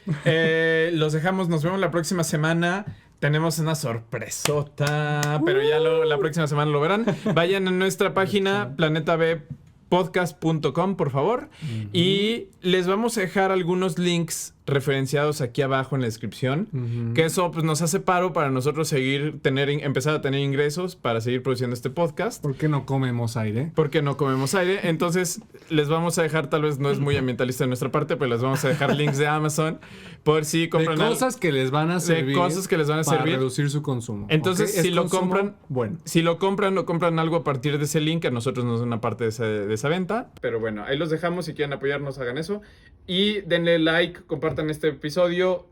los dejamos, nos vemos la próxima semana. Tenemos una sorpresota, pero ya la próxima semana lo verán. Vayan a nuestra página planetabpodcast.com, por favor. Y les vamos a dejar algunos links referenciados aquí abajo en la descripción. Que eso pues, nos hace paro para nosotros empezar a tener ingresos para seguir produciendo este podcast. ¿Por qué no comemos aire? Porque no comemos aire. Entonces, les vamos a dejar, tal vez no es muy ambientalista de nuestra parte, pero les vamos a dejar links de Amazon por si compran De cosas que les van a servir. cosas que les van a para servir. reducir su consumo. Entonces, ¿ok? si Es lo consumo compran, bueno. Si lo compran o compran algo a partir de ese link, a nosotros nos da una parte de esa venta. Pero bueno, ahí los dejamos. Si quieren apoyarnos, hagan eso. Y denle like, compartan este episodio.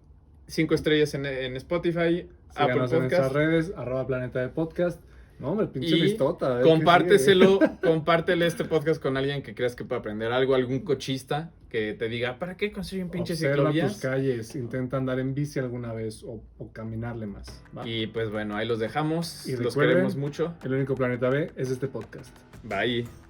5 estrellas en Spotify, Apple Síganos en nuestras Podcast. redes, @Planeta de Podcast. No, hombre, pinche Y listota. compártele este podcast con alguien que creas que pueda aprender algo, algún cochista que te diga, ¿para qué construyen pinches Observa ciclovías? tus calles, intenta andar en bici alguna vez o caminarle más. ¿Va? Y pues bueno, ahí los dejamos. Y Los recuerden, queremos mucho. El único Planeta B es este podcast. Bye.